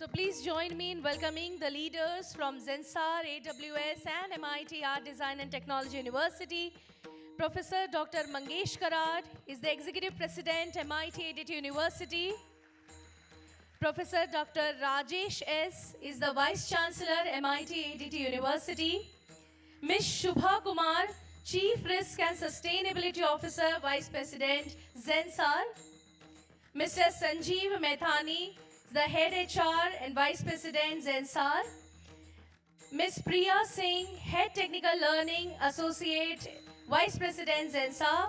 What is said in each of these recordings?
So please join me in welcoming the leaders from Zensar, AWS and MIT-ADT Design and Technology University. Professor Dr. Mangesh Karad is the Executive President, MIT-ADT University. Professor Dr. Rajesh S. is the Vice Chancellor, MIT-ADT University. Ms. Shubha Kumar, Chief Risk and Sustainability Officer, Vice President, Zensar. Mr. Sanjeev Mehthani, the Head HR and Vice President, Zensar. Ms. Priya Singh, Head Technical Learning Associate, Vice President, Zensar.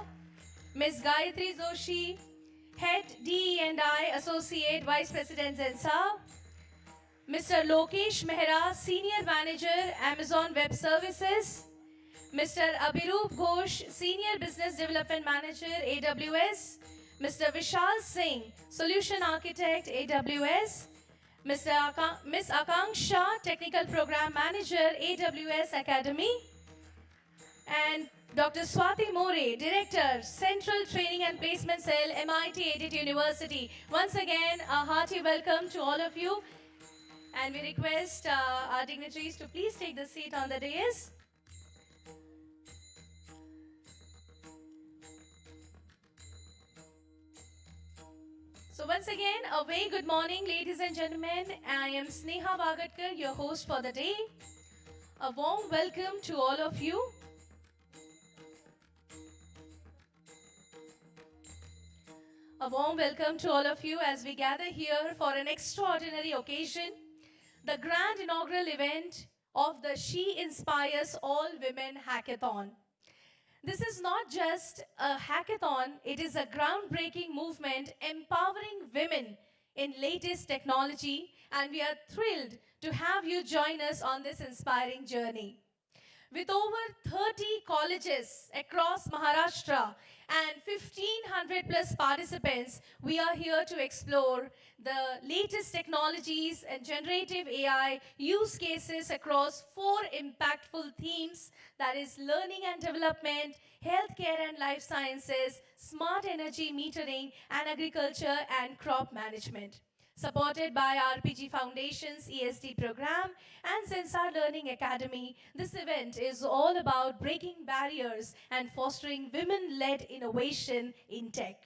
Ms. Gayatri Joshi, Head DE&I Associate, Vice President, Zensar. Mr. Lokesh Mehra, Senior Manager, Amazon Web Services. Mr. Abhirup Ghosh, Senior Business Development Manager, AWS. Mr. Vishal Singh, Solution Architect, AWS. Ms. Akanksha, Technical Program Manager, AWS Academy. And Dr. Swati More, Director, Central Training and Placement Cell, MIT-ADT University. Once again, a hearty welcome to all of you. And we request our dignitaries to please take the seat on the dais. So once again, a very good morning, ladies and gentlemen. I am Sneha Bagatkar, your host for the day. A warm welcome to all of you. A warm welcome to all of you as we gather here for an extraordinary occasion, the grand inaugural event of the She Inspires All Women Hackathon. This is not just a hackathon, it is a groundbreaking movement empowering women in latest technology, and we are thrilled to have you join us on this inspiring journey. With over 30 colleges across Maharashtra and 1,500 plus participants, we are here to explore the latest technologies and generative AI use cases across 4 impactful themes, that is learning and development, healthcare and life sciences, smart energy metering, and agriculture and crop management. Supported by RPG Foundation's ESD program and Zensar Learning Academy, this event is all about breaking barriers and fostering women-led innovation in tech.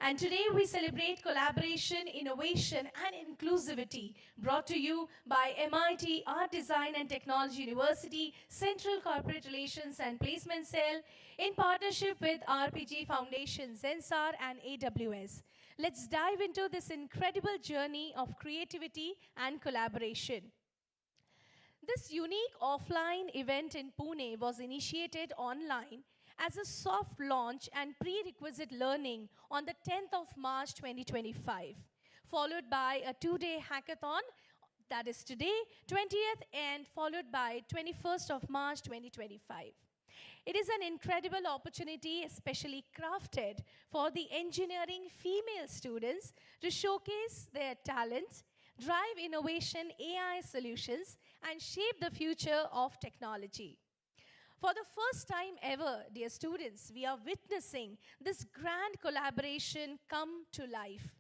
And today we celebrate collaboration, innovation, and inclusivity brought to you by MIT-ADT Design and Technology University, Central Corporate Relations and Placement Cell, in partnership with RPG Foundation, Zensar, and AWS. Let's dive into this incredible journey of creativity and collaboration. This unique offline event in Pune was initiated online as a soft launch and prerequisite learning on the 10th of March 2025, followed by a 2-day hackathon, that is today, 20th, and followed by 21st of March 2025. It is an incredible opportunity, especially crafted for the engineering female students to showcase their talent, drive innovation AI solutions, and shape the future of technology. For the first time ever, dear students, we are witnessing this grand collaboration come to life,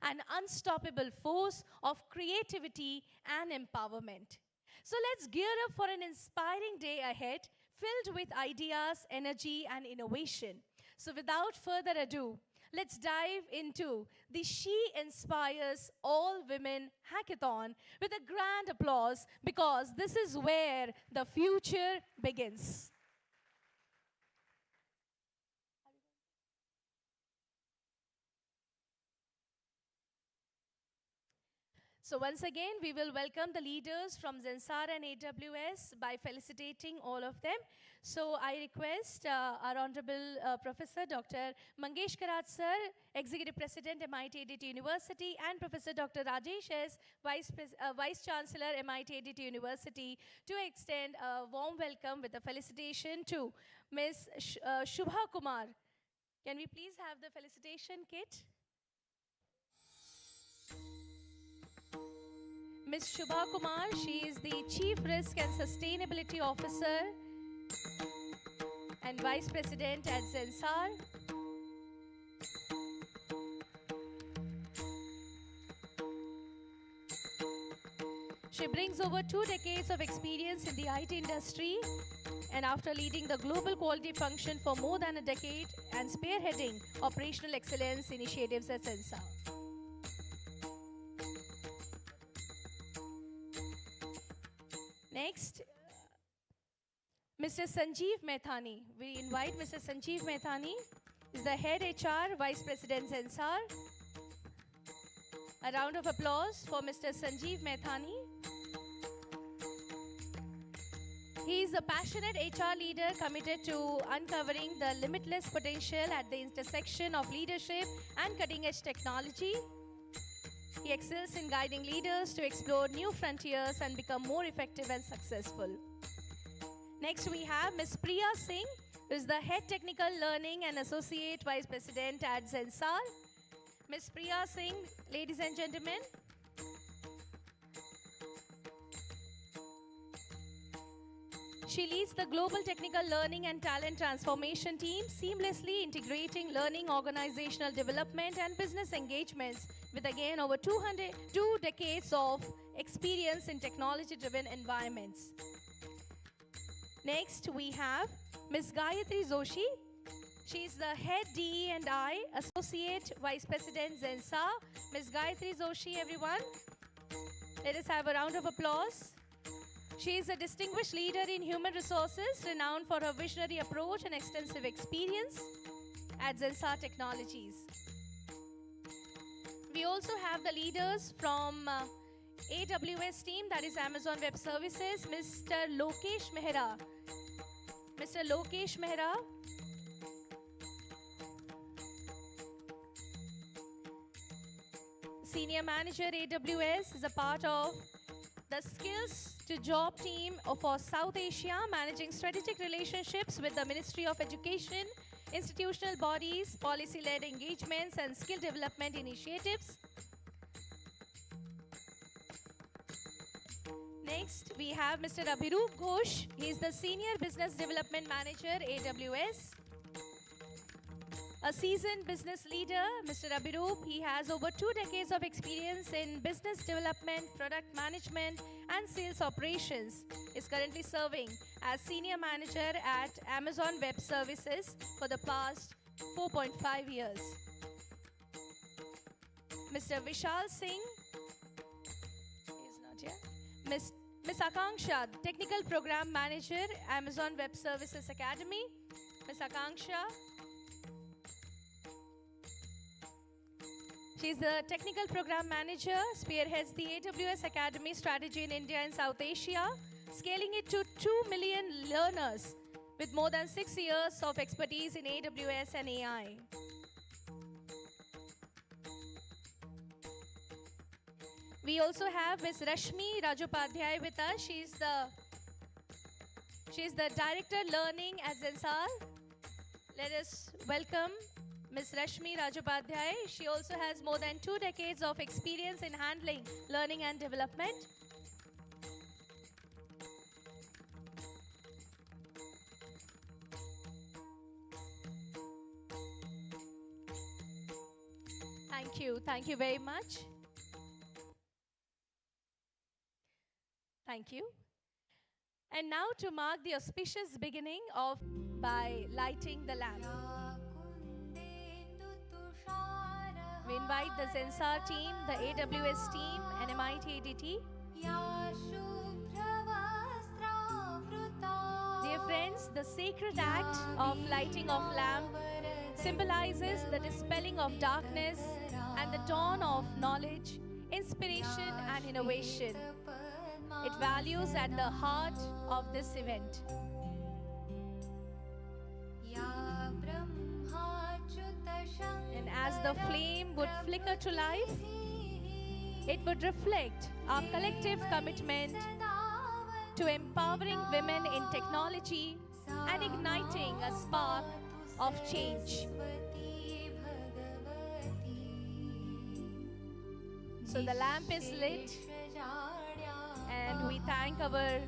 an unstoppable force of creativity and empowerment. So let's gear up for an inspiring day ahead, filled with ideas, energy, and innovation. So without further ado, let's dive into the She Inspires All Women Hackathon with a grand applause, because this is where the future begins. So once again, we will welcome the leaders from Zensar and AWS by felicitating all of them. So I request our Honorable Professor Dr. Mangesh Karad Sir, Executive President, MIT-ADT University, and Professor Dr. Rajesh S., Vice Chancellor, MIT-ADT University, to extend a warm welcome with a felicitation to Ms. Shubha Kumar. Can we please have the felicitation kit? Ms. Shubha Kumar, she is the Chief Risk and Sustainability Officer and Vice President at Zensar. She brings over 2 decades of experience in the IT industry, and after leading the global quality function for more than a decade and spearheading operational excellence initiatives at Zensar. Next, Mr. Sanjeev Mehthani. We invite Mr. Sanjeev Mehthani. Is the head HR Vice President Zensar. A round of applause for Mr. Sanjeev Mehthani. He is a passionate HR leader committed to uncovering the limitless potential at the intersection of leadership and cutting-edge technology. He excels in guiding leaders to explore new frontiers and become more effective and successful. Next, we have Ms. Priya Singh, who is the Head Technical Learning and Associate Vice President at Zensar. Ms. Priya Singh, ladies and gentlemen. She leads the Global Technical Learning and Talent Transformation team, seamlessly integrating learning, organizational development, and business engagements with again over 2 decades of experience in technology-driven environments. Next, we have Ms. Gayatri Joshi. She is the Head DE&I Associate Vice President Zensar. Ms. Gayatri Joshi, everyone. Let us have a round of applause. She is a distinguished leader in human resources, renowned for her visionary approach and extensive experience at Zensar Technologies. We also have the leaders from AWS team, that is Amazon Web Services, Mr. Lokesh Mehra. Mr. Lokesh Mehra. Senior Manager AWS, is a part of the Skills to Job team for South Asia, managing strategic relationships with the Ministry of Education, institutional bodies, policy-led engagements, and skill development initiatives. Next, we have Mr. Abhirup Ghosh. He is the Senior Business Development Manager, AWS. A seasoned business leader, Mr. Abhirup, he has over 2 decades of experience in business development, product management, and sales operations. Is currently serving as Senior Manager at Amazon Web Services for the past 4.5 years. Mr. Vishal Singh, he's not here. Ms. Akanksha, Technical Program Manager, Amazon Web Services Academy. Ms. Akanksha. She is the Technical Program Manager, spearheads the AWS Academy strategy in India and South Asia, scaling it to 2 million learners with more than 6 years of expertise in AWS and AI. We also have Ms. Rashmi Rajopadhyay with us. She is the Director Learning at Zensar. Let us welcome Ms. Rashmi Rajopadhyay. She also has more than 2 decades of experience in handling learning and development. Thank you. Thank you very much. Thank you. And now to mark the auspicious beginning of by lighting the lamp. We invite the Zensar team, the AWS team, and MIT-ADT. Dear friends, the sacred act of lighting of lamp symbolizes the dispelling of darkness and the dawn of knowledge, inspiration, and innovation. It values at the heart of this event. And as the flame would flicker to life, it would reflect our collective commitment to empowering women in technology and igniting a spark of change. So the lamp is lit, and we thank our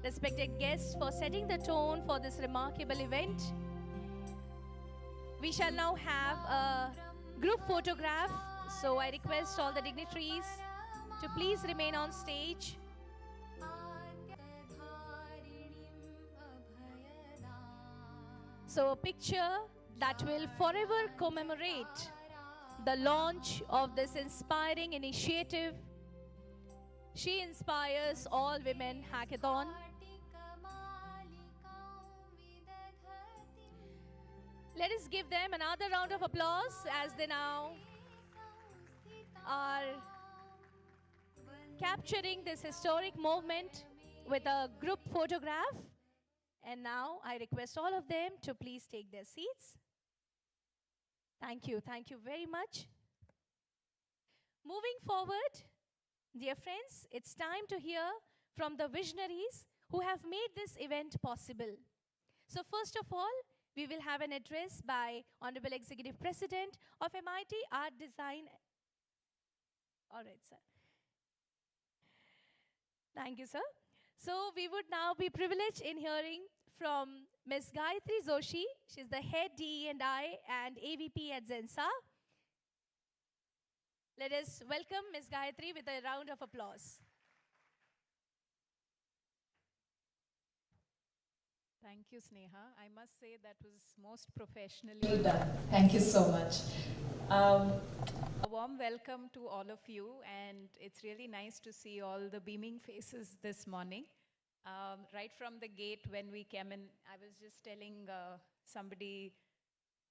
respected guests for setting the tone for this remarkable event. We shall now have a group photograph, so I request all the dignitaries to please remain on stage. So a picture that will forever commemorate the launch of this inspiring initiative, She Inspires All Women Hackathon. Let us give them another round of applause as they now are capturing this historic moment with a group photograph. And now I request all of them to please take their seats. Thank you very much. Moving forward, dear friends, it's time to hear from the visionaries who have made this event possible. So first of all, we will have an address by Honorable Executive President of MIT Art Design. All right, sir. Thank you, sir. So we would now be privileged in hearing from Ms. Gayatri Joshi. She's the head DE&I and AVP at Zensar. Let us welcome Ms. Gayatri with a round of applause. Thank you, Sneha. I must say that was most professionally done. Thank you so much. A warm welcome to all of you, and it's really nice to see all the beaming faces this morning. Right from the gate when we came in, I was just telling somebody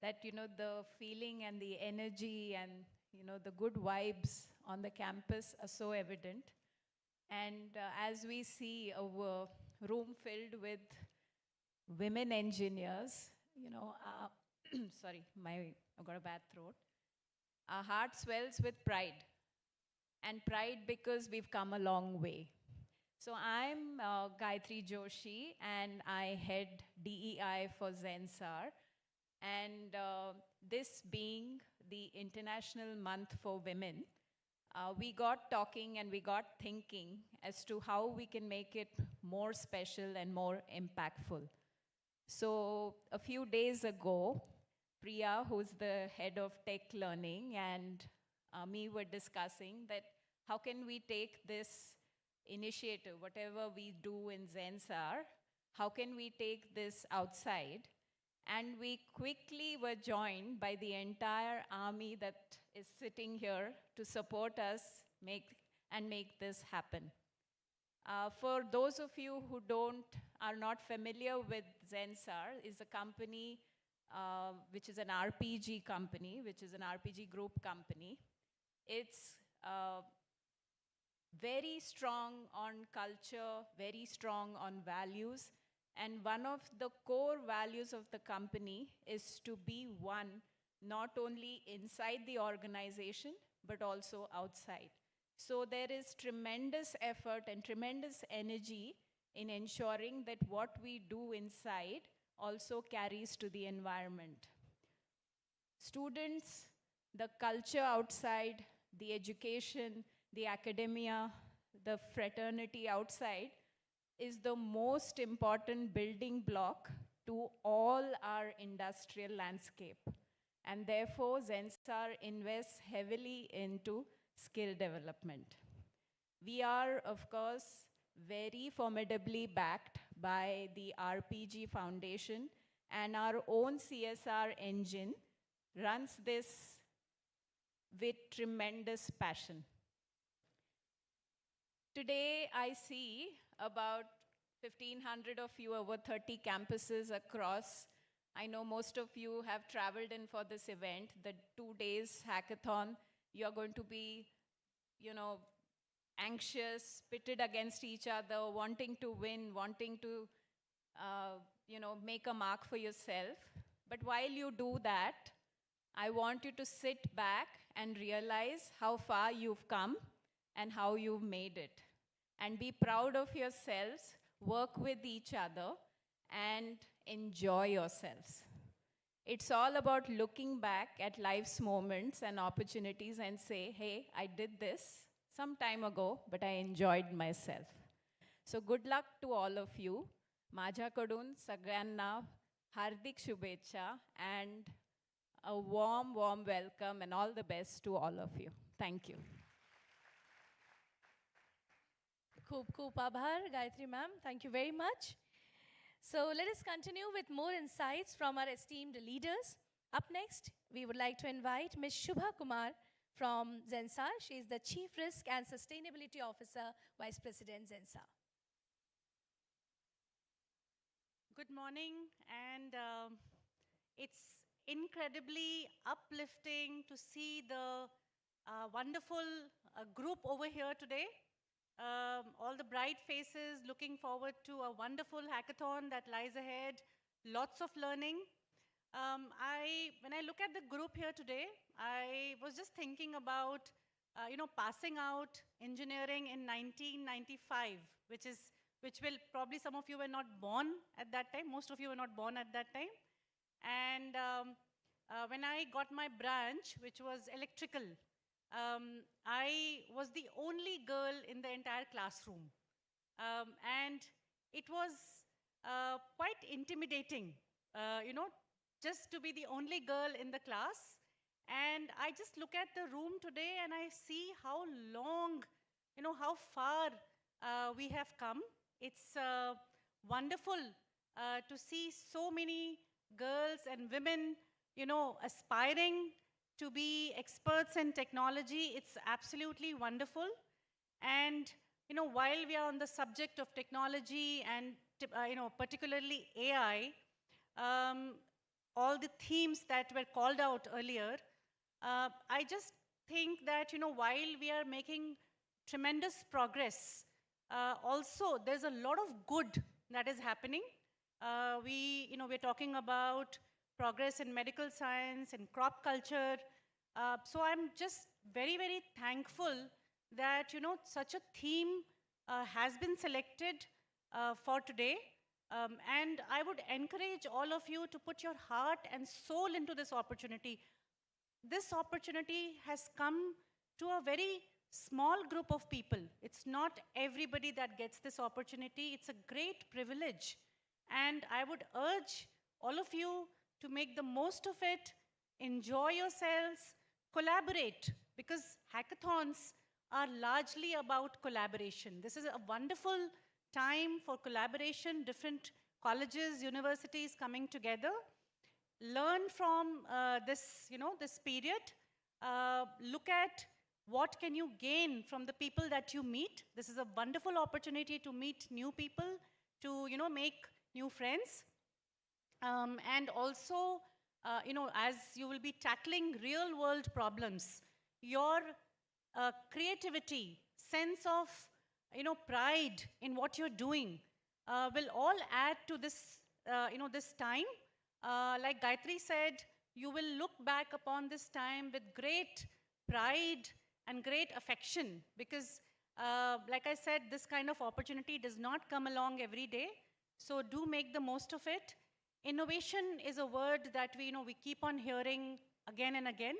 that, you know, the feeling and the energy and, you know, the good vibes on the campus are so evident. And as we see a room filled with women engineers, you know, sorry, I've got a bad throat. Our heart swells with pride, and pride because we've come a long way. So I'm Gayatri Joshi, and I head DEI for Zensar. And this being the International Month for Women, we got talking and we got thinking as to how we can make it more special and more impactful. So a few days ago, Priya, who's the head of tech learning, and me were discussing that how can we take this initiative, whatever we do in Zensar, how can we take this outside? And we quickly were joined by the entire army that is sitting here to support us make this happen. For those of you who are not familiar with Zensar, is a company which is an RPG company, which is an RPG group company. It's very strong on culture, very strong on values, and one of the core values of the company is to be one, not only inside the organization, but also outside. So there is tremendous effort and tremendous energy in ensuring that what we do inside also carries to the environment. Students, the culture outside, the education, the academia, the fraternity outside is the most important building block to all our industrial landscape. And therefore, Zensar invests heavily into skill development. We are, of course, very formidably backed by the RPG Foundation, and our own CSR engine runs this with tremendous passion. Today, I see about 1,500 of you, over 30 campuses across. I know most of you have traveled in for this event, the 2 days hackathon. You're going to be, you know, anxious, pitted against each other, wanting to win, wanting to, you know, make a mark for yourself. But while you do that, I want you to sit back and realize how far you've come and how you've made it. And be proud of yourselves, work with each other, and enjoy yourselves. It's all about looking back at life's moments and opportunities and say, hey, I did this some time ago, but I enjoyed myself. So good luck to all of you. माझ्याकडून सगळ्यांना हार्दिक शुभेच्छा and a warm welcome and all the best to all of you. Thank you. खूप खूप आभार, Gayatri ma'am. Thank you very much. So let us continue with more insights from our esteemed leaders. Up next, we would like to invite Ms. Shubha Kumar from Zensar. She is the Chief Risk and Sustainability Officer, Vice President Zensar. Good morning, and it's incredibly uplifting to see the wonderful group over here today. All the bright faces looking forward to a wonderful hackathon that lies ahead, lots of learning. When I look at the group here today, I was just thinking about, passing out engineering in 1995, which will probably some of you were not born at that time. Most of you were not born at that time. And when I got my branch, which was electrical, I was the only girl in the entire classroom. And it was quite intimidating, just to be the only girl in the class. And I just look at the room today and I see how long, how far we have come. It's wonderful to see so many girls and women, aspiring to be experts in technology. It's absolutely wonderful. And, while we are on the subject of technology and, particularly AI, all the themes that were called out earlier, I just think that, while we are making tremendous progress, also there's a lot of good that is happening. We're talking about progress in medical science and crop culture. So I'm just very, very thankful that, such a theme has been selected for today. And I would encourage all of you to put your heart and soul into this opportunity. This opportunity has come to a very small group of people. It's not everybody that gets this opportunity. It's a great privilege. And I would urge all of you to make the most of it, enjoy yourselves, collaborate, because hackathons are largely about collaboration. This is a wonderful time for collaboration, different colleges, universities coming together. Learn from this period. Look at what can you gain from the people that you meet. This is a wonderful opportunity to meet new people, to make new friends. And also, as you will be tackling real world problems, your creativity, sense of pride in what you're doing will all add to this, this time. Like Gayatri said, you will look back upon this time with great pride and great affection, because like I said, this kind of opportunity does not come along every day. So do make the most of it. Innovation is a word that we keep on hearing again and again.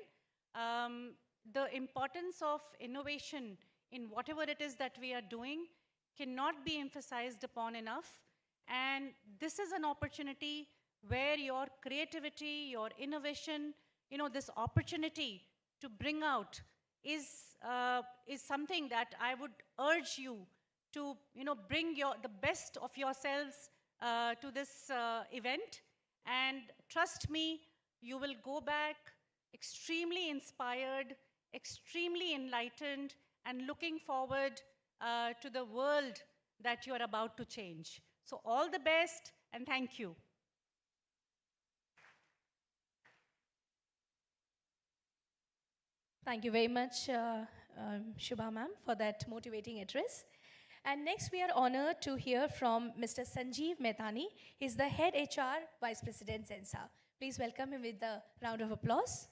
The importance of innovation in whatever it is that we are doing cannot be emphasized upon enough. And this is an opportunity where your creativity, your innovation, this opportunity to bring out is something that I would urge you to, bring the best of yourselves to this event. And trust me, you will go back extremely inspired, extremely enlightened, and looking forward to the world that you are about to change. So all the best, and thank you. Thank you very much, Shubha ma'am, for that motivating address. And next, we are honored to hear from Mr. Sanjeev Mehtani. He's the Head HR Vice President Zensar. Please welcome him with a round of applause.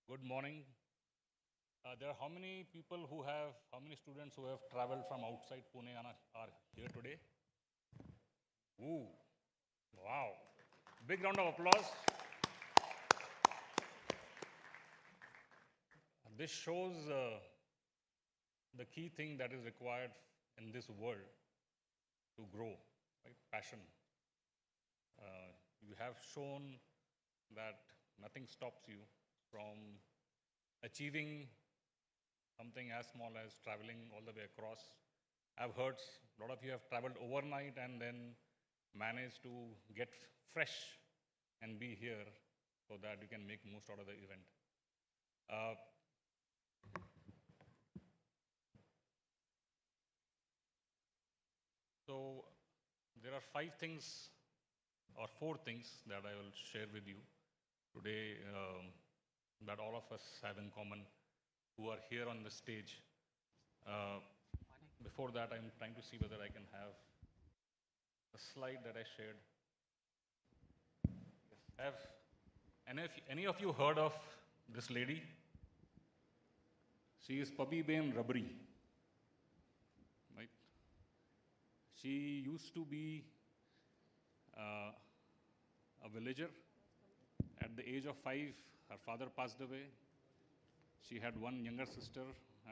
Good morning. There are how many students who have traveled from outside Pune and are here today? Ooh, wow. Big round of applause. This shows the key thing that is required in this world to grow, right? Passion. You have shown that nothing stops you from achieving something as small as traveling all the way across. I've heard a lot of you have traveled overnight and then managed to get fresh and be here so that you can make most out of the event. Uh, so there are 5 things or 4 things that I will share with you today that all of us have in common who are here on the stage. Uh, Before that, I'm trying to see whether I can have a slide that I shared. Have any of you heard of this lady? She is Pabiben Rabri, right? She used to be uh, a villager. At the age of 5, her father passed away. She had one younger sister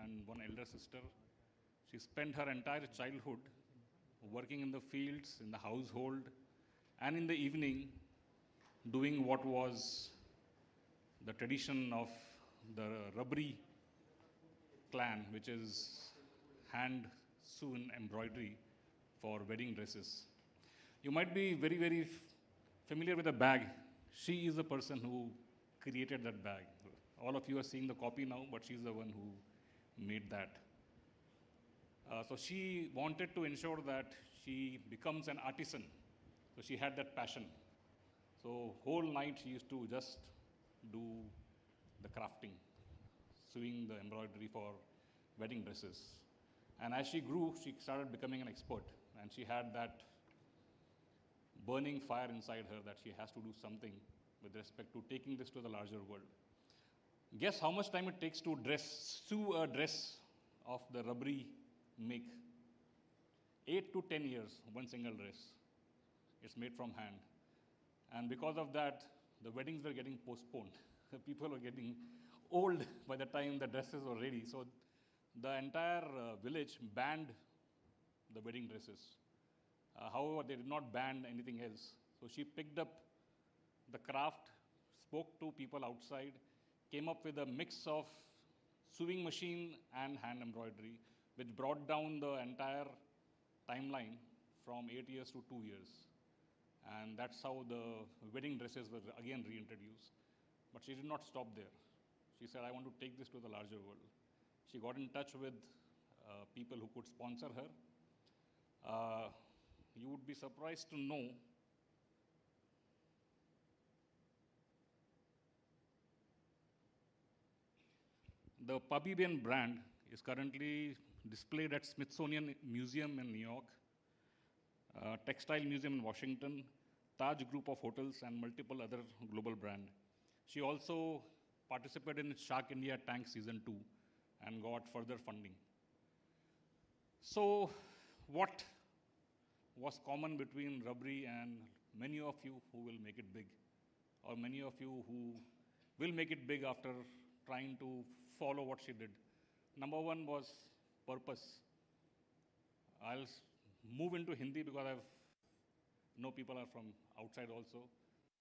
and one elder sister. She spent her entire childhood working in the fields, in the household, and in the evening doing what was the tradition of the Rabri clan, which is hand sewn embroidery for wedding dresses. You might be very, very familiar with the bag. She is the person who created that bag. All of you are seeing the copy now, but she's the one who made that. So she wanted to ensure that she becomes an artisan. So she had that passion. So whole night she used to just do the crafting, sewing the embroidery for wedding dresses. And as she grew, she started becoming an expert. And she had that burning fire inside her that she has to do something with respect to taking this to the larger world. Guess how much time it takes to sew a dress of the Rabri make? 8 to 10 years, one single dress. It's made from hand. And because of that, the weddings were getting postponed. People were getting old by the time the dresses were ready. So the entire village banned the wedding dresses. However, they did not ban anything else. So she picked up the craft, spoke to people outside, came up with a mix of sewing machine and hand embroidery, which brought down the entire timeline from 8 years to 2 years. And that's how the wedding dresses were again reintroduced. But she did not stop there. She said, I want to take this to the larger world. She got in touch with people who could sponsor her. You would be surprised to know the Pabiben brand is currently displayed at Smithsonian Museum in New York, Textile Museum in Washington, Taj Group of Hotels, and multiple other global brands. She also participated in Shark India Tank Season 2 and got further funding. So what was common between Rabri and many of you who will make it big, or many of you who will make it big after trying to follow what she did? Number one was purpose. I'll move into Hindi because I know people are from outside also.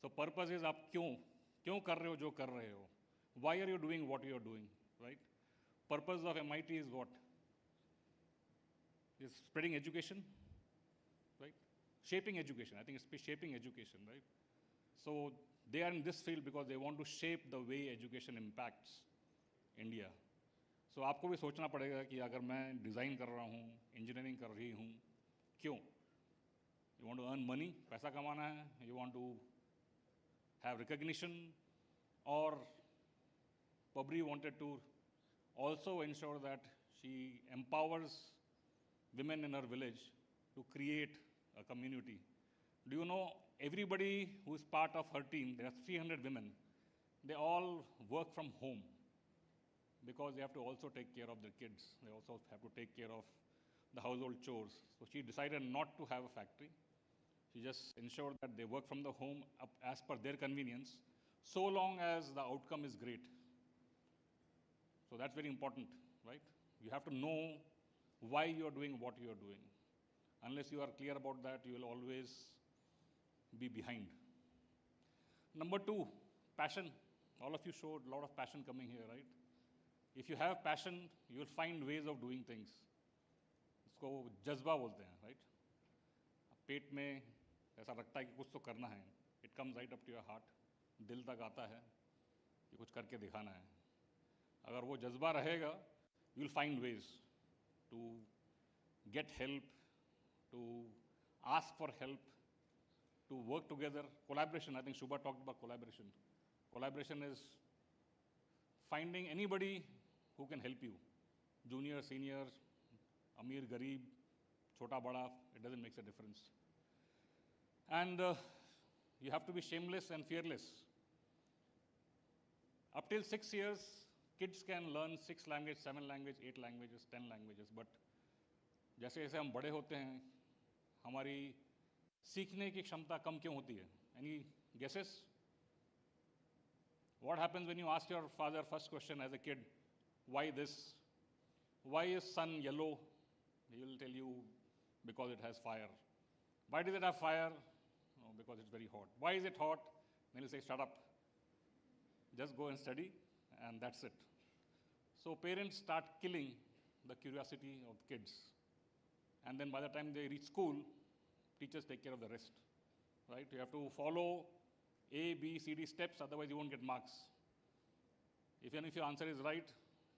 So purpose is आप क्यों कर रहे हो जो कर रहे हो? Why are you doing what you are doing, right? Purpose of MIT is what? Is spreading education, right? Shaping education. I think it's shaping education, right? So they are in this field because they want to shape the way education impacts India. So आपको भी सोचना पड़ेगा कि अगर मैं design कर रहा हूँ, इंजीनियरिंग कर रही हूँ, क्यों? You want to earn money, पैसा कमाना है, you want to have recognition, or Pabri wanted to also ensure that she empowers women in her village to create a community. Do you know everybody who is part of her team, there are 300 women, they all work from home because they have to also take care of their kids. They also have to take care of the household chores. So she decided not to have a factory. She just ensured that they work from the home as per their convenience, so long as the outcome is great. So that's very important, right? You have to know why you are doing what you are doing. Unless you are clear about that, you will always be behind. Number two, passion. All of you showed a lot of passion coming here, right? If you have passion, you'll find ways of doing things. इसको जज्बा बोलते हैं, right? पेट में ऐसा लगता है कि कुछ तो करना है. It comes right up to your heart. दिल तक आता है कि कुछ करके दिखाना है. अगर वो जज्बा रहेगा, you'll find ways to get help, to ask for help, to work together. Collaboration, I think Shubha talked about collaboration. Collaboration is finding anybody who can help you. Junior, senior, Amir, Garib, Chota, Bada, it doesn't make a difference. And you have to be shameless and fearless. Up till 6 years, kids can learn 6 languages, 7 languages, 8 languages, 10 languages. But जैसे जैसे हम बड़े होते हैं, हमारी सीखने की क्षमता कम क्यों होती है? Any guesses? What happens when you ask your father first question as a kid, why this? Why is sun yellow? He will tell you because it has fire. Why does it have fire? No, because it's very hot. Why is it hot? Then he'll say, shut up. Just go and study, and that's it. So parents start killing the curiosity of the kids. And then by the time they reach school, teachers take care of the rest, right? You have to follow A, B, C, D steps, otherwise you won't get marks. Even if your answer is right,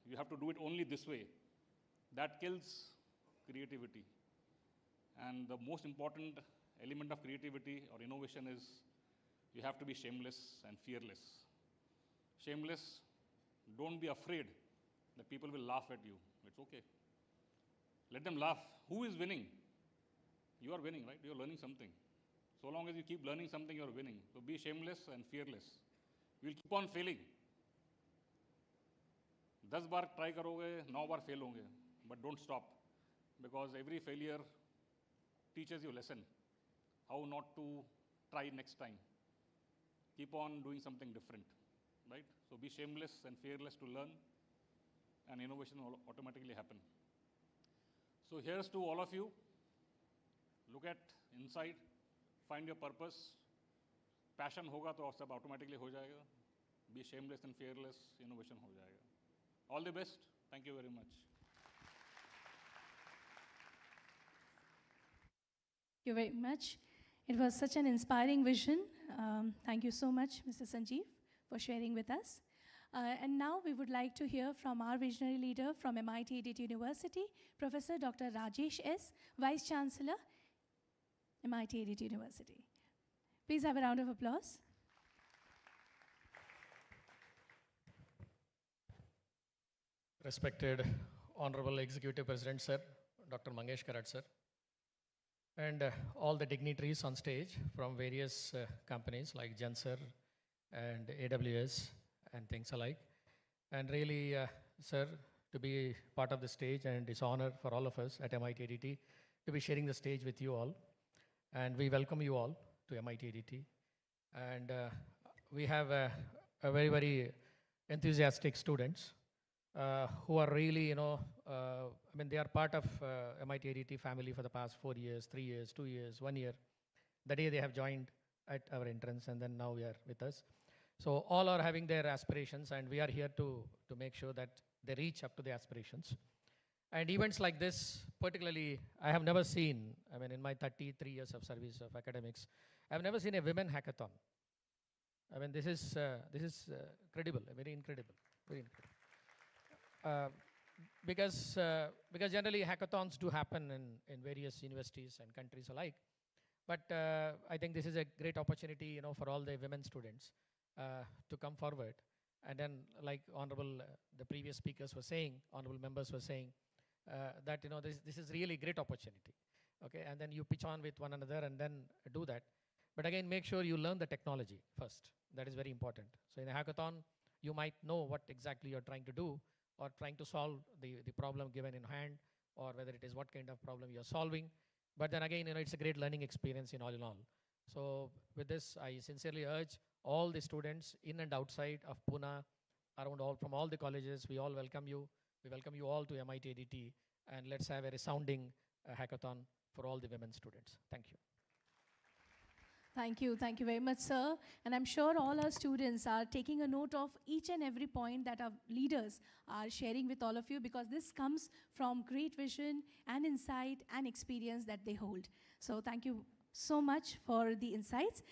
you have to do it only this way. That kills creativity. And the most important element of creativity or innovation is you have to be shameless and fearless. Shameless, don't be afraid that people will laugh at you. It's okay. Let them laugh. Who is winning? You are winning, right? You are learning something. So long as you keep learning something, you are winning. So be shameless and fearless. You will keep on failing. 10 bar try करोगे, 9 बार fail होंगे. But don't stop. Because every failure teaches you a lesson. How not to try next time. Keep on doing something different, right? So be shameless and fearless to learn, and innovation will automatically happen. So here's to all of you. Look at inside, find your purpose. Passion होगा तो सब automatically हो जाएगा. Be shameless and fearless, innovation हो जाएगा. All the best. Thank you very much. Thank you very much. It was such an inspiring vision. Thank you so much, Mr. Sanjeev, for sharing with us. And now we would like to hear from our visionary leader from MIT-ADT University, Professor Dr. Rajesh S., Vice Chancellor, MIT-ADT University. Please have a round of applause. Respected Honorable Executive President, Sir, Dr. Mangesh Karat, Sir, and all the dignitaries on stage from various companies like Zensar and AWS and things alike. And really, sir, to be part of the stage, and it's honor for all of us at MIT-ADT to be sharing the stage with you all. And we welcome you all to MIT-ADT. And we have a very, very enthusiastic students who are really, I mean, they are part of MIT-ADT family for the past 4 years, 3 years, 2 years, 1 year. The day they have joined at our entrance, and then now we are with us. So all are having their aspirations, and we are here to make sure that they reach up to the aspirations. And events like this, particularly, I have never seen, I mean, in my 33 years of service of academics, I have never seen a women hackathon. I mean, this is credible, very incredible, very incredible. Because generally hackathons do happen in various universities and countries alike. But I think this is a great opportunity, for all the women students to come forward. And then, like the previous speakers were saying, honorable members were saying, that this is really great opportunity. Okay, and then you pitch on with one another and then do that. But again, make sure you learn the technology first. That is very important. So in a hackathon, you might know what exactly you're trying to do, or trying to solve the problem given in hand, or whether it is what kind of problem you're solving. But then again, it's a great learning experience in all. So with this, I sincerely urge all the students in and outside of Pune, from all the colleges, we all welcome you. We welcome you all to MIT-ADT, and let's have a resounding hackathon for all the women students. Thank you. Thank you very much, sir. And I'm sure all our students are taking a note of each and every point that our leaders are sharing with all of you because this comes from great vision and insight and experience that they hold. So thank you so much for the insights.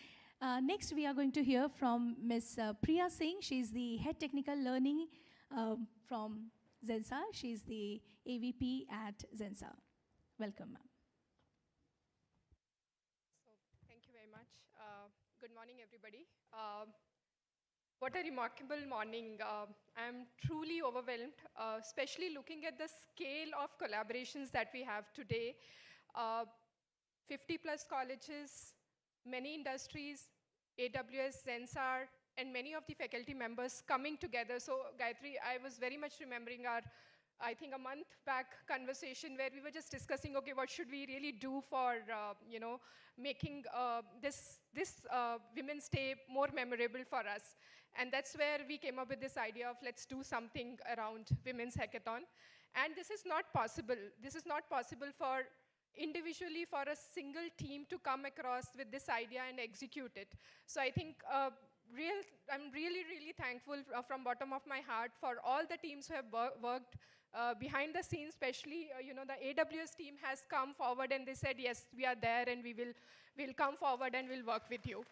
Next, we are going to hear from Ms. Priya Singh. She's the Head Technical Learning from Zensar. She's the AVP at Zensar. Welcome, ma'am. So, thank you very much. Good morning, everybody. What a remarkable morning. I'm truly overwhelmed, especially looking at the scale of collaborations that we have today. 50 plus colleges, many industries, AWS, Zensar, and many of the faculty members coming together. So Gayatri, I was very much remembering our, I think a month back conversation where we were just discussing, okay, what should we really do for, making this Women's Day more memorable for us. And that's where we came up with this idea of let's do something around Women's Hackathon. And this is not possible. This is not possible for individually for a single team to come across with this idea and execute it. So I think I'm really, really thankful from bottom of my heart for all the teams who have worked behind the scenes, especially the AWS team has come forward and they said, yes, we are there and we'll come forward and we'll work with you.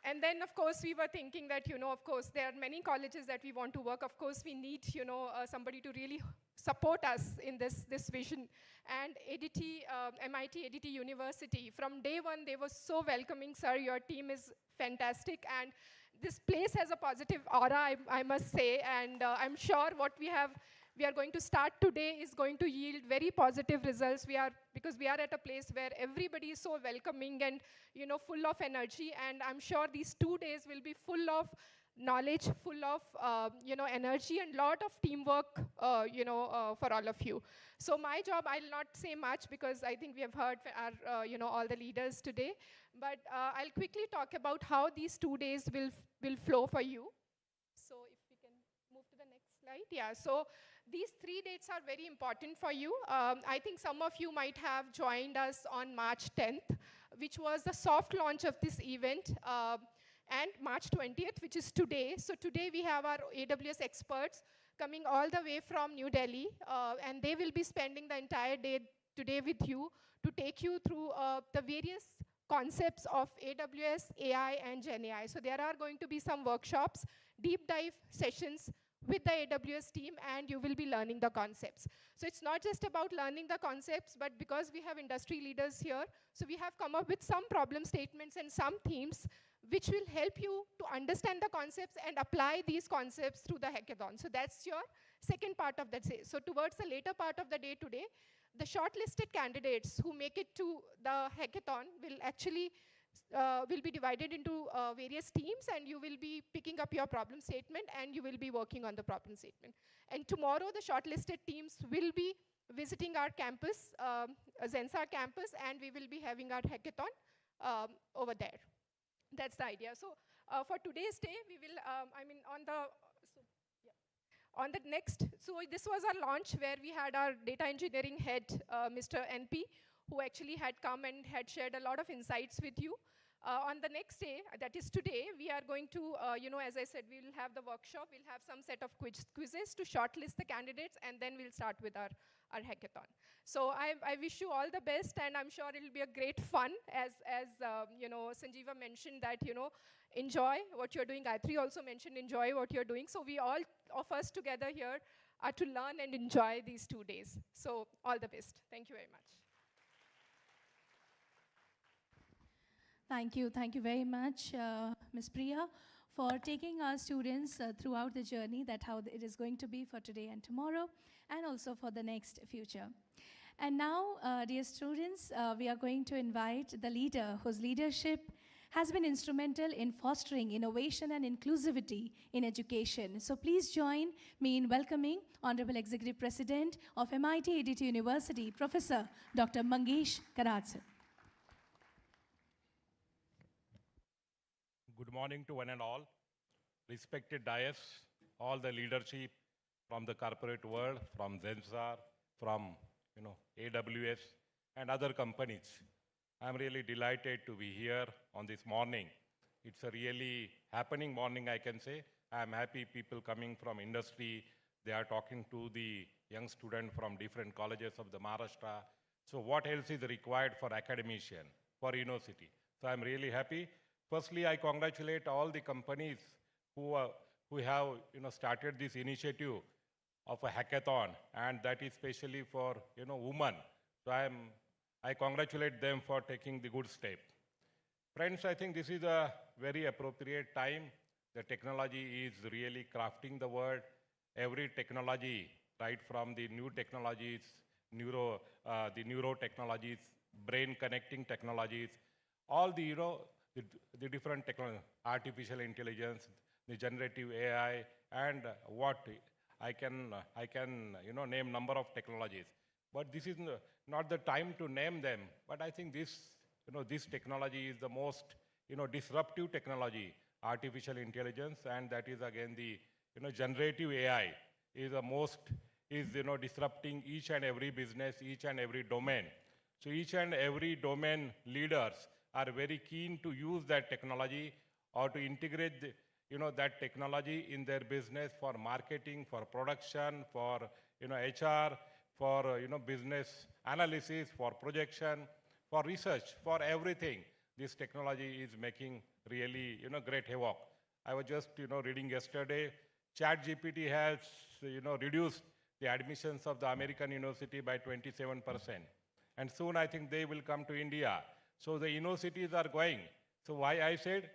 And then, of course, we were thinking that, of course, there are many colleges that we want to work. Of course, we need, somebody to really support us in this vision. And ADT, MIT-ADT University, from day one, they were so welcoming, sir. Your team is fantastic. And this place has a positive aura, I must say. And I'm sure what we are going to start today is going to yield very positive results. Because we are at a place where everybody is so welcoming and full of energy. And I'm sure these 2 days will be full of knowledge, full of energy and lot of teamwork for all of you. So my job, I'll not say much because I think we have heard our, all the leaders today. But I'll quickly talk about how these 2 days will flow for you. So if we can move to the next slide. Yeah, so these 3 dates are very important for you. I think some of you might have joined us on March 10th, which was the soft launch of this event. And March 20th, which is today. So today we have our AWS experts coming all the way from New Delhi, and they will be spending the entire day today with you to take you through the various concepts of AWS, AI, and GenAI. So there are going to be some workshops, deep dive sessions with the AWS team, and you will be learning the concepts. So it's not just about learning the concepts, but because we have industry leaders here, so we have come up with some problem statements and some themes which will help you to understand the concepts and apply these concepts through the hackathon. So that's your second part of the day. So towards the later part of the day today, the shortlisted candidates who make it to the hackathon will actually will be divided into various teams, and you will be picking up your problem statement and you will be working on the problem statement. And tomorrow, the shortlisted teams will be visiting our campus, Zensar campus, and we will be having our hackathon over there. That's the idea. So for today's day, we will, on the next, so this was our launch where we had our data engineering head, Mr. NP, who actually had come and had shared a lot of insights with you. On the next day, that is today, we are going to, as I said, we'll have the workshop, we'll have some set of quizzes to shortlist the candidates, and then we'll start with our hackathon. So I wish you all the best, and I'm sure it'll be a great fun, as Sanjeeva mentioned that, enjoy what you're doing. Gayatri also mentioned enjoy what you're doing. So we all of us together here are to learn and enjoy these 2 days. So all the best. Thank you very much. Thank you very much, Ms. Priya, for taking our students throughout the journey, that how it is going to be for today and tomorrow, and also for the next future. And now, dear students, we are going to invite the leader whose leadership has been instrumental in fostering innovation and inclusivity in education. So please join me in welcoming Honorable Executive President of MIT-ADT University, Professor Dr. Mangesh Karat. Good morning to one and all. Respected dais, all the leadership from the corporate world, from Zensar, from AWS, and other companies. I'm really delighted to be here on this morning. It's a really happening morning, I can say. I'm happy people coming from industry. They are talking to the young student from different colleges of the Maharashtra. So what else is required for academician, for university? So I'm really happy. Firstly, I congratulate all the companies who have started this initiative of a hackathon, and that is especially for women. So I congratulate them for taking the good step. Friends, I think this is a very appropriate time. The technology is really crafting the world. Every technology, right from the new technologies, the neuro technologies, brain connecting technologies, all the different technology, artificial intelligence, the generative AI, and what I can name number of technologies. But this is not the time to name them. But I think this technology is the most disruptive technology, artificial intelligence, and that is again the generative AI is the most is disrupting each and every business, each and every domain. So each and every domain leaders are very keen to use that technology or to integrate that technology in their business for marketing, for production, for HR, for business analysis, for projection, for research, for everything. This technology is making really great havoc. I was just reading yesterday, ChatGPT has reduced the admissions of the American university by 27%. And soon I think they will come to India. So the universities are going. So why I said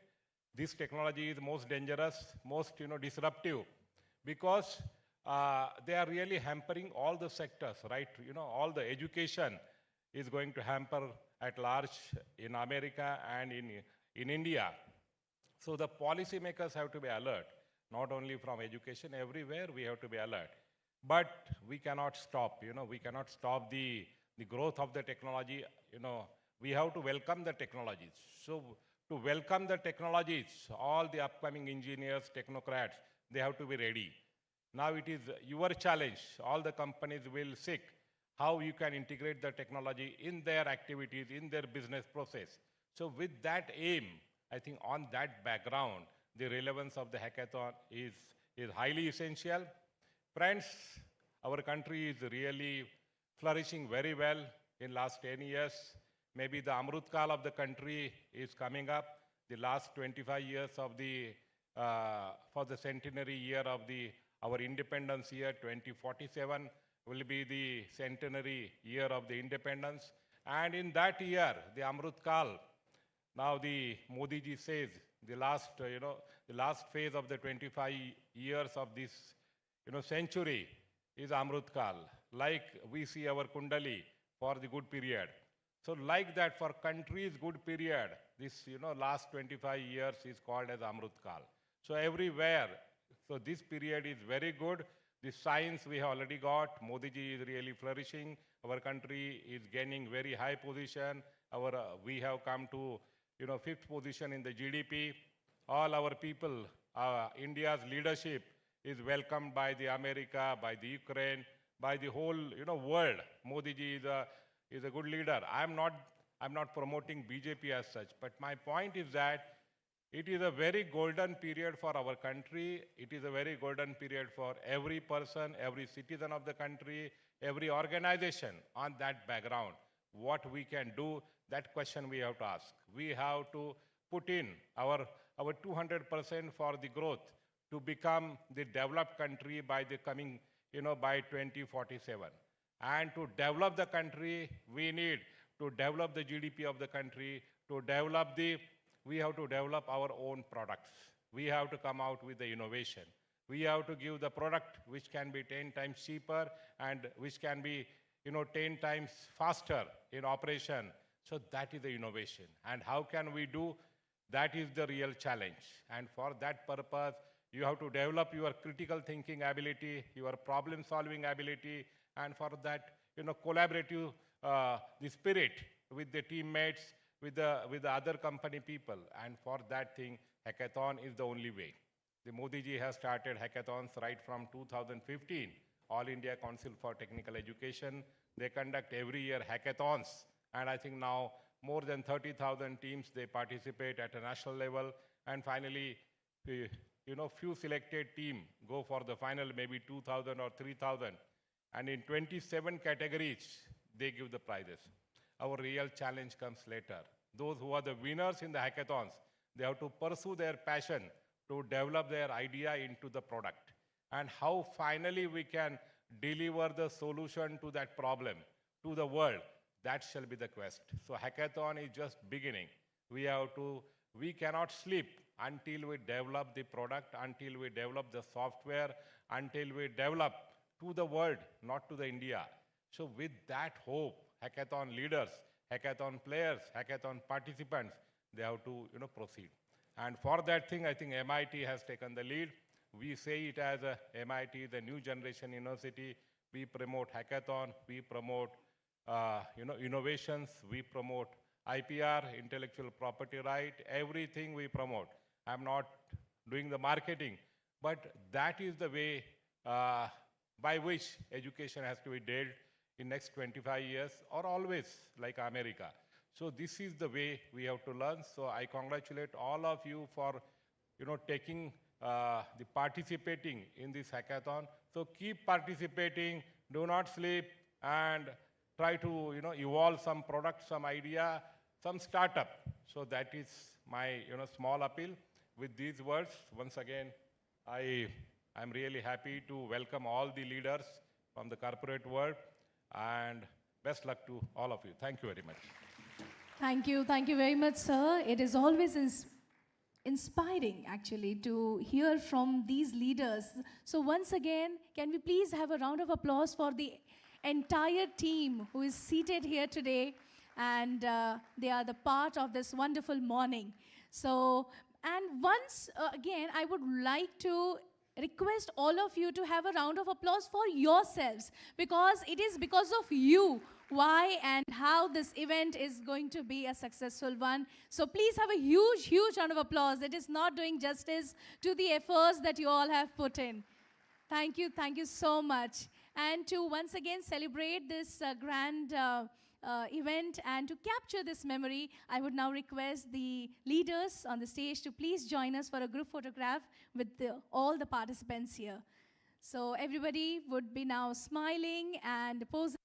this technology is most dangerous, most disruptive, because they are really hampering all the sectors, right? All the education is going to hamper at large in America and in India. So the policymakers have to be alert, not only from education, everywhere we have to be alert. But we cannot stop, we cannot stop the growth of the technology. We have to welcome the technologies. So to welcome the technologies, all the upcoming engineers, technocrats, they have to be ready. Now it is your challenge. All the companies will seek how you can integrate the technology in their activities, in their business process. So with that aim, I think on that background, the relevance of the hackathon is highly essential. Friends, our country is really flourishing very well in last 10 years. Maybe the Amrut Kal of the country is coming up. The last 25 years of for the centenary year of our independence year, 2047, will be the centenary year of the independence. And in that year, the Amrut Kal, now the Modi ji says, the last phase of the 25 years of this century is Amrut Kal. Like we see our Kundali for the good period. So like that, for country's good period, this last 25 years is called as Amrut Kal. So everywhere, so this period is very good. The science we have already got. Modi ji is really flourishing. Our country is gaining very high position. We have come to fifth position in the GDP. All our people, India's leadership is welcomed by the America, by the Ukraine, by the whole world. Modi ji is a good leader. I'm not promoting BJP as such, but my point is that it is a very golden period for our country. It is a very golden period for every person, every citizen of the country, every organization. On that background, what we can do, that question we have to ask. We have to put in our 200% for the growth to become the developed country by the coming, by 2047. And to develop the country, we need to develop the GDP of the country, we have to develop our own products. We have to come out with the innovation. We have to give the product which can be 10 times cheaper and which can be 10 times faster in operation. So that is the innovation. And how can we do? That is the real challenge. And for that purpose, you have to develop your critical thinking ability, your problem solving ability, and for that, collaborative the spirit with the teammates, with the other company people. And for that thing, hackathon is the only way. The Modi ji has started hackathons right from 2015. All India Council for Technical Education, they conduct every year hackathons. And I think now more than 30,000 teams, they participate at a national level. And finally, few selected team go for the final, maybe 2,000 or 3,000. And in 27 categories, they give the prizes. Our real challenge comes later. Those who are the winners in the hackathons, they have to pursue their passion to develop their idea into the product. And how finally we can deliver the solution to that problem to the world, that shall be the quest. So hackathon is just beginning. We cannot sleep until we develop the product, until we develop the software, until we develop to the world, not to the India. So with that hope, hackathon leaders, hackathon players, hackathon participants, they have to proceed. And for that thing, I think MIT has taken the lead. We say it as MIT, the new generation university. We promote hackathon, we promote innovations, we promote IPR, intellectual property right, everything we promote. I'm not doing the marketing, but that is the way by which education has to be dealt in next 25 years or always like America. So this is the way we have to learn. So I congratulate all of you for taking the participating in this hackathon. So keep participating, do not sleep, and try to evolve some product, some idea, some startup. So that is my small appeal. With these words, once again, I'm really happy to welcome all the leaders from the corporate world, and best luck to all of you. Thank you very much. Thank you very much, sir. It is always inspiring, actually, to hear from these leaders. So once again, can we please have a round of applause for the entire team who is seated here today, and they are the part of this wonderful morning. So, and once again, I would like to request all of you to have a round of applause for yourselves, because it is because of you why and how this event is going to be a successful one. So please have a huge, huge round of applause. It is not doing justice to the efforts that you all have put in. Thank you so much. And to once again celebrate this grand event and to capture this memory, I would now request the leaders on the stage to please join us for a group photograph with all the participants here. So everybody would be now smiling and posing.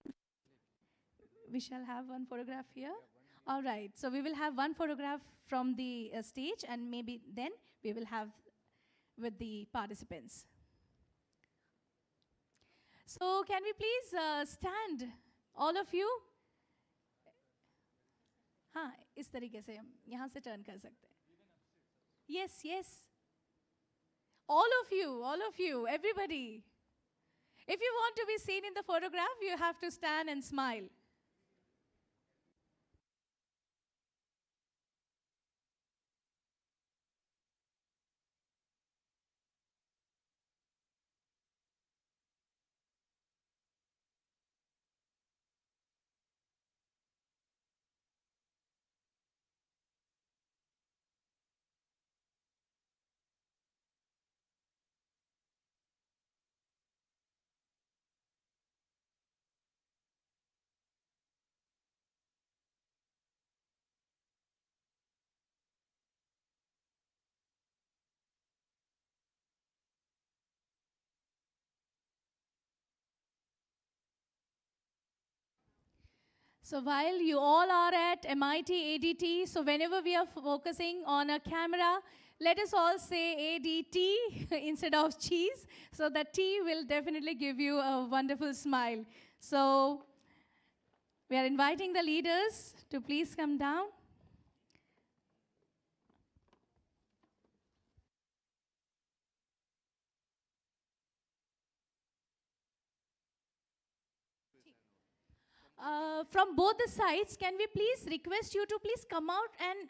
We shall have one photograph here. All right, so we will have one photograph from the stage, and maybe then we will have with the participants. So can we please stand, all of you? हाँ, इस तरीके से हम यहाँ से turn कर सकते हैं. Yes, yes. All of you, everybody. If you want to be seen in the photograph, you have to stand and smile. So while you all are at MIT-ADT, so whenever we are focusing on a camera, let us all say ADT instead of cheese, so that T will definitely give you a wonderful smile. So we are inviting the leaders to please come down. From both the sides, can we please request you to please come out and,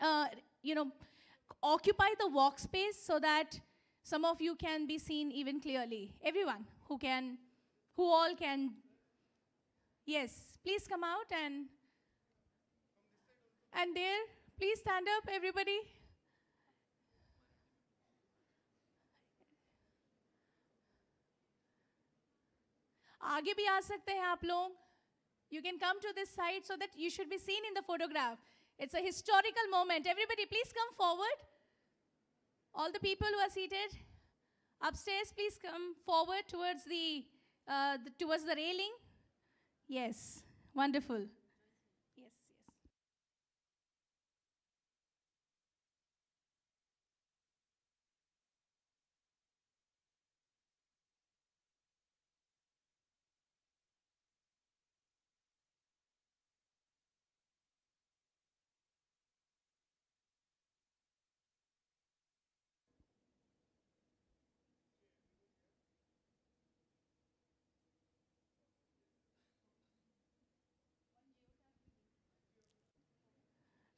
occupy the walk space so that some of you can be seen even clearly. Everyone who all can, yes, please come out and there, please stand up, everybody. आगे भी आ सकते हैं आप लोग. You can come to this side so that you should be seen in the photograph. It's a historical moment. Everybody, please come forward. All the people who are seated upstairs, please come forward towards towards the railing. Yes, wonderful. Yes, yes.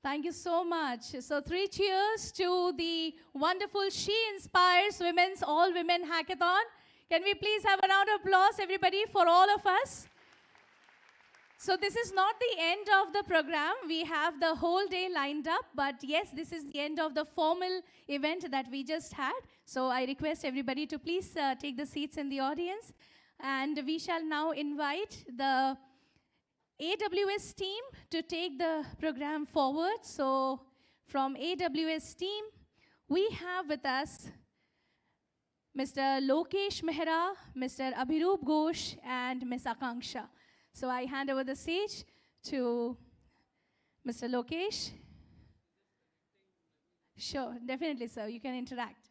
Thank you so much. So 3 cheers to the wonderful She Inspires Women's All Women Hackathon. Can we please have a round of applause, everybody, for all of us? So this is not the end of the program. We have the whole day lined up, but yes, this is the end of the formal event that we just had. So I request everybody to please take the seats in the audience. And we shall now invite the AWS team to take the program forward. So from AWS team, we have with us Mr. Lokesh Mehra, Mr. Abhiroop Ghosh, and Ms. Akanksha. So I hand over the stage to Mr. Lokesh. Sure, definitely, sir. You can interact.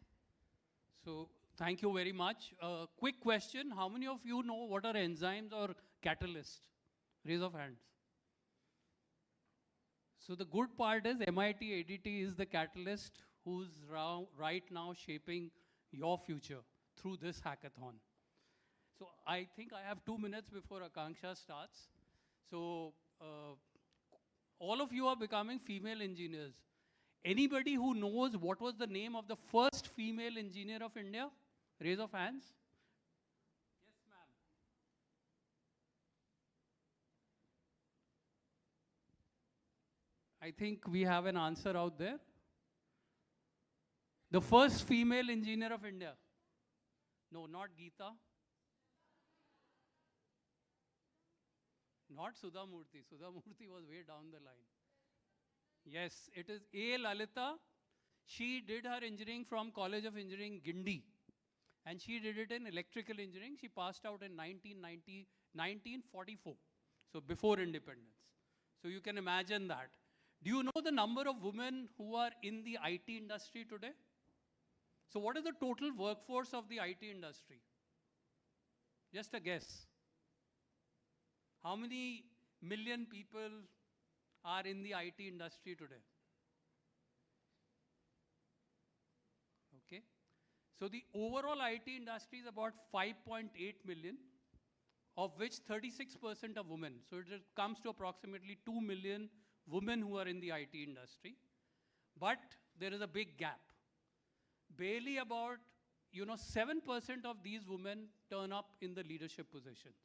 So thank you very much. Quick question. How many of you know what are enzymes or catalysts? Raise of hands. So the good part is MIT-ADT is the catalyst who's right now shaping your future through this hackathon. So I think I have 2 minutes before Akanksha starts. So all of you are becoming female engineers. Anybody who knows what was the name of the first female engineer of India? Raise of hands. Yes, ma'am. I think we have an answer out there. The first female engineer of India. No, not Geeta. Not Sudha Murthy. Sudha Murthy was way down the line. Yes, it is A. Lalita. She did her engineering from College of Engineering, Gindi. And she did it in electrical engineering. She passed out in 1944. So before independence. So you can imagine that. Do you know the number of women who are in the IT industry today? So what is the total workforce of the IT industry? Just a guess. How many million people are in the IT industry today? Okay. So the overall IT industry is about 5.8 million, of which 36% are women. So it comes to approximately 2 million women who are in the IT industry. But there is a big gap. Barely about 7% of these women turn up in the leadership positions.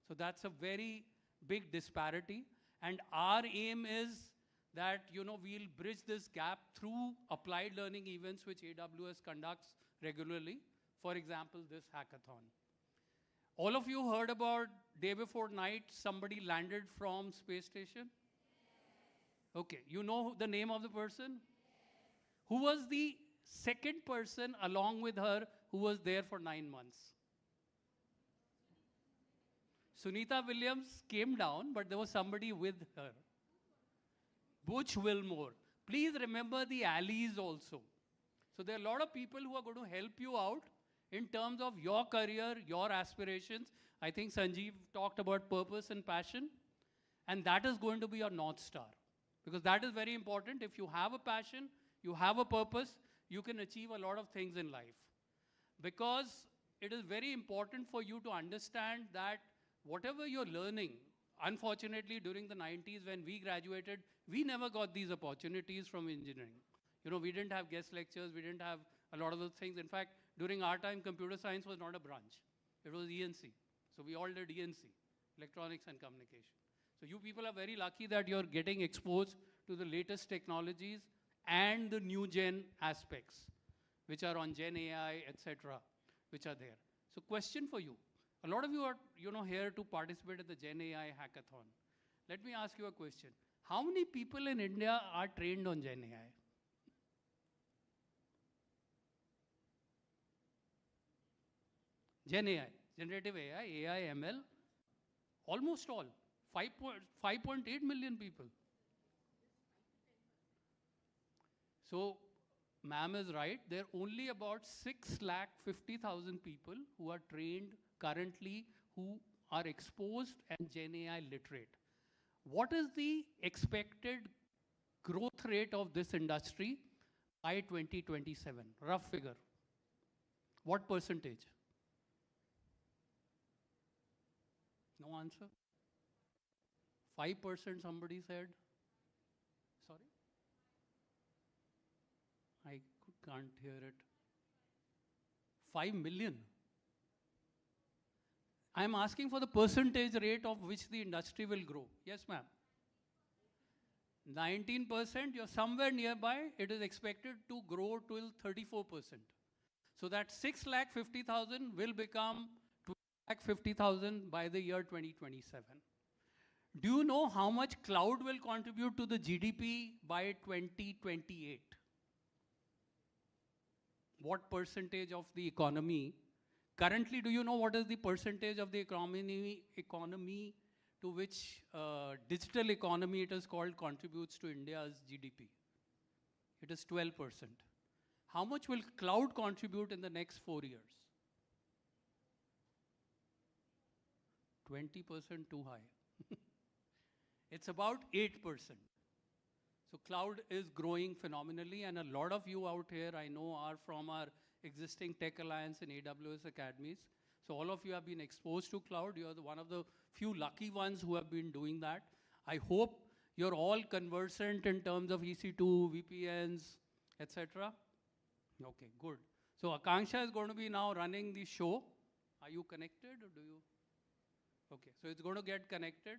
So that's a very big disparity. And our aim is that we'll bridge this gap through applied learning events which AWS conducts regularly. For example, this hackathon. All of you heard about day before night somebody landed from space station? Okay, you know the name of the person? Who was the second person along with her who was there for 9 months? Sunita Williams came down, but there was somebody with her. Butch Wilmore. Please remember the allies also. So there are a lot of people who are going to help you out in terms of your career, your aspirations. I think Sanjeev talked about purpose and passion, and that is going to be your North Star. Because that is very important. If you have a passion, you have a purpose, you can achieve a lot of things in life. Because it is very important for you to understand that whatever you're learning, unfortunately during the 90s when we graduated, we never got these opportunities from engineering. We didn't have guest lectures, we didn't have a lot of those things. In fact, during our time, computer science was not a branch. It was ENC. So we all did ENC, electronics and communication. So you people are very lucky that you're getting exposed to the latest technologies and the new gen aspects, which are on Gen AI, etc., which are there. So question for you. A lot of you are here to participate in the Gen AI hackathon. Let me ask you a question. How many people in India are trained on Gen AI? Gen AI, generative AI, AI, ML, almost all, 5.8 million people. So, ma'am is right. There are only about 6,50,000 people who are trained currently who are exposed and Gen AI literate. What is the expected growth rate of this industry by 2027? Rough figure. What percentage? No answer? 5% somebody said. Sorry? I can't hear it. 5 million. I am asking for the percentage rate of which the industry will grow. Yes, ma'am. 19%, you're somewhere nearby. It is expected to grow till 34%. So that 6,50,000 will become 2,50,000 by the year 2027. Do you know how much cloud will contribute to the GDP by 2028? What percentage of the economy? Currently, do you know what is the percentage of the economy to which digital economy, it is called, contributes to India's GDP? It is 12%. How much will cloud contribute in the next 4 years? 20% too high. It's about 8%. So cloud is growing phenomenally, and a lot of you out here I know are from our existing Tech Alliance and AWS academies. So all of you have been exposed to cloud. You are one of the few lucky ones who have been doing that. I hope you're all conversant in terms of EC2, VPNs, etc. Okay, good. So Akanksha is going to be now running the show. Are you connected or do you? Okay, so it's going to get connected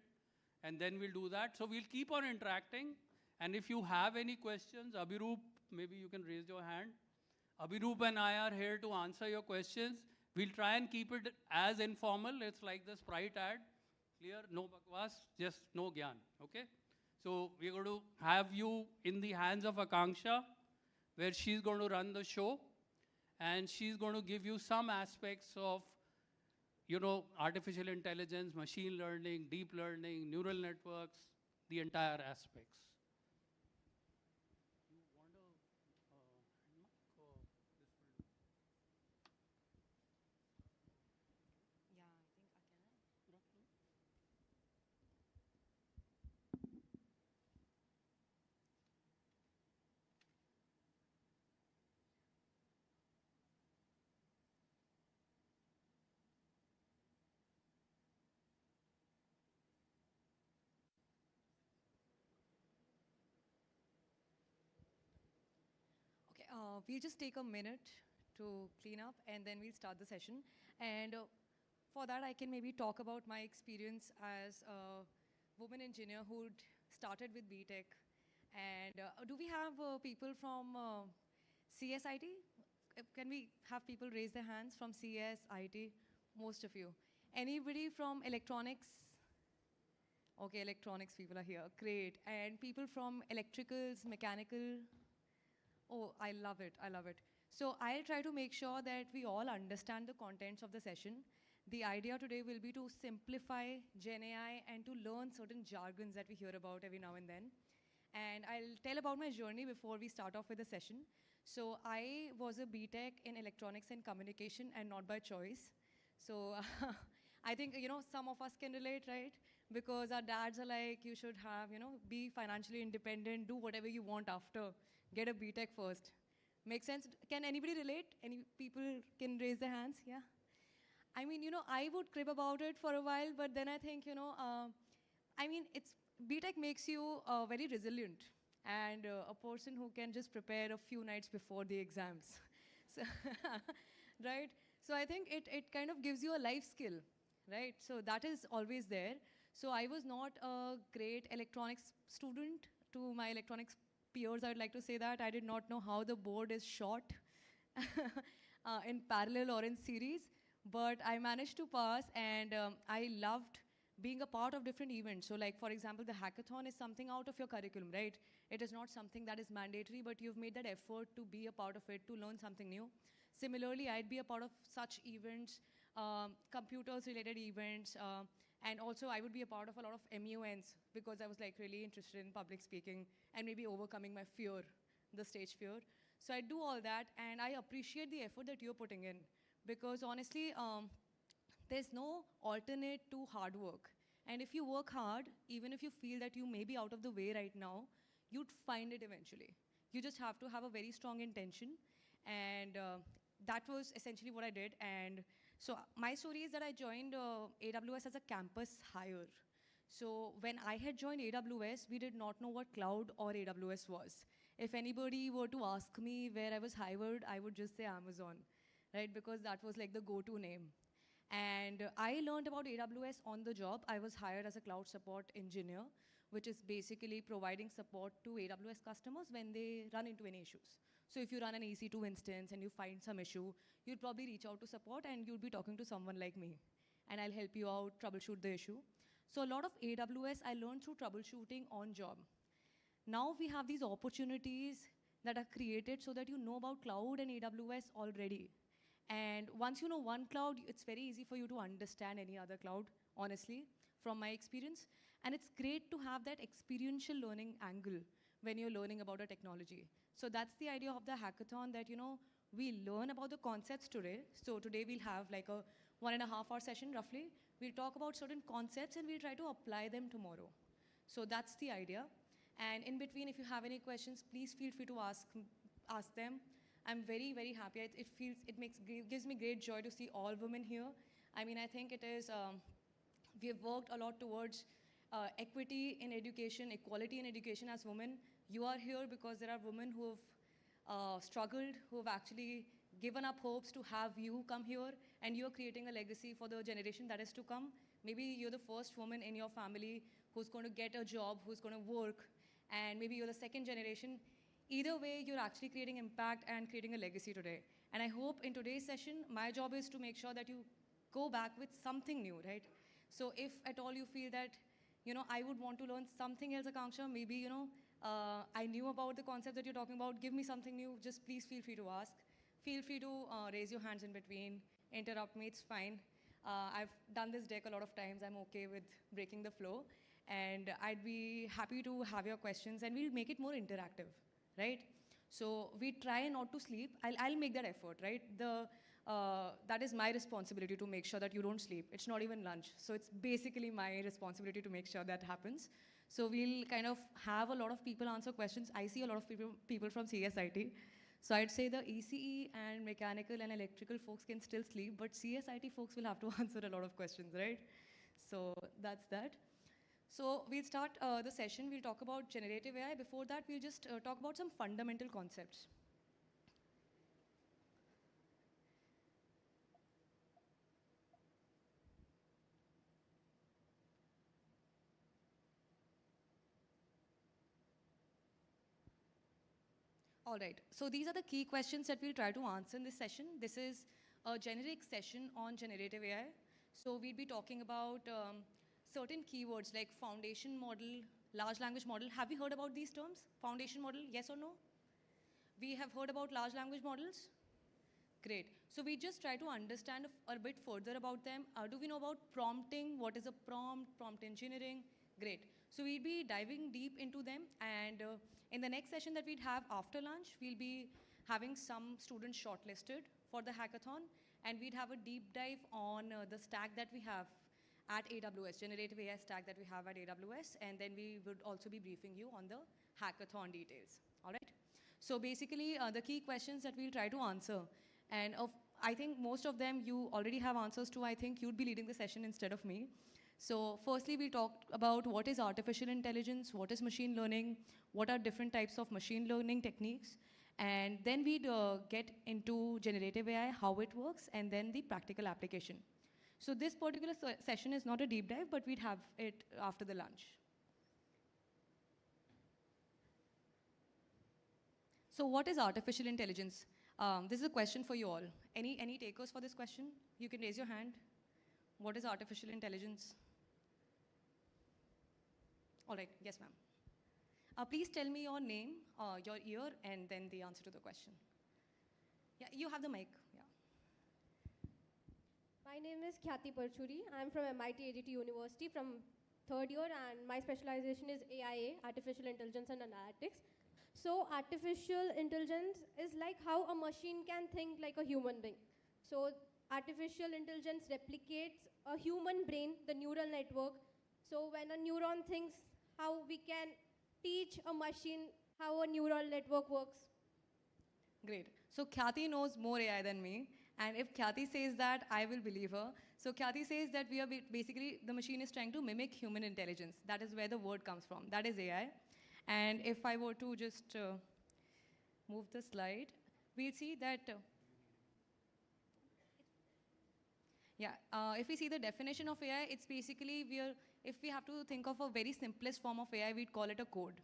and then we'll do that. So we'll keep on interacting. And if you have any questions, Abhiroop, maybe you can raise your hand. Abhiroop and I are here to answer your questions. We'll try and keep it as informal. It's like the Sprite ad. Clear? No bakwas, just no gyan. Okay? So we're going to have you in the hands of Akanksha, where she's going to run the show. And she's going to give you some aspects of, you know, artificial intelligence, machine learning, deep learning, neural networks, the entire aspects. Okay, we'll just take a minute to clean up and then we'll start the session. And for that, I can maybe talk about my experience as a woman engineer who started with BTech. And do we have people from CSIT? Can we have people raise their hands from CSIT? Most of you. Anybody from electronics? Okay, electronics people are here. Great. And people from electricals, mechanical? Oh, I love it. I love it. So I'll try to make sure that we all understand the contents of the session. The idea today will be to simplify Gen AI and to learn certain jargons that we hear about every now and then. And I'll tell about my journey before we start off with the session. So I was a BTech in electronics and communication and not by choice. So I think, you know, some of us can relate, right? Because our dads are like, you should have, you know, be financially independent, do whatever you want after. Get a BTech first. Make sense? Can anybody relate? Any people can raise their hands? Yeah? I mean, you know, I would crib about it for a while, but then I think, you know, I mean, BTech makes you very resilient and a person who can just prepare a few nights before the exams. So right? So I think it kind of gives you a life skill, right? So that is always there. So I was not a great electronics student. To my electronics peers, I would like to say that I did not know how the board is shot in parallel or in series, but I managed to pass, and I loved being a part of different events. So like, for example, the hackathon is something out of your curriculum, right? It is not something that is mandatory, but you've made that effort to be a part of it, to learn something new. Similarly, I'd be a part of such events, computers-related events, and also I would be a part of a lot of MUNs because I was like really interested in public speaking and maybe overcoming my fear, the stage fear. So I do all that, and I appreciate the effort that you're putting in because honestly, there's no alternate to hard work. And if you work hard, even if you feel that you may be out of the way right now, you'd find it eventually. You just have to have a very strong intention. And that was essentially what I did. And so my story is that I joined AWS as a campus hire. So when I had joined AWS, we did not know what cloud or AWS was. If anybody were to ask me where I was hired, I would just say Amazon, right? Because that was like the go-to name. And I learned about AWS on the job. I was hired as a cloud support engineer, which is basically providing support to AWS customers when they run into any issues. So if you run an EC2 instance and you find some issue, you'll probably reach out to support and you'll be talking to someone like me. And I'll help you out, troubleshoot the issue. So a lot of AWS I learned through troubleshooting on job. Now we have these opportunities that are created so that you know about cloud and AWS already. And once you know one cloud, it's very easy for you to understand any other cloud, honestly, from my experience. And it's great to have that experiential learning angle when you're learning about a technology. So that's the idea of the hackathon that, we learn about the concepts today. So today we'll have like a 1.5 hour session roughly. We'll talk about certain concepts and we'll try to apply them tomorrow. So that's the idea. And in between, if you have any questions, please feel free to ask them. I'm very, very happy. Gives me great joy to see all women here. I mean, I think it is, we have worked a lot towards equity in education, equality in education as women. You are here because there are women who have struggled, who have actually given up hopes to have you come here, and you're creating a legacy for the generation that is to come. Maybe you're the first woman in your family who's going to get a job, who's going to work, and maybe you're the second generation. Either way, you're actually creating impact and creating a legacy today. And I hope in today's session, my job is to make sure that you go back with something new, right? So if at all you feel that, I would want to learn something else, Akanksha, maybe, I knew about the concept that you're talking about, give me something new, just please feel free to ask. Feel free to raise your hands in between, interrupt me, it's fine. I've done this deck a lot of times, I'm okay with breaking the flow. And I'd be happy to have your questions, and we'll make it more interactive, right? So we try not to sleep. I'll make that effort, right? That is my responsibility to make sure that you don't sleep. It's not even lunch. So it's basically my responsibility to make sure that happens. So we'll kind of have a lot of people answer questions. I see a lot of people from CSIT. So I'd say the ECE and mechanical and electrical folks can still sleep, but CSIT folks will have to answer a lot of questions, right? So that's that. So we'll start the session. We'll talk about generative AI. Before that, we'll just talk about some fundamental concepts. All right, so these are the key questions that we'll try to answer in this session. This is a generic session on generative AI. So we'll be talking about certain keywords like foundation model, large language model. Have you heard about these terms? Foundation model, yes or no? We have heard about large language models? Great. So we just try to understand a bit further about them. Do we know about prompting? What is a prompt? Prompt engineering? Great. So we'll be diving deep into them. And in the next session that we'd have after lunch, we'll be having some students shortlisted for the hackathon. And we'd have a deep dive on the stack that we have at AWS, generative AI stack that we have at AWS. And then we would also be briefing you on the hackathon details. All right? So basically, the key questions that we'll try to answer. And I think most of them you already have answers to. I think you'd be leading the session instead of me. So firstly, we talked about what is artificial intelligence, what is machine learning, what are different types of machine learning techniques. And then we'd get into generative AI, how it works, and then the practical application. So this particular session is not a deep dive, but we'd have it after the lunch. So what is artificial intelligence? This is a question for you all. Any takers for this question? You can raise your hand. What is artificial intelligence? All right, yes, ma'am. Please tell me your name, your year, and then the answer to the question. Yeah, you have the mic. Yeah. My name is Khyati Parchuri. I'm from MIT-ADT University from third year, and my specialization is AIA, Artificial Intelligence and Analytics. So artificial intelligence is like how a machine can think like a human being. So artificial intelligence replicates a human brain, the neural network. So when a neuron thinks, how we can teach a machine how a neural network works. Great. So Khyati knows more AI than me. And if Khyati says that, I will believe her. So Khyati says that we are basically, the machine is trying to mimic human intelligence. That is where the word comes from. That is AI. And if I were to just move the slide, we'll see that, if we see the definition of AI, it's basically, if we have to think of a very simplest form of AI, we'd call it a code,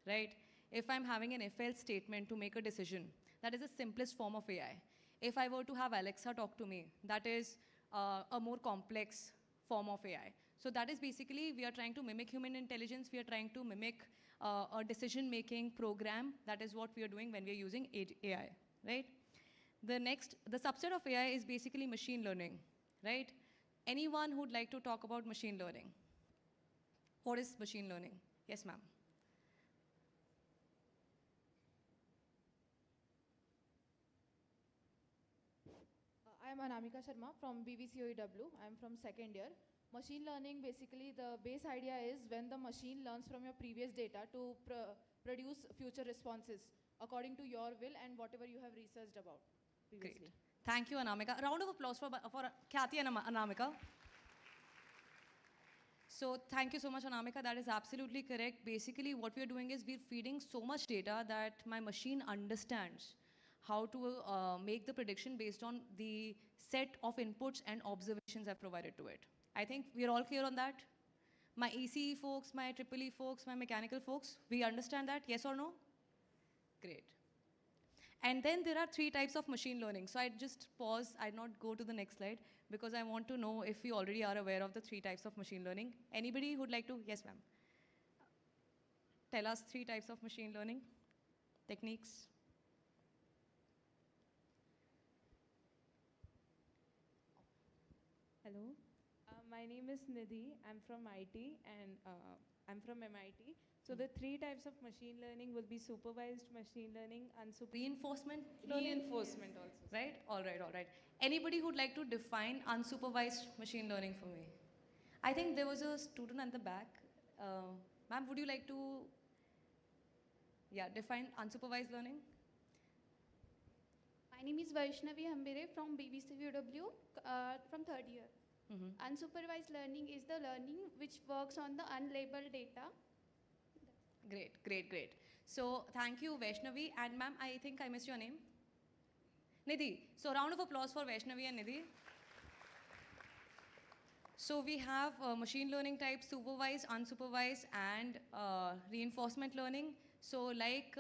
right? If I'm having an if-else statement to make a decision, that is the simplest form of AI. If I were to have Alexa talk to me, that is a more complex form of AI. So that is basically, we are trying to mimic human intelligence. We are trying to mimic a decision-making program. That is what we are doing when we are using AI, right? The subset of AI is basically machine learning, right? Anyone who'd like to talk about machine learning? What is machine learning? Yes, ma'am. I am Anamika Sharma from BVCOEW. I am from second year. Machine learning, basically the base idea is when the machine learns from your previous data to produce future responses according to your will and whatever you have researched about previously. Great. Thank you, Anamika. A round of applause for Khyati and Anamika. So thank you so much, Anamika. That is absolutely correct. Basically, what we are doing is we're feeding so much data that my machine understands how to make the prediction based on the set of inputs and observations I've provided to it. I think we're all clear on that? My ECE folks, my EEE folks, my mechanical folks, we understand that, yes or no? Great. And then there are 3 types of machine learning. So I'd just pause, I'd not go to the next slide, because I want to know if we already are aware of the 3 types of machine learning. Anybody who'd like to? Yes, ma'am. Tell us 3 types of machine learning techniques. Hello, my name is Nidhi. I'm from IT and I'm from MIT. So the 3 types of machine learning will be supervised machine learning, unsupervised. Reinforcement learning? Reinforcement also. Right? All right, all right. Anybody who'd like to define unsupervised machine learning for me? I think there was a student at the back. Ma'am, would you like to define unsupervised learning? My name is Vaishnavi Hambire from BBCUW from third year. Unsupervised learning is the learning which works on the unlabeled data. Great, great, great. So thank you, Vaishnavi. And ma'am, I think I missed your name. Nidhi. So round of applause for Vaishnavi and Nidhi. So we have machine learning type, supervised, unsupervised, and reinforcement learning. So like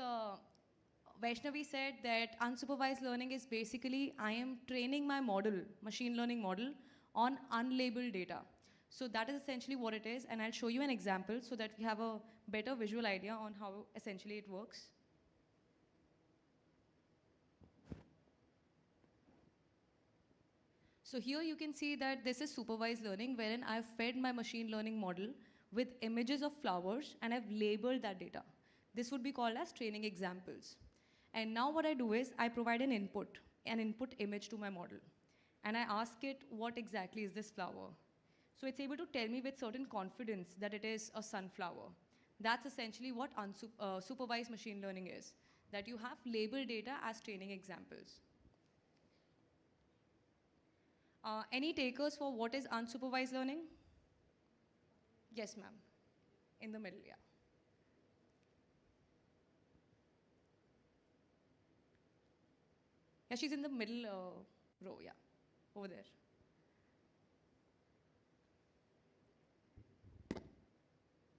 Vaishnavi said that unsupervised learning is basically I am training my model, machine learning model, on unlabeled data. So that is essentially what it is, and I'll show you an example so that we have a better visual idea on how essentially it works. So here you can see that this is supervised learning, wherein I've fed my machine learning model with images of flowers and I've labeled that data. This would be called as training examples. And now what I do is I provide an input image to my model. And I ask it, what exactly is this flower? So it's able to tell me with certain confidence that it is a sunflower. That's essentially what supervised machine learning is, that you have labeled data as training examples. Any takers for what is unsupervised learning? Yes, ma'am. In the middle, yeah. Yeah, she's in the middle row, yeah, over there.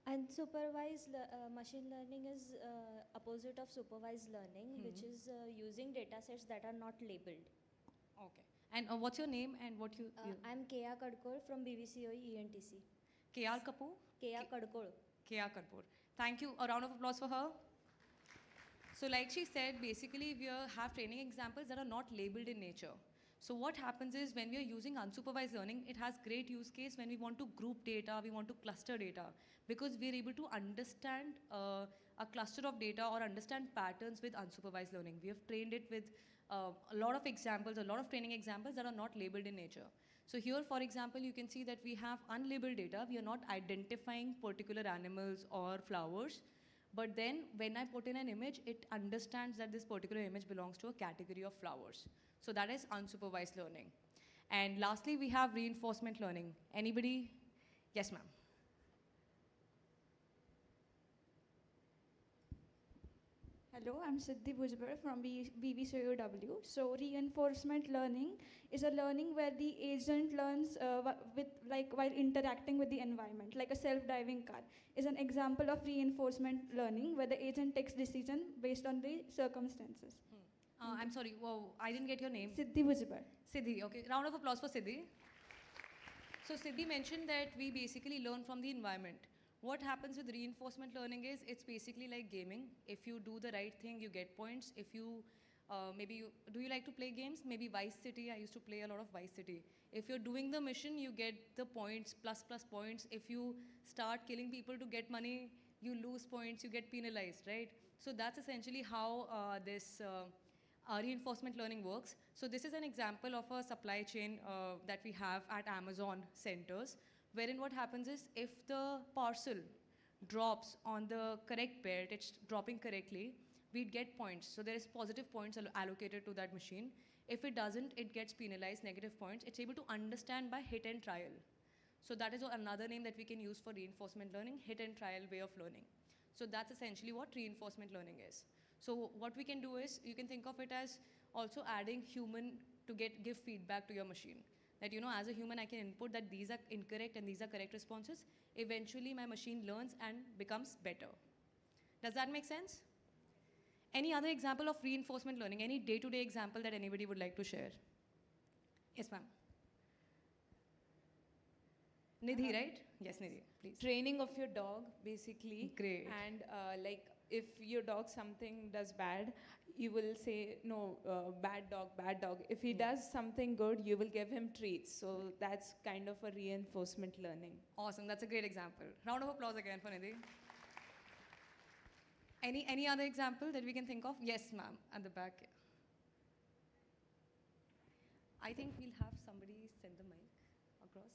Unsupervised machine learning is opposite of supervised learning, which is using data sets that are not labeled. Okay. And what's your name and what you... I'm Kea Kadkor from BVCOE ENTC. KR Kapoor? Kea Kadkor. Kea Kapoor. Thank you. A round of applause for her. So like she said, basically we have training examples that are not labeled in nature. So what happens is when we are using unsupervised learning, it has great use case when we want to group data, we want to cluster data, because we are able to understand a cluster of data or understand patterns with unsupervised learning. We have trained it with a lot of examples, a lot of training examples that are not labeled in nature. So here, for example, you can see that we have unlabeled data. We are not identifying particular animals or flowers. But then when I put in an image, it understands that this particular image belongs to a category of flowers. So that is unsupervised learning. And lastly, we have reinforcement learning. Anybody? Yes, ma'am. Hello, I'm Siddhi Bhujbar from BVCUW. So reinforcement learning is a learning where the agent learns while interacting with the environment, like a self-driving car is an example of reinforcement learning where the agent takes decision based on the circumstances. I'm sorry, whoa, I didn't get your name. Siddhi Bhujbar. Siddhi, okay. Round of applause for Siddhi. So Siddhi mentioned that we basically learn from the environment. What happens with reinforcement learning is it's basically like gaming. If you do the right thing, you get points. If you, do you like to play games? Maybe Vice City, I used to play a lot of Vice City. If you're doing the mission, you get the points, plus points. If you start killing people to get money, you lose points, you get penalized, right? So that's essentially how this reinforcement learning works. So this is an example of a supply chain that we have at Amazon centers, wherein what happens is if the parcel drops on the correct belt, it's dropping correctly, we'd get points. So there is positive points allocated to that machine. If it doesn't, it gets penalized, negative points. It's able to understand by hit and trial. So that is another name that we can use for reinforcement learning, hit and trial way of learning. So that's essentially what reinforcement learning is. So what we can do is, you can think of it as also adding human to give feedback to your machine. That, you know, as a human, I can input that these are incorrect and these are correct responses. Eventually, my machine learns and becomes better. Does that make sense? Any other example of reinforcement learning? Any day-to-day example that anybody would like to share? Yes, ma'am. Nidhi, right? Yes, Nidhi, please. Training of your dog, basically. Great. And if your dog something does bad, you will say, no, bad dog, bad dog. If he does something good, you will give him treats. So that's kind of a reinforcement learning. Awesome, that's a great example. Round of applause again for Nidhi. Any other example that we can think of? Yes, ma'am, at the back. I think we'll have somebody send the mic across.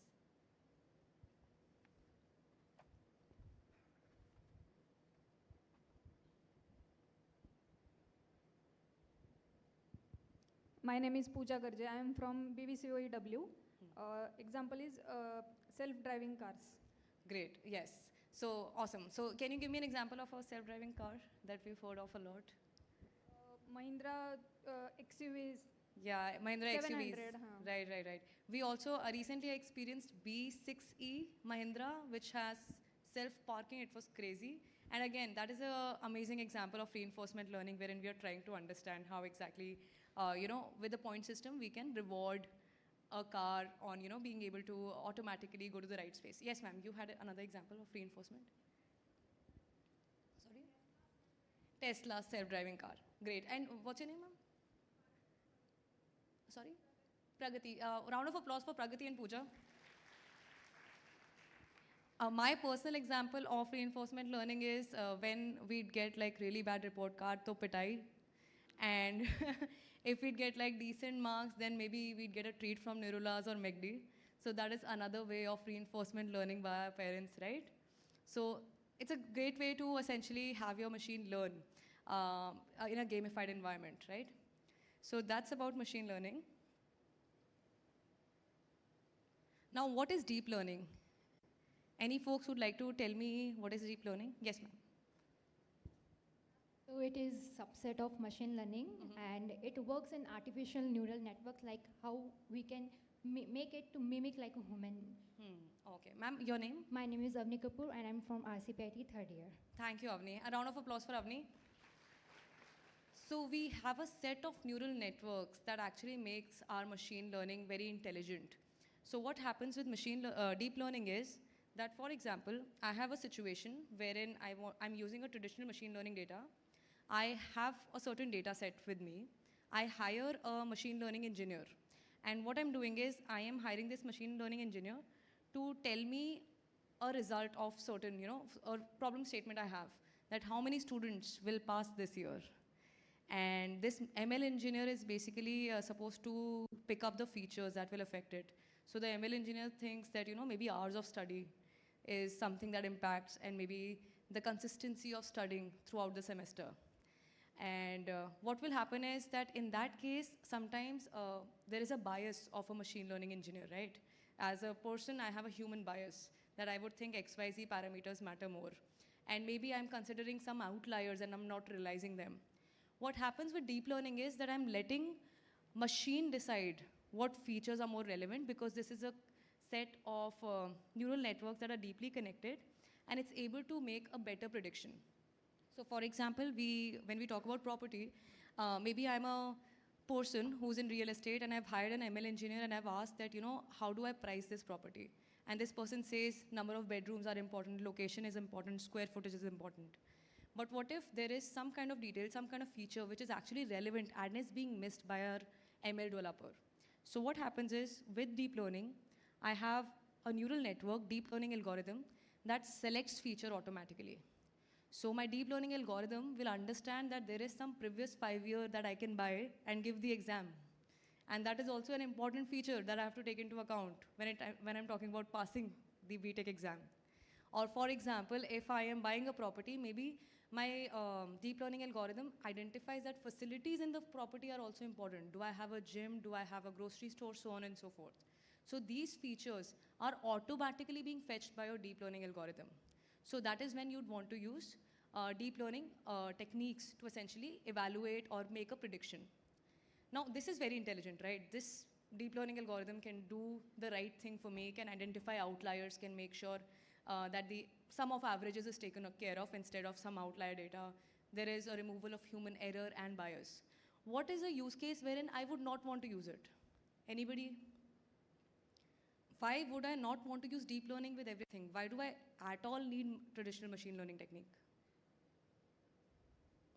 My name is Pooja Garje. I am from BVCOEW. Example is self-driving cars. Great, yes. So, awesome. So, can you give me an example of a self-driving car that we've heard of a lot? Mahindra XUVs. Yeah, Mahindra 700, XUVs. Right. We also recently experienced B6E Mahindra, which has self-parking. It was crazy. And again, that is an amazing example of reinforcement learning wherein we are trying to understand how exactly, with the point system, we can reward a car on, being able to automatically go to the right space. Yes, ma'am, you had another example of reinforcement? Sorry? Tesla self-driving car. Great. And what's your name, ma'am? Sorry? Pragati. Round of applause for Pragati and Pooja. My personal example of reinforcement learning is when we'd get like really bad report card, to pitai. And if we'd get like decent marks, then maybe we'd get a treat from Nirulas or McD. So that is another way of reinforcement learning by our parents, right? So it's a great way to essentially have your machine learn in a gamified environment, right? So that's about machine learning. Now, what is deep learning? Any folks would like to tell me what is deep learning? Yes, ma'am. So it is subset of machine learning, and it works in artificial neural networks, like how we can make it to mimic like a human. Okay, ma'am, your name? My name is Avni Kapoor, and I'm from RCPIT third year. Thank you, Avni. A round of applause for Avni. So we have a set of neural networks that actually makes our machine learning very intelligent. So what happens with deep learning is that, for example, I have a situation wherein I'm using a traditional machine learning data. I have a certain data set with me. I hire a machine learning engineer. And what I'm doing is I am hiring this machine learning engineer to tell me a result of certain, a problem statement I have, that how many students will pass this year. And this ML engineer is basically supposed to pick up the features that will affect it. So the ML engineer thinks that, maybe hours of study is something that impacts, and maybe the consistency of studying throughout the semester. And what will happen is that in that case, sometimes there is a bias of a machine learning engineer, right? As a person, I have a human bias that I would think XYZ parameters matter more. And maybe I'm considering some outliers and I'm not realizing them. What happens with deep learning is that I'm letting machine decide what features are more relevant, because this is a set of neural networks that are deeply connected, and it's able to make a better prediction. So for example, when we talk about property, maybe I'm a person who's in real estate and I've hired an ML engineer and I've asked that, how do I price this property? And this person says number of bedrooms are important, location is important, square footage is important. But what if there is some kind of detail, some kind of feature which is actually relevant and is being missed by our ML developer? So what happens is, with deep learning, I have a neural network, deep learning algorithm, that selects feature automatically. So my deep learning algorithm will understand that there is some previous 5-year that I can buy and give the exam. And that is also an important feature that I have to take into account when I'm talking about passing the BTech exam. Or for example, if I am buying a property, maybe my deep learning algorithm identifies that facilities in the property are also important. Do I have a gym? Do I have a grocery store? So on and so forth. So these features are automatically being fetched by your deep learning algorithm. So that is when you'd want to use deep learning techniques to essentially evaluate or make a prediction. Now, this is very intelligent, right? This deep learning algorithm can do the right thing for me, can identify outliers, can make sure that the sum of averages is taken care of instead of some outlier data. There is a removal of human error and bias. What is a use case wherein I would not want to use it? Anybody? Why would I not want to use deep learning with everything? Why do I at all need traditional machine learning technique?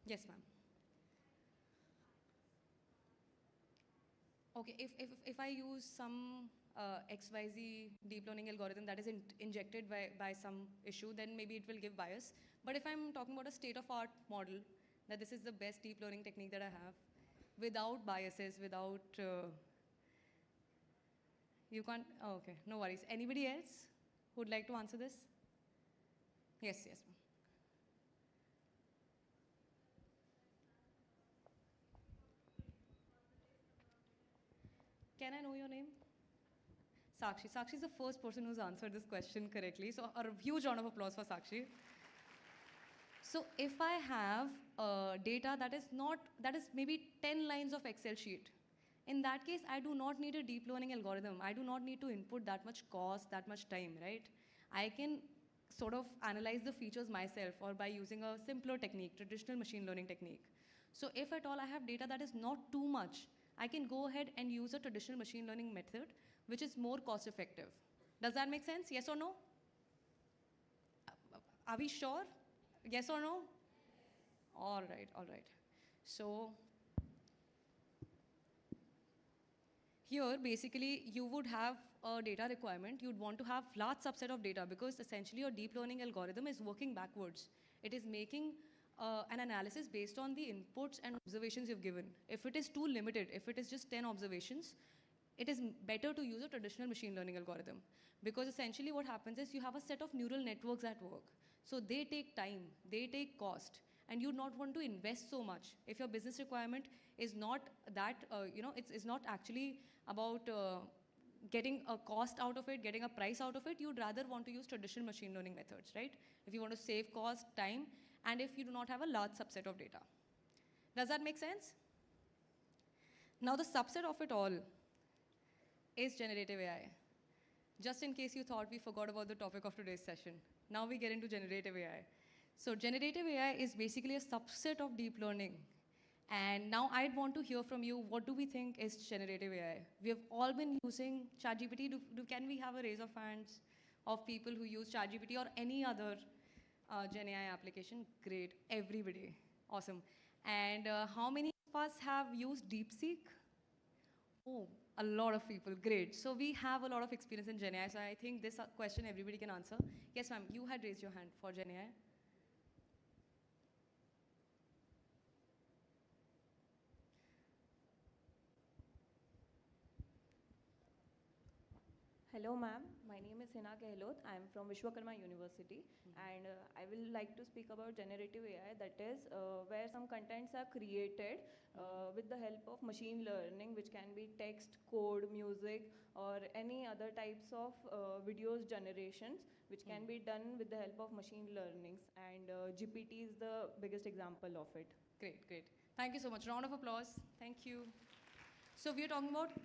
Yes, ma'am. Okay, if I use some XYZ deep learning algorithm that is injected by some issue, then maybe it will give bias. But if I'm talking about a state-of-art model, that this is the best deep learning technique that I have, without biases, without... you can't... Oh, okay, no worries. Anybody else who would like to answer this? Yes, yes, ma'am. Can I know your name? Sakshi. Sakshi is the first person who's answered this question correctly. So a huge round of applause for Sakshi. So if I have data that is maybe 10 lines of Excel sheet, in that case, I do not need a deep learning algorithm. I do not need to input that much cost, that much time, right? I can sort of analyze the features myself, or by using a simpler technique, traditional machine learning technique. So if at all I have data that is not too much, I can go ahead and use a traditional machine learning method, which is more cost effective. Does that make sense? Yes or no? Are we sure? Yes or no? All right, all right. So here, basically, you would have a data requirement. You'd want to have large subset of data, because essentially your deep learning algorithm is working backwards. It is making an analysis based on the inputs and observations you've given. If it is too limited, if it is just 10 observations, it is better to use a traditional machine learning algorithm, because essentially what happens is you have a set of neural networks at work. So they take time, they take cost, and you not want to invest so much. If your business requirement is not that, it's not actually about getting a cost out of it, getting a price out of it, you'd rather want to use traditional machine learning methods, right? If you want to save cost, time, and if you do not have a large subset of data. Does that make sense? Now the subset of it all is generative AI. Just in case you thought we forgot about the topic of today's session, now we get into generative AI. So generative AI is basically a subset of deep learning. And now I'd want to hear from you, what do we think is generative AI? We have all been using ChatGPT. Can we have a raise of hands? of people who use ChatGPT or any other Gen AI application? Great, everybody. Awesome. And how many of us have used DeepSeek? Oh, a lot of people. Great. So we have a lot of experience in Gen AI. So I think this question everybody can answer. Yes, ma'am. You had raised your hand for Gen AI. Hello ma'am, my name is Hina Gehlot. I am from Vishwakarma University and I will like to speak about generative AI, that is where some contents are created with the help of machine learning, which can be text, code, music or any other types of videos generations which can be done with the help of machine learnings, and GPT is the biggest example of it. Great, great. Thank you so much. Round of applause. Thank you. So we are talking about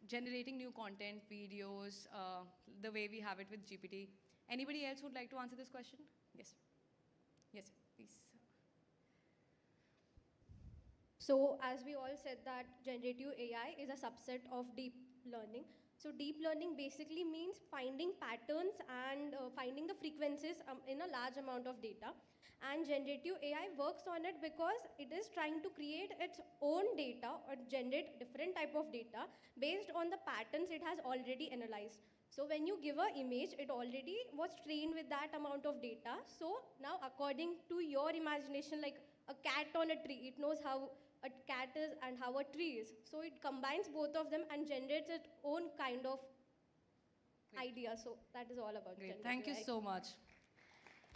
generating new content, videos, the way we have it with GPT. Anybody else would like to answer this question? Yes. Yes, please. So as we all said that generative AI is a subset of deep learning. So deep learning basically means finding patterns and finding the frequencies in a large amount of data. And generative AI works on it because it is trying to create its own data or generate different type of data based on the patterns it has already analyzed. So when you give an image, it already was trained with that amount of data. So now according to your imagination, like a cat on a tree, it knows how a cat is and how a tree is. So it combines both of them and generates its own kind of idea. So that is all about Great. generative Thank you AI. so much.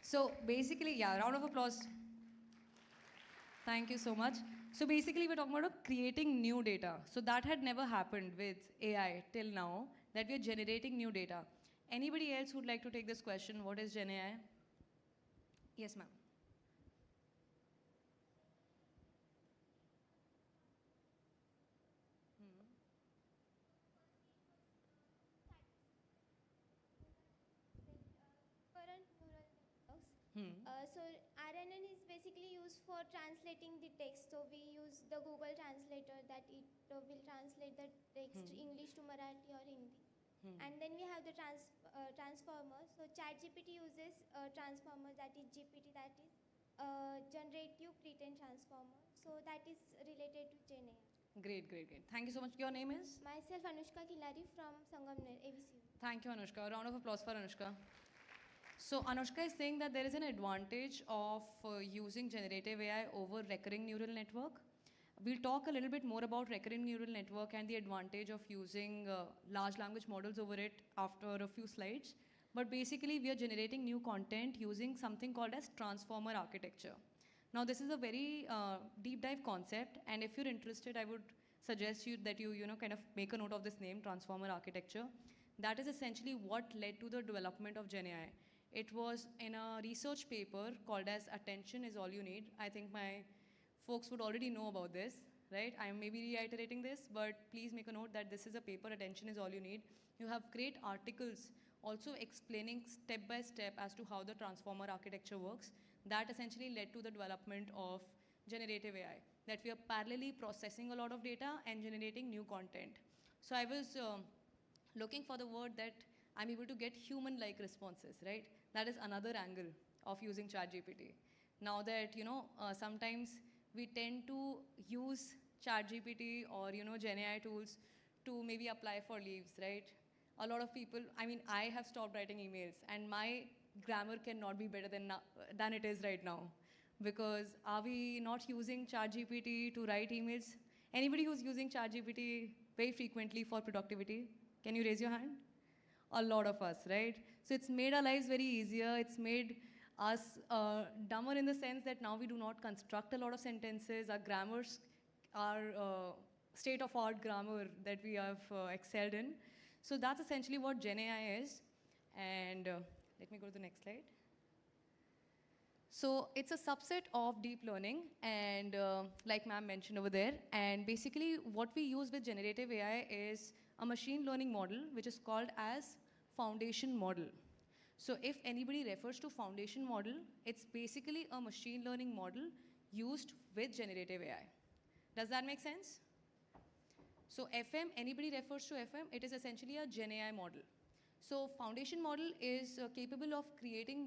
So basically, yeah, round of applause. Thank you so much. So basically, we're talking about creating new data. So that had never happened with AI till now, that we are generating new data. Anybody else who'd like to take this question? What is Gen AI? Yes, ma'am. Current neural networks. Hmm. So RNN is basically used for translating the text. So we use the Google Translator that it will translate the text English to Marathi or Hindi. And then we have the transformers. So ChatGPT uses transformer, that is GPT, that is generative pre-trained transformer. So that is related to Gen AI. Great, great, great. Thank you so much. Your name is? Myself Anushka Khilari from Sangamner, AVCU. Thank you, Anushka. A round of applause for Anushka. So Anushka is saying that there is an advantage of using generative AI over recurring neural network. We'll talk a little bit more about recurring neural network and the advantage of using large language models over it after a few slides. But basically, we are generating new content using something called as transformer architecture. Now, this is a very deep dive concept, and if you're interested, I would suggest you that you kind of make a note of this name, transformer architecture. That is essentially what led to the development of Gen AI. It was in a research paper called as Attention is All You Need. I think my folks would already know about this, right? I am maybe reiterating this, but please make a note that this is a paper, Attention is All You Need. You have great articles also explaining step by step as to how the transformer architecture works. That essentially led to the development of generative AI, that we are parallelly processing a lot of data and generating new content. So I was looking for the word that I'm able to get human-like responses, right? That is another angle of using ChatGPT. Now that, sometimes we tend to use ChatGPT or, Gen AI tools to maybe apply for leaves, right? A lot of people, I have stopped writing emails and my grammar cannot be better than it is right now. Because are we not using ChatGPT to write emails? Anybody who's using ChatGPT very frequently for productivity? Can you raise your hand? A lot of us, right? So it's made our lives very easier. It's made us dumber in the sense that now we do not construct a lot of sentences. Our grammars are state-of-art grammar that we have excelled in. So that's essentially what Gen AI is. And let me go to the next slide. So it's a subset of deep learning, and like ma'am mentioned over there. And basically what we use with generative AI is a machine learning model, which is called as foundation model. So if anybody refers to foundation model, it's basically a machine learning model used with generative AI. Does that make sense? So FM, anybody refers to FM, it is essentially a Gen AI model. So foundation model is capable of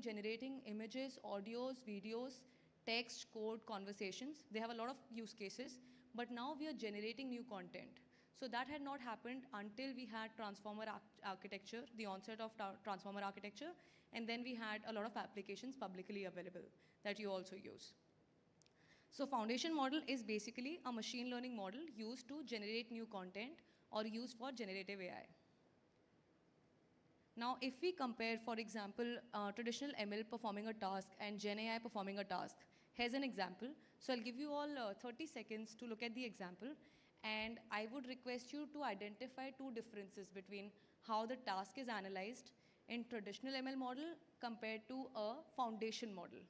generating images, audios, videos, text, code, conversations. They have a lot of use cases, but now we are generating new content. So that had not happened until we had transformer architecture, the onset of transformer architecture, and then we had a lot of applications publicly available that you also use. So foundation model is basically a machine learning model used to generate new content or used for generative AI. Now, if we compare, for example, traditional ML performing a task and Gen AI performing a task, here's an example. So I'll give you all 30 seconds to look at the example, and I would request you to identify two differences between how the task is analyzed in traditional ML model compared to a foundation model.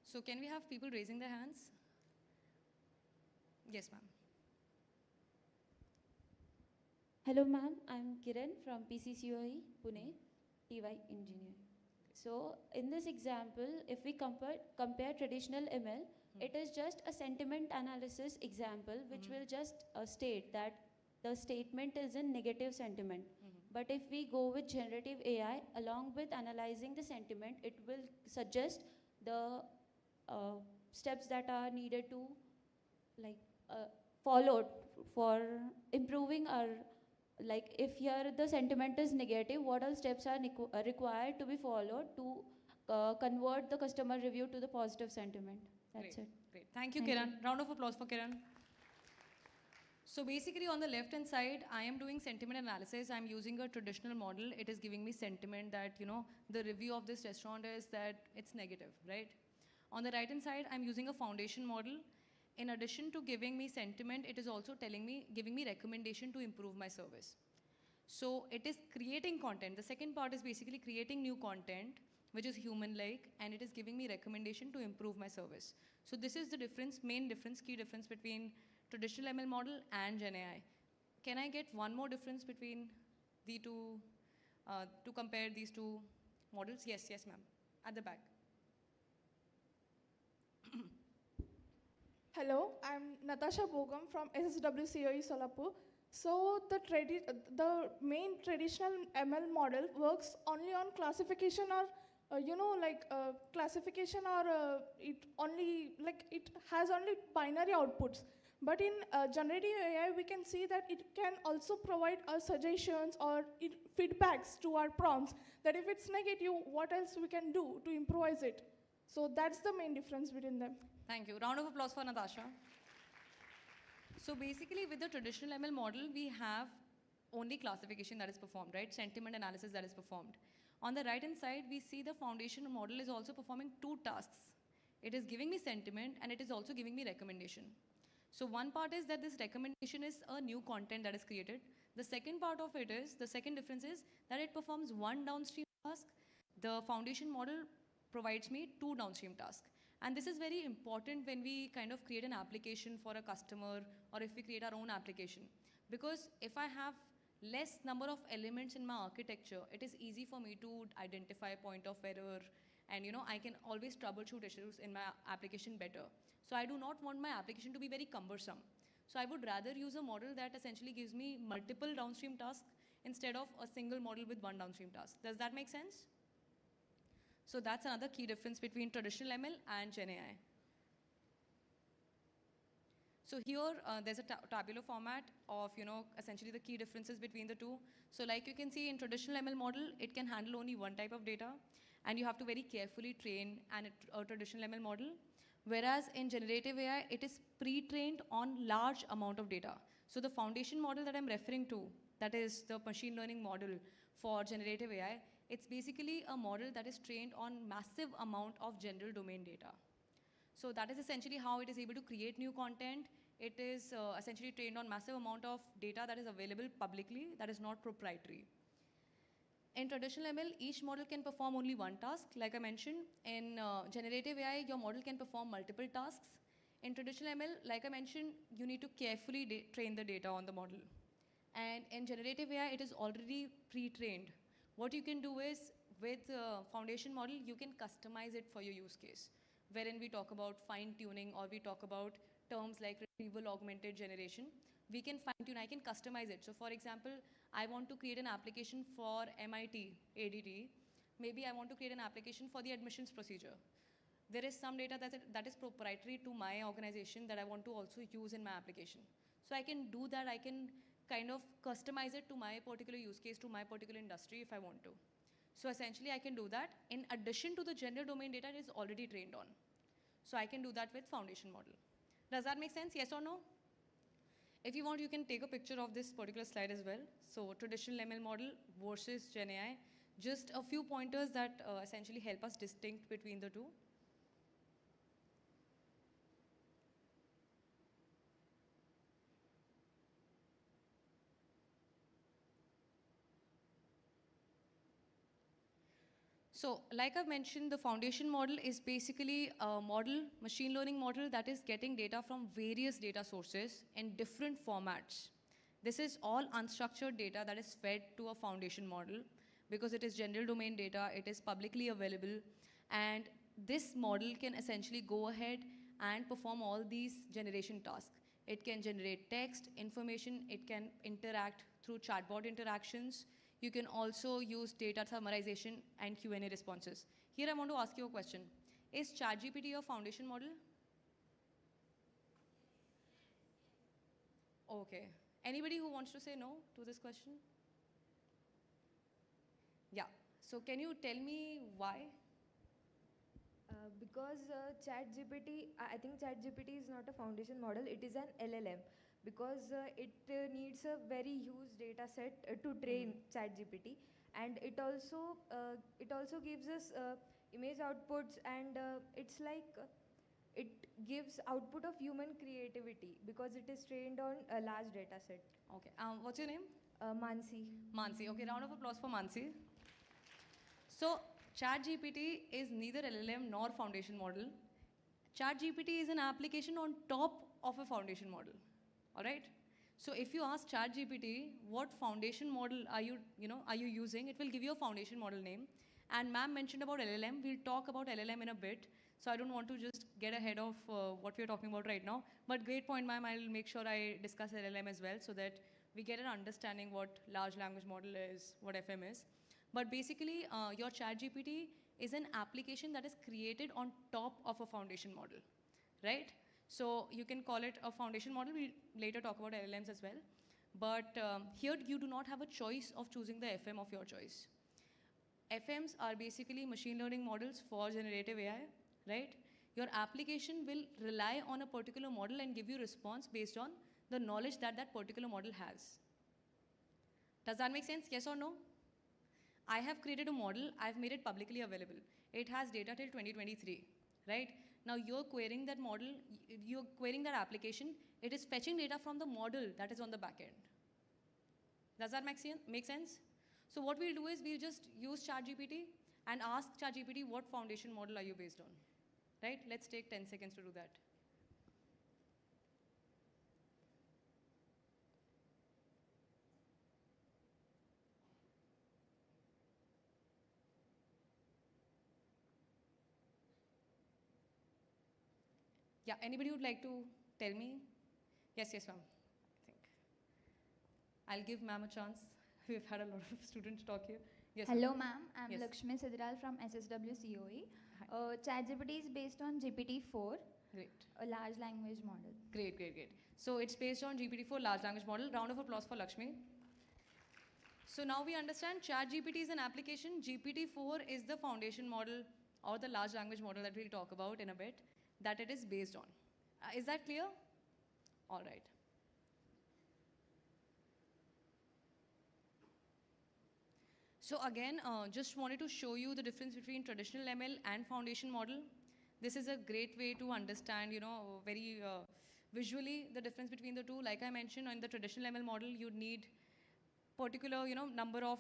So can we have people raising their hands? Yes, ma'am. Hello, ma'am. I'm Kiran from PCCOE, Pune, TY Engineering. So, in this example, if we compare traditional ML, it is just a sentiment analysis example, which will just state that the statement is in negative sentiment. But if we go with generative AI, along with analyzing the sentiment, it will suggest the steps that are needed to followed for improving our, like if here the sentiment is negative, what all steps are required to be followed to convert the customer review to the positive sentiment. That's Great. it. Great. Thank you, Kiran. Round of applause for Kiran. So basically on the left-hand side, I am doing sentiment analysis. I'm using a traditional model. It is giving me sentiment that, the review of this restaurant is that it's negative, right? On the right-hand side, I'm using a foundation model. In addition to giving me sentiment, it is also giving me recommendation to improve my service. So it is creating content. The second part is basically creating new content, which is human-like, and it is giving me recommendation to improve my service. So this is the difference, main difference, key difference between traditional ML model and Gen AI. Can I get one more difference between the two, to compare these two models? Yes, yes, ma'am. At the back. Hello, I'm Natasha Bogam from SSWCOE Solapur. So the main traditional ML model works only on classification or classification, or it has only binary outputs. But in generative AI, we can see that it can also provide us suggestions or feedbacks to our prompts, that if it's negative, what else we can do to improvise it. So that's the main difference between them. Thank you. Round of applause for Natasha. So basically with the traditional ML model, we have only classification that is performed, right? Sentiment analysis that is performed. On the right-hand side, we see the foundation model is also performing two tasks. It is giving me sentiment and it is also giving me recommendation. So one part is that this recommendation is a new content that is created. The second part of it is, the second difference is that it performs one downstream task. The foundation model provides me two downstream tasks. And this is very important when we kind of create an application for a customer, or if we create our own application. Because if I have less number of elements in my architecture, it is easy for me to identify point of error, and I can always troubleshoot issues in my application better. So I do not want my application to be very cumbersome. So I would rather use a model that essentially gives me multiple downstream tasks instead of a single model with one downstream task. Does that make sense? So that's another key difference between traditional ML and Gen AI. So here, there's a tabular format of, essentially the key differences between the two. So like you can see in traditional ML model, it can handle only one type of data, and you have to very carefully train a traditional ML model. Whereas in generative AI, it is pre-trained on large amount of data. So the foundation model that I'm referring to, that is the machine learning model for generative AI, it's basically a model that is trained on massive amount of general domain data. So that is essentially how it is able to create new content. It is essentially trained on massive amount of data that is available publicly, that is not proprietary. In traditional ML, each model can perform only one task. Like I mentioned, in generative AI, your model can perform multiple tasks. in traditional ML, like I mentioned, you need to carefully train the data on the model. And in generative AI, it is already pre-trained. What you can do is, with foundation model, you can customize it for your use case, wherein we talk about fine-tuning, or we talk about terms like retrieval augmented generation. We can fine-tune, I can customize it. So for example, I want to create an application for MIT-ADT. Maybe I want to create an application for the admissions procedure. There is some data that is proprietary to my organization that I want to also use in my application. So I can do that. I can kind of customize it to my particular use case, to my particular industry if I want to. So essentially, I can do that in addition to the general domain data it is already trained on. So I can do that with foundation model. Does that make sense? Yes or no? If you want, you can take a picture of this particular slide as well. So traditional ML model versus Gen AI. Just a few pointers that essentially help us distinct between the two. So like I've mentioned, the foundation model is basically a model, machine learning model that is getting data from various data sources in different formats. This is all unstructured data that is fed to a foundation model because it is general domain data, it is publicly available, and this model can essentially go ahead and perform all these generation tasks. It can generate text, information, it can interact through chatbot interactions. You can also use data summarization and Q&A responses. Here I want to ask you a question. Is ChatGPT a foundation model? Okay. Anybody who wants to say no to this question? Yeah. So can you tell me why? Because ChatGPT, I think ChatGPT is not a foundation model, it is an LLM. Because it needs a very huge data set to train ChatGPT, and it also gives us image outputs, and it's like it gives output of human creativity because it is trained on a large data set. Okay. What's your name? Mansi. Mansi. Okay, round of applause for Mansi. So ChatGPT is neither LLM nor foundation model. ChatGPT is an application on top of a foundation model. All right? So if you ask ChatGPT what foundation model are you using, it will give you a foundation model name. And ma'am mentioned about LLM. We'll talk about LLM in a bit. So I don't want to just get ahead of what we're talking about right now. But great point, ma'am. I'll make sure I discuss LLM as well so that we get an understanding what large language model is, what FM is. But basically, your ChatGPT is an application that is created on top of a foundation model, right? So you can call it a foundation model. We'll later talk about LLMs as well. But here you do not have a choice of choosing the FM of your choice. FMs are basically machine learning models for generative AI, right? Your application will rely on a particular model and give you response based on the knowledge that that particular model has. Does that make sense? Yes or no? I have created a model. I've made it publicly available. It has data till 2023, right? Now you're querying that model, you're querying that application, it is fetching data from the model that is on the back end. Does that make sense? So what we'll do is we'll just use ChatGPT and ask ChatGPT what foundation model are you based on, right? Let's take 10 seconds to do that. Yeah, anybody would like to tell me? Yes, ma'am. I think. I'll give ma'am a chance. We've had a lot of students talk here. Yes. Hello, ma'am. I'm Yes. Lakshmi Sidral from SSW COE. ChatGPT is based on GPT-4, Great. a large language model. Great. So it's based on GPT-4 large language model. Round of applause for Lakshmi. So now we understand ChatGPT is an application. GPT-4 is the foundation model or the large language model that we'll talk about in a bit that it is based on. Is that clear? All right. So again, just wanted to show you the difference between traditional ML and foundation model. This is a great way to understand, very visually the difference between the two. Like I mentioned, in the traditional ML model, you'd need particular, number of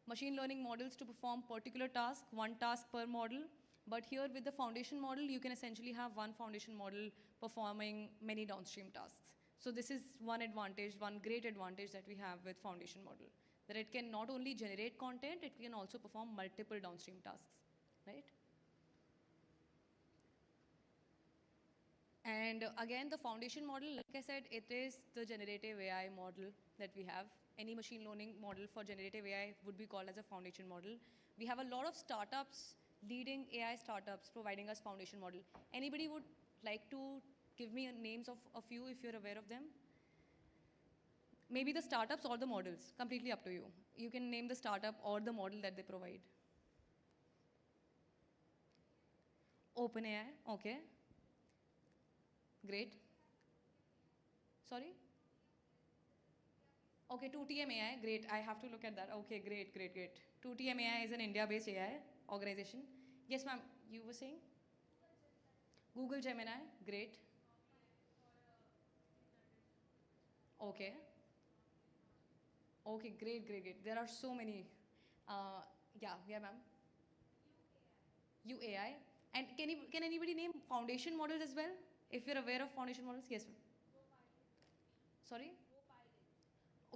machine learning models to perform particular task, one task per model. But here with the foundation model, you can essentially have one foundation model performing many downstream tasks. So this is one advantage, one great advantage that we have with foundation model, that it can not only generate content, it can also perform multiple downstream tasks, right? And again, the foundation model, like I said, it is the generative AI model that we have. Any machine learning model for generative AI would be called as a foundation model. We have a lot of startups, leading AI startups, providing us foundation model. Anybody would like to give me names of a few if you're aware of them? Maybe the startups or the models, completely up to you. You can name the startup or the model that they provide. OpenAI, okay. Great. Sorry? Okay, 2TM AI, great. I have to look at that. Okay, great, great, great. 2TM AI is an India-based AI organization. Yes, ma'am, you were saying? Google Gemini, great. Okay. Okay, great, great, great. There are so many. Yeah, ma'am. UAI. And can anybody name foundation models as well? If you're aware of foundation models, yes, ma'am. Sorry?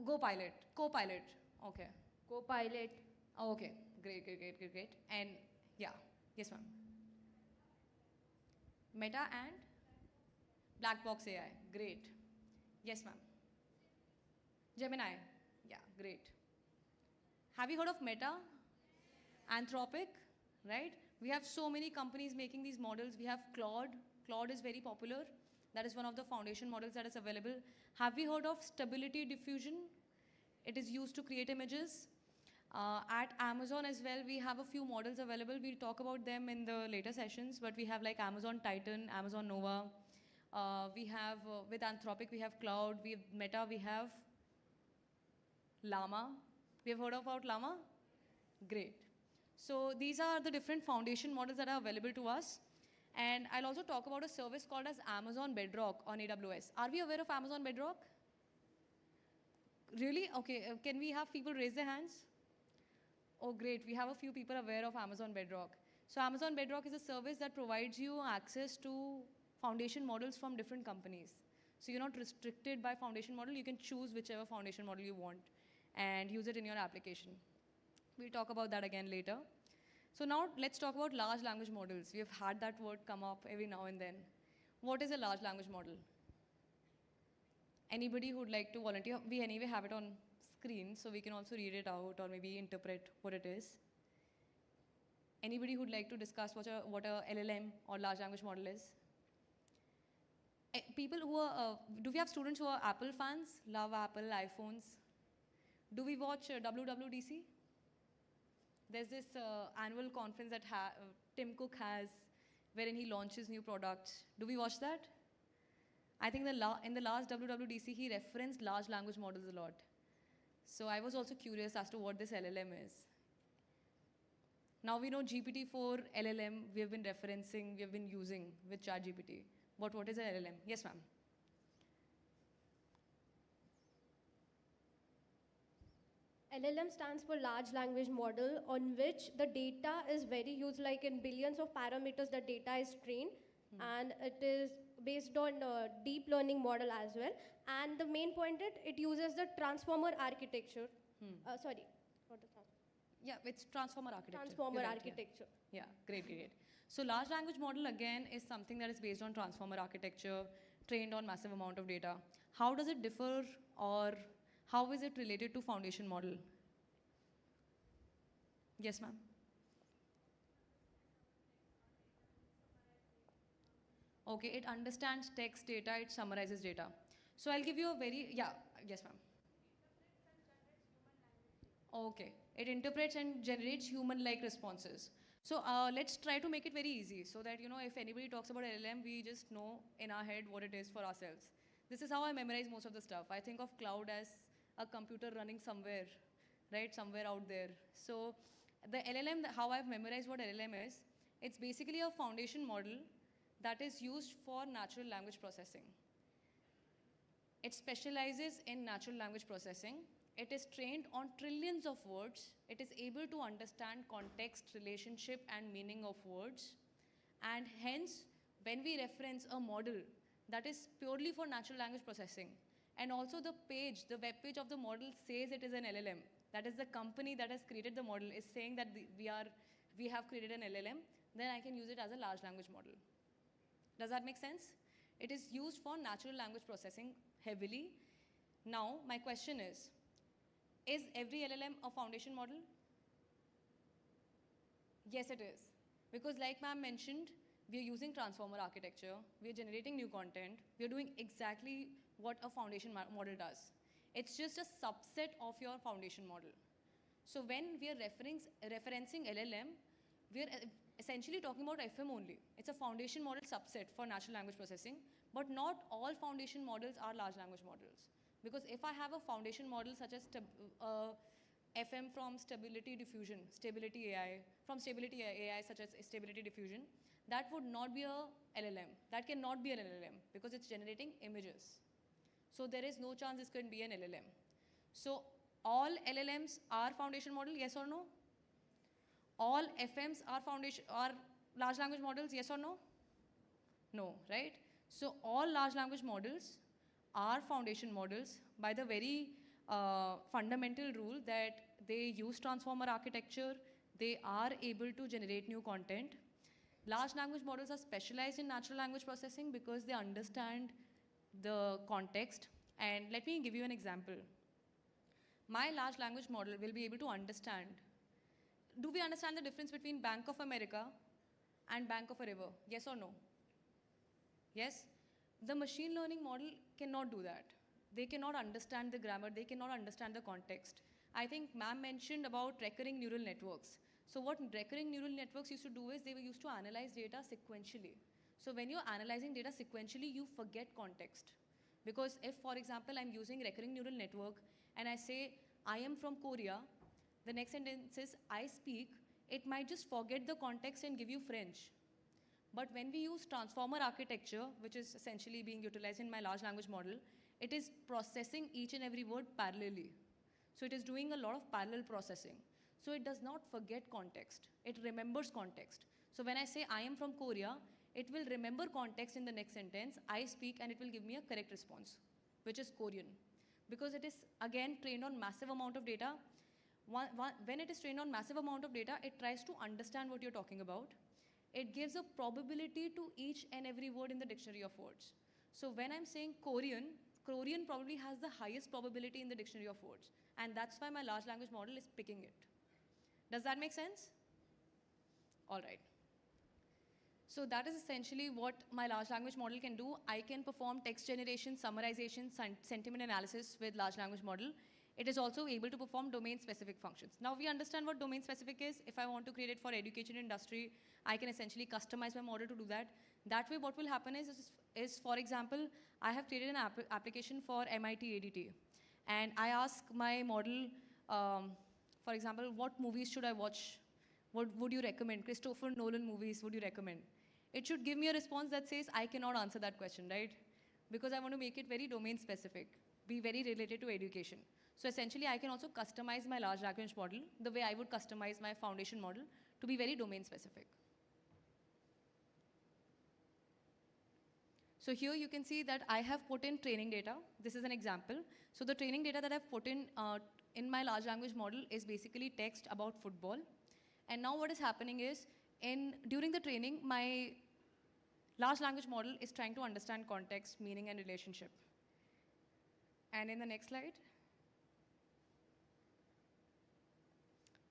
Go-Pilot. Co-pilot. Okay. Copilot. Okay. Great, great, great, great, great. And yeah. Yes, ma'am. Meta and Black Box AI. Great. Yes, ma'am. Gemini. Yeah, great. Have you heard of Meta? Anthropic, right? We have so many companies making these models. We have Claude. Claude is very popular. That is one of the foundation models that is available. Have we heard of Stability Diffusion? It is used to create images. At Amazon as well, we have a few models available. We'll talk about them in the later sessions, but we have like Amazon Titan, Amazon Nova. We have, with Anthropic, we have Cloud. We have Meta, we have Llama. We have heard about Llama? Great. So these are the different foundation models that are available to us. And I'll also talk about a service called as Amazon Bedrock on AWS. Are we aware of Amazon Bedrock? Really? Okay, can we have people raise their hands? Oh, great. We have a few people aware of Amazon Bedrock. So Amazon Bedrock is a service that provides you access to foundation models from different companies. So you're not restricted by foundation model. You can choose whichever foundation model you want and use it in your application. We'll talk about that again later. So now let's talk about large language models. We have had that word come up every now and then. What is a large language model? Anybody who would like to volunteer? We anyway have it on screen, so we can also read it out or maybe interpret what it is. Anybody who would like to discuss what a LLM or large language model is? People who are, do we have students who are Apple fans? Love Apple, iPhones? Do we watch WWDC? There's this annual conference that Tim Cook has, wherein he launches new products. Do we watch that? I think in the last WWDC, he referenced large language models a lot. So I was also curious as to what this LLM is. Now we know GPT-4 LLM we have been referencing, we have been using with ChatGPT. But what is an LLM? Yes, ma'am. LLM stands for large language model, on which the data is very huge, like in billions of parameters the data is trained, and it is based on deep learning model as well. And the main point it uses the transformer architecture. Sorry, not the transformer. Yeah, it's transformer architecture. Transformer You're right, architecture. Yeah, great, great, great. So large language model again is something that is based on transformer architecture, trained on massive amount of data. How does it differ, or how is it related to foundation model? Yes, ma'am. Okay, it understands text data, it summarizes data. So I'll give you a yes, ma'am. Okay, it interprets and generates human-like responses. So let's try to make it very easy so that, if anybody talks about LLM, we just know in our head what it is for ourselves. This is how I memorize most of the stuff. I think of cloud as a computer running somewhere, right? Somewhere out there. So the LLM, how I've memorized what LLM is, it's basically a foundation model that is used for natural language processing. It specializes in natural language processing. It is trained on trillions of words. It is able to understand context, relationship, and meaning of words. And hence, when we reference a model that is purely for natural language processing, and also the page, the web page of the model says it is an LLM, that is the company that has created the model is saying that we have created an LLM, then I can use it as a large language model. Does that make sense? It is used for natural language processing heavily. Now, my question is every LLM a foundation model? Yes, it is. Because like ma'am mentioned, we are using transformer architecture, we are generating new content, we are doing exactly what a foundation model does. It's just a subset of your foundation model. So when we are referencing LLM, we are essentially talking about FM only. It's a foundation model subset for natural language processing, but not all foundation models are large language models. Because if I have a foundation model such as FM from Stability Diffusion, Stability AI, from Stability AI such as Stability Diffusion, that would not be a LLM. That cannot be an LLM because it's generating images. So there is no chance this can be an LLM. So all LLMs are foundation model, yes or no? All FMs are large language models, yes or no? No, right? So all large language models are foundation models by the very fundamental rule that they use transformer architecture, they are able to generate new content. Large language models are specialized in natural language processing because they understand the context. And let me give you an example. My large language model will be able to understand. Do we understand the difference between Bank of America and Bank of a River? Yes or no? Yes? The machine learning model cannot do that. They cannot understand the grammar, they cannot understand the context. I think ma'am mentioned about recurring neural networks. So what recurring neural networks used to do is they were used to analyze data sequentially. So when you're analyzing data sequentially, you forget context. Because if, for example, I'm using recurring neural network and I say, I am from Korea, the next sentence is, I speak, it might just forget the context and give you French. But when we use transformer architecture, which is essentially being utilized in my large language model, it is processing each and every word parallelly. So it is doing a lot of parallel processing. So it does not forget context. It remembers context. So when I say I am from Korea, it will remember context in the next sentence, I speak, and it will give me a correct response, which is Korean. Because it is, again, trained on massive amount of data. When it is trained on massive amount of data, it tries to understand what you're talking about. It gives a probability to each and every word in the dictionary of words. So when I'm saying Korean, Korean probably has the highest probability in the dictionary of words. And that's why my large language model is picking it. Does that make sense? All right. So that is essentially what my large language model can do. I can perform text generation, summarization, sentiment analysis with large language model. It is also able to perform domain-specific functions. Now we understand what domain-specific is. If I want to create it for education industry, I can essentially customize my model to do that. That way what will happen is for example, I have created an application for MIT-ADT. And I ask my model, for example, what movies should I watch? What would you recommend? Christopher Nolan movies would you recommend? It should give me a response that says, I cannot answer that question, right? Because I want to make it very domain-specific, be very related to education. So essentially, I can also customize my large language model the way I would customize my foundation model to be very domain-specific. So here you can see that I have put in training data. This is an example. So the training data that I've put in my large language model is basically text about football. And now what is happening is, during the training, my large language model is trying to understand context, meaning, and relationship. And in the next slide,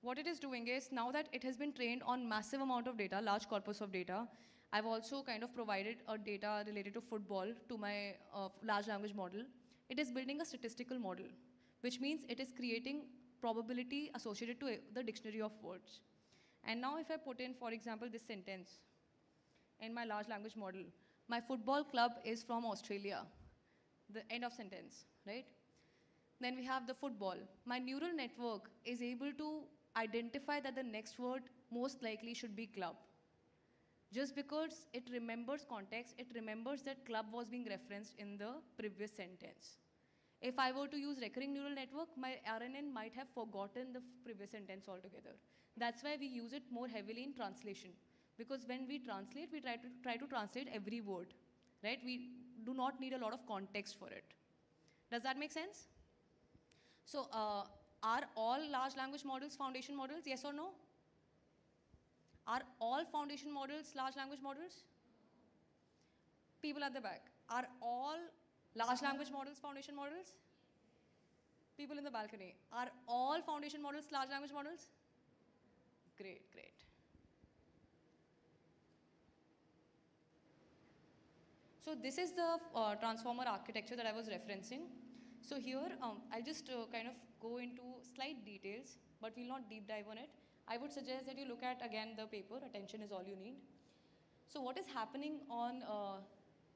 what it is doing is, now that it has been trained on massive amount of data, large corpus of data, I've also kind of provided a data related to football to my large language model. It is building a statistical model, which means it is creating probability associated to the dictionary of words. And now if I put in, for example, this sentence in my large language model, my football club is from Australia, the end of sentence, right? Then we have the football. My neural network is able to identify that the next word most likely should be club. Just because it remembers context, it remembers that club was being referenced in the previous sentence. If I were to use recurring neural network, my RNN might have forgotten the previous sentence altogether. That's why we use it more heavily in translation. Because when we translate, we try to translate every word, right? We do not need a lot of context for it. Does that make sense? So are all large language models foundation models? Yes or no? Are all foundation models large language models? People at the back. Are all large language models foundation models? People in the balcony. Are all foundation models large language models? Great, great. So this is the transformer architecture that I was referencing. So here, I'll just kind of go into slight details, but we'll not deep dive on it. I would suggest that you look at, again, the paper. Attention is all you need. So what is happening on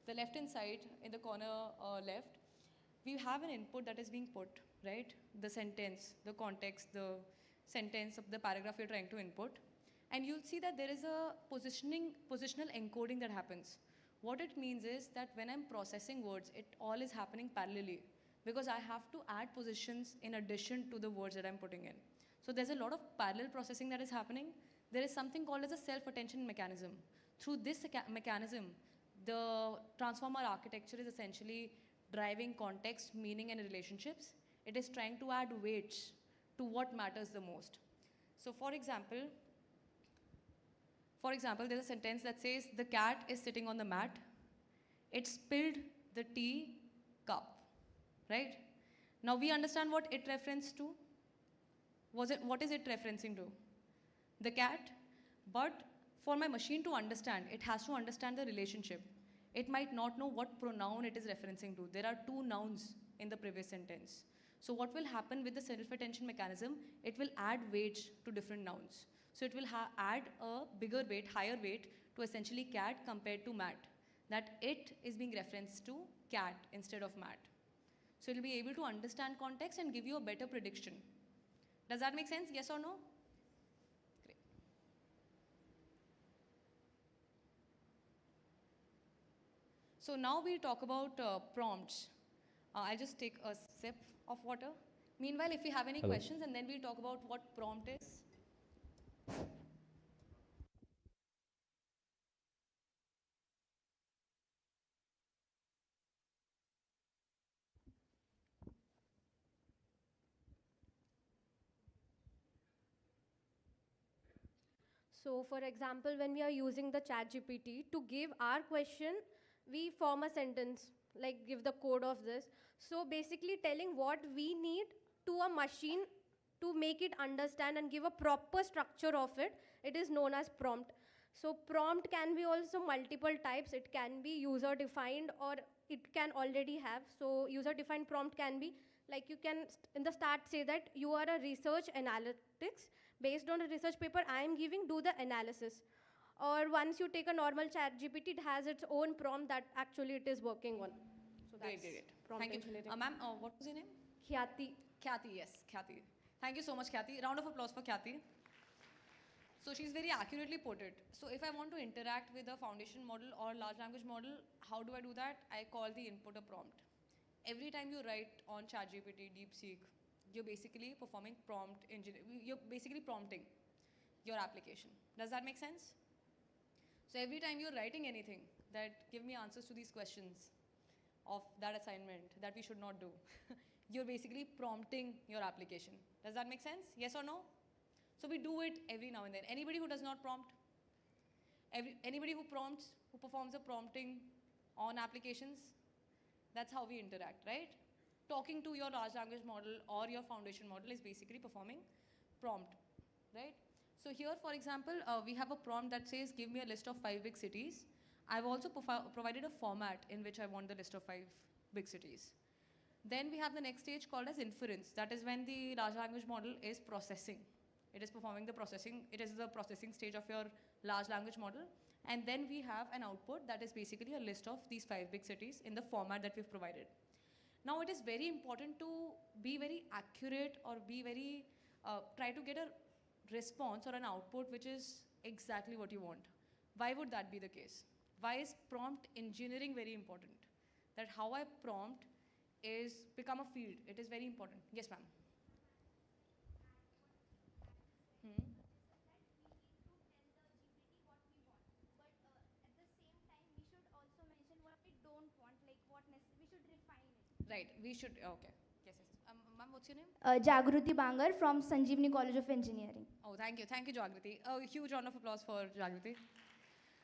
the left-hand side, in the corner left, we have an input that is being put, right? The sentence, the context, the sentence of the paragraph you're trying to input. And you'll see that there is a positional encoding that happens. What it means is that when I'm processing words, it all is happening parallelly because I have to add positions in addition to the words that I'm putting in. So there's a lot of parallel processing that is happening. There is something called as a self-attention mechanism. Through this mechanism, the transformer architecture is essentially driving context, meaning, and relationships. It is trying to add weights to what matters the most. So for example, there's a sentence that says, the cat is sitting on the mat. It spilled the tea cup, right? Now we understand what it referenced to. What is it referencing to? The cat. But for my machine to understand, it has to understand the relationship. It might not know what pronoun it is referencing to. There are two nouns in the previous sentence. So what will happen with the self-attention mechanism? It will add weights to different nouns. So it will add a bigger weight, higher weight to essentially cat compared to mat. That it is being referenced to cat instead of mat. So it will be able to understand context and give you a better prediction. Does that make sense? Yes or no? Great. So now we'll talk about prompts. I'll just take a sip of water. Meanwhile, if you have any questions, and then we'll talk about what prompt is. So for example, when we are using the chat GPT to give our question, we form a sentence, like give the code of this. So basically telling what we need to a machine to make it understand and give a proper structure of it, it is known as prompt. So prompt can be also multiple types. It can be user defined or it can already have. So user defined prompt can be like you can in the start say that you are a research analytics. Based on a research paper I am giving, do the analysis. Or once you take a normal chat GPT, it has its own prompt that actually it is working on. So that's Great. prompt Thank you. engineering. Ma'am, what was your name? Khyati. Khyati, yes, Khyati. Thank you so much, Khyati. Round of applause for Khyati. So she's very accurately put it. So if I want to interact with a foundation model or large language model, how do I do that? I call the input a prompt. Every time you write on ChatGPT, DeepSeek, you're basically performing prompt engineering. You're basically prompting your application. Does that make sense? So every time you're writing anything that give me answers to these questions of that assignment that we should not do, you're basically prompting your application. Does that make sense? Yes or no? So we do it every now and then. Anybody who does not prompt? Anybody who prompts, who performs a prompting on applications? That's how we interact, right? Talking to your large language model or your foundation model is basically performing prompt, right? So here, for example, we have a prompt that says, give me a list of 5 big cities. I've also provided a format in which I want the list of 5 big cities. Then we have the next stage called as inference. That is when the large language model is processing. It is performing the processing. It is the processing stage of your large language model. And then we have an output that is basically a list of these 5 big cities in the format that we've provided. Now it is very important to be very accurate or be very, try to get a response or an output which is exactly what you want. Why would that be the case? Why is prompt engineering very important? That how I prompt is become a field. It is very important. Yes, ma'am. Right, we should, okay. Yes, yes. Ma'am, what's your name? Jagruti Bangar from Sanjeevani College of Engineering. Oh, thank you. Thank you, Jagriti. A huge round of applause for Jagriti.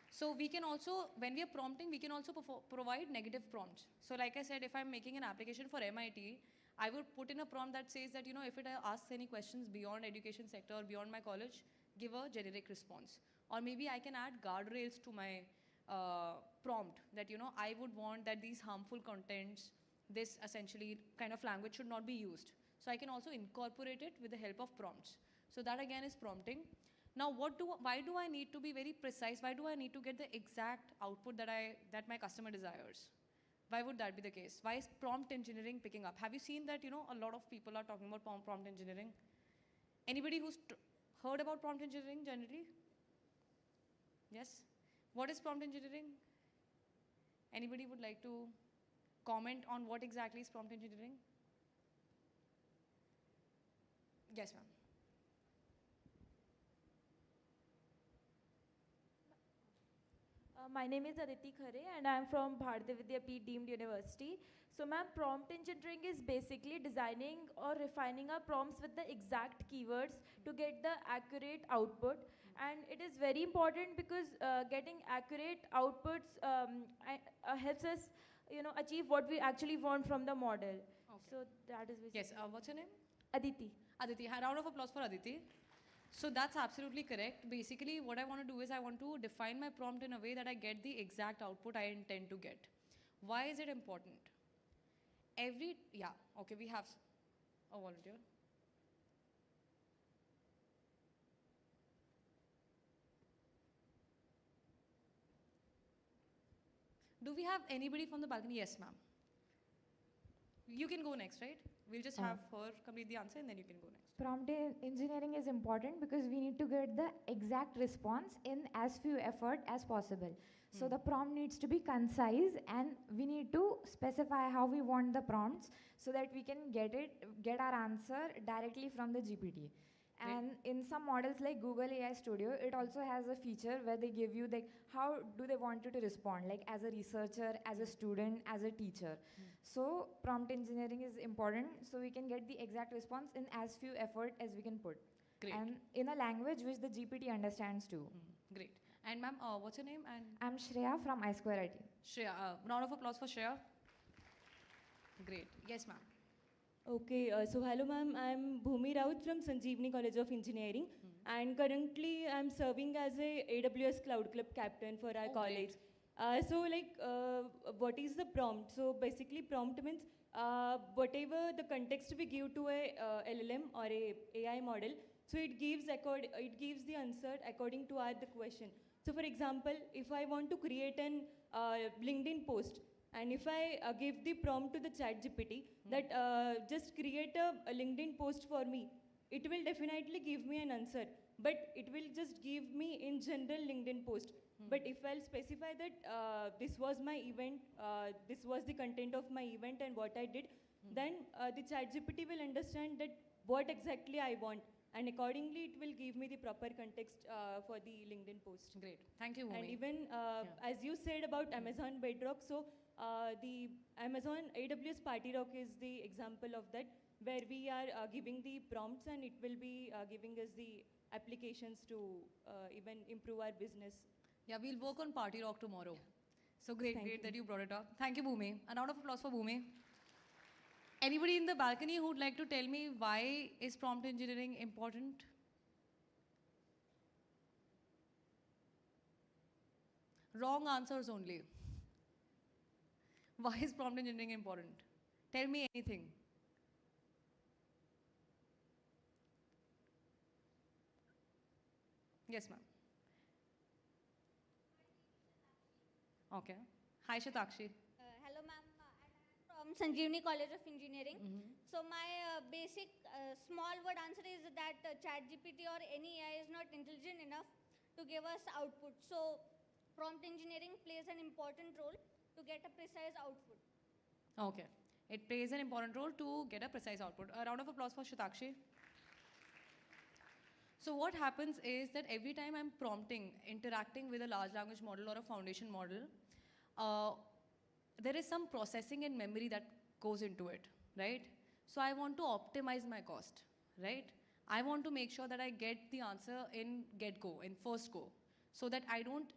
So we can also, when we are prompting, we can also provide negative prompts. So like I said, if I'm making an application for MIT, I would put in a prompt that says that, if it asks any questions beyond education sector or beyond my college, give a generic response. Or maybe I can add guardrails to my prompt that, I would want that these harmful contents, this essentially kind of language should not be used. So I can also incorporate it with the help of prompts. So that again is prompting. Now, why do I need to be very precise? Why do I need to get the exact output that my customer desires? Why would that be the case? Why is prompt engineering picking up? Have you seen that, a lot of people are talking about prompt engineering? Anybody who's heard about prompt engineering generally? Yes? What is prompt engineering? Anybody would like to comment on what exactly is prompt engineering? Yes, ma'am. My name is Aditi Khare and I am from Bharatiya Vidyapeeth deemed university. So ma'am, prompt engineering is basically designing or refining our prompts with the exact keywords to get the accurate output. And it is very important because getting accurate outputs helps us achieve what we actually want from the model. Okay. So that is basically. Yes, what's your name? Aditi. Aditi, a round of applause for Aditi. So that's absolutely correct. Basically, what I want to do is I want to define my prompt in a way that I get the exact output I intend to get. Why is it important? Okay, we have a volunteer. Do we have anybody from the balcony? Yes, ma'am. You can go next, right? We'll just have her complete the answer and then you can go next. Prompt engineering is important because we need to get the exact response in as few effort as possible. So the prompt needs to be concise and we need to specify how we want the prompts so that we can get our answer directly from the GPT. And in some models like Google AI Studio, it also has a feature where they give you how do they want you to respond, like as a researcher, as a student, as a teacher. So prompt engineering is important so we can get the exact response in as few effort as we can put. Great. And in a language which the GPT understands too. Great. And ma'am, what's your name? And I'm Shreya from I2IT. Shreya, round of applause for Shreya. Great. Yes, ma'am. Okay, so hello ma'am, I'm Bhumi Raut from Sanjeevani College of Engineering and currently I'm serving as a AWS Cloud Club captain for our college. What is the prompt? So basically prompt means whatever the context we give to a LLM or a AI model, so it gives the answer according to the question. So for example, if I want to create an LinkedIn post, and if I give the prompt to the ChatGPT that just create a LinkedIn post for me, it will definitely give me an answer. But it will just give me in general LinkedIn post. But if I'll specify that this was my event, this was the content of my event and what I did, then the ChatGPT will understand that what exactly I want. And accordingly, it will give me the proper context for the LinkedIn post. Great. Thank you, Bhumi. And even as you said about Amazon Bedrock, so the Amazon AWS Party Rock is the example of that, where we are giving the prompts and it will be giving us the applications to even improve our business. Yeah, we'll work on Party Rock tomorrow. So great that you brought it up. Thank you, Bhumi. A round of applause for Bhumi. Anybody in the balcony who would like to tell me why is prompt engineering important? Wrong answers only. Why is prompt engineering important? Tell me anything. Yes, ma'am. Okay. Hi, Shatakshi. Hello, ma'am. From Sanjeevani College of Engineering. So my basic small word answer is that ChatGPT or any AI is not intelligent enough to give us output. So prompt engineering plays an important role to get a precise output. Okay. It plays an important role to get a precise output. A round of applause for Shatakshi. So what happens is that every time I'm interacting with a large language model or a foundation model, there is some processing and memory that goes into it, right? So I want to optimize my cost, right? I want to make sure that I get the answer in get-go, in first go, so that I don't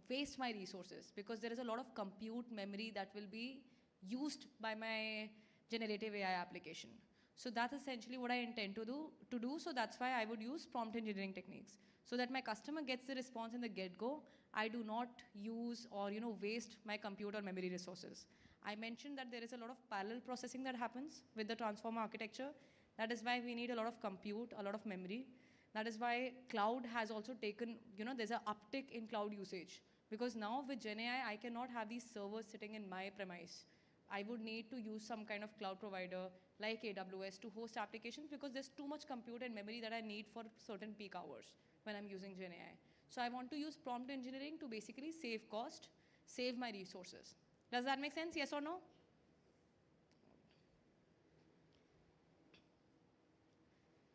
waste my resources, because there is a lot of compute memory that will be used by my generative AI application. So that's essentially what I intend to do. So that's why I would use prompt engineering techniques, so that my customer gets the response in the get-go. I do not use or waste my compute or memory resources. I mentioned that there is a lot of parallel processing that happens with the transformer architecture. That is why we need a lot of compute, a lot of memory. That is why cloud has also taken, there's an uptick in cloud usage. Because now with GenAI, I cannot have these servers sitting in my premise. I would need to use some kind of cloud provider like AWS to host applications, because there's too much compute and memory that I need for certain peak hours when I'm using GenAI. So I want to use prompt engineering to basically save cost, save my resources. Does that make sense? Yes or no?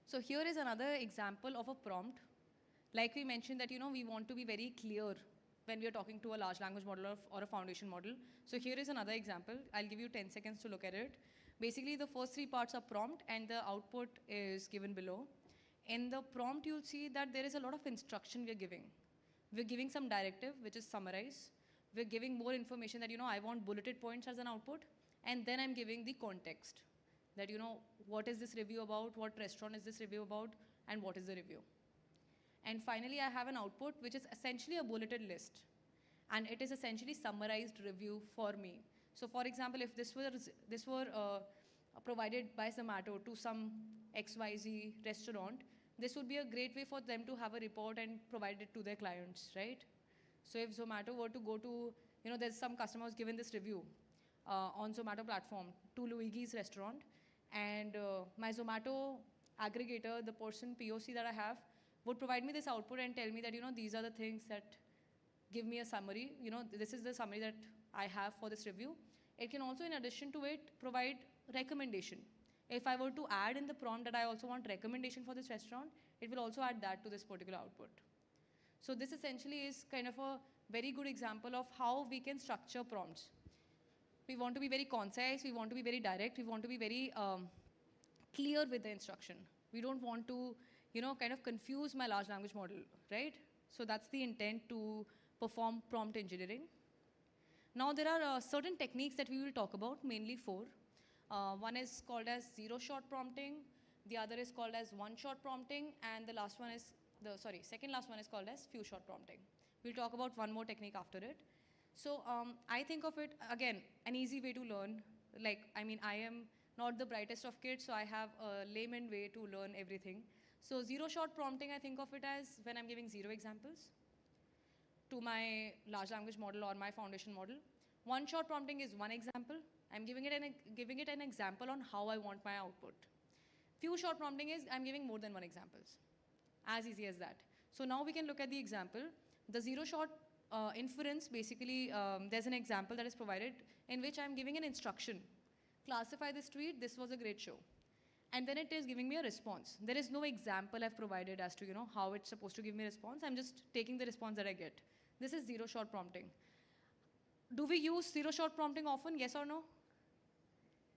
So here is another example of a prompt. Like we mentioned that, we want to be very clear when we are talking to a large language model or a foundation model. So here is another example. I'll give you 10 seconds to look at it. Basically, the first three parts are prompt, and the output is given below. In the prompt, you'll see that there is a lot of instruction we're giving. We're giving some directive, which is summarize. We're giving more information that, I want bulleted points as an output. And then I'm giving the context that, what is this review about, what restaurant is this review about, and what is the review. And finally, I have an output, which is essentially a bulleted list. And it is essentially summarized review for me. So for example, if this were provided by Zomato to some XYZ restaurant, this would be a great way for them to have a report and provide it to their clients, right? So if Zomato were to go to, there's some customers given this review on Zomato platform to Luigi's restaurant, and my Zomato aggregator, the person POC that I have, would provide me this output and tell me that, these are the things that give me a summary. This is the summary that I have for this review. It can also, in addition to it, provide recommendation. If I were to add in the prompt that I also want recommendation for this restaurant, it will also add that to this particular output. So this essentially is kind of a very good example of how we can structure prompts. We want to be very concise, we want to be very direct, we want to be very clear with the instruction. We don't want to, kind of confuse my large language model, right? So that's the intent to perform prompt engineering. Now there are certain techniques that we will talk about, mainly 4. One is called as zero-shot prompting, the other is called as one-shot prompting, and the last one is, second last one is called as few-shot prompting. We'll talk about one more technique after it. So I think of it, again, an easy way to learn. I am not the brightest of kids, so I have a layman way to learn everything. So zero-shot prompting, I think of it as when I'm giving 0 examples to my large language model or my foundation model. One-shot prompting is 1 example. I'm giving it an example on how I want my output. Few-shot prompting is I'm giving more than 1 examples. As easy as that. So now we can look at the example. The zero-shot inference, basically, there's an example that is provided in which I'm giving an instruction. Classify this tweet, this was a great show. And then it is giving me a response. There is no example I've provided as to, how it's supposed to give me a response. I'm just taking the response that I get. This is zero-shot prompting. Do we use zero-shot prompting often, yes or no?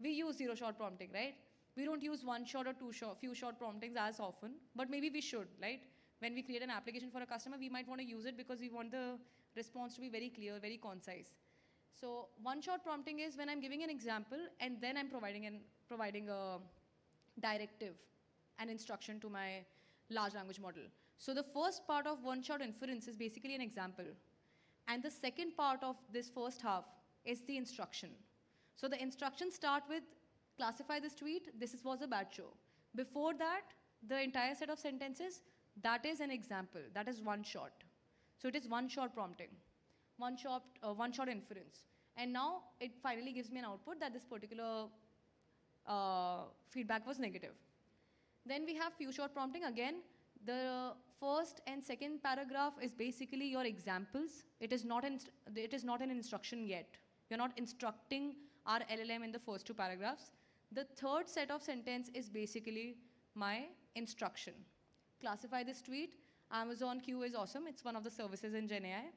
We use zero-shot prompting, right? We don't use one-shot or few-shot promptings as often, but maybe we should, right? When we create an application for a customer, we might want to use it because we want the response to be very clear, very concise. So one-shot prompting is when I'm giving an example and then I'm providing a directive, an instruction to my large language model. So the first part of one-shot inference is basically an example. And the second part of this first half is the instruction. So the instructions start with classify this tweet, this was a bad show. Before that, the entire set of sentences, that is an example, that is one shot. So it is one-shot prompting, one-shot inference. And now it finally gives me an output that this particular feedback was negative. Then we have few-shot prompting. Again, the first and second paragraph is basically your examples. It is not an instruction yet. You're not instructing our LLM in the first 2 paragraphs. The third set of sentence is basically my instruction. Classify this tweet. Amazon Q is awesome. It's one of the services in GenAI.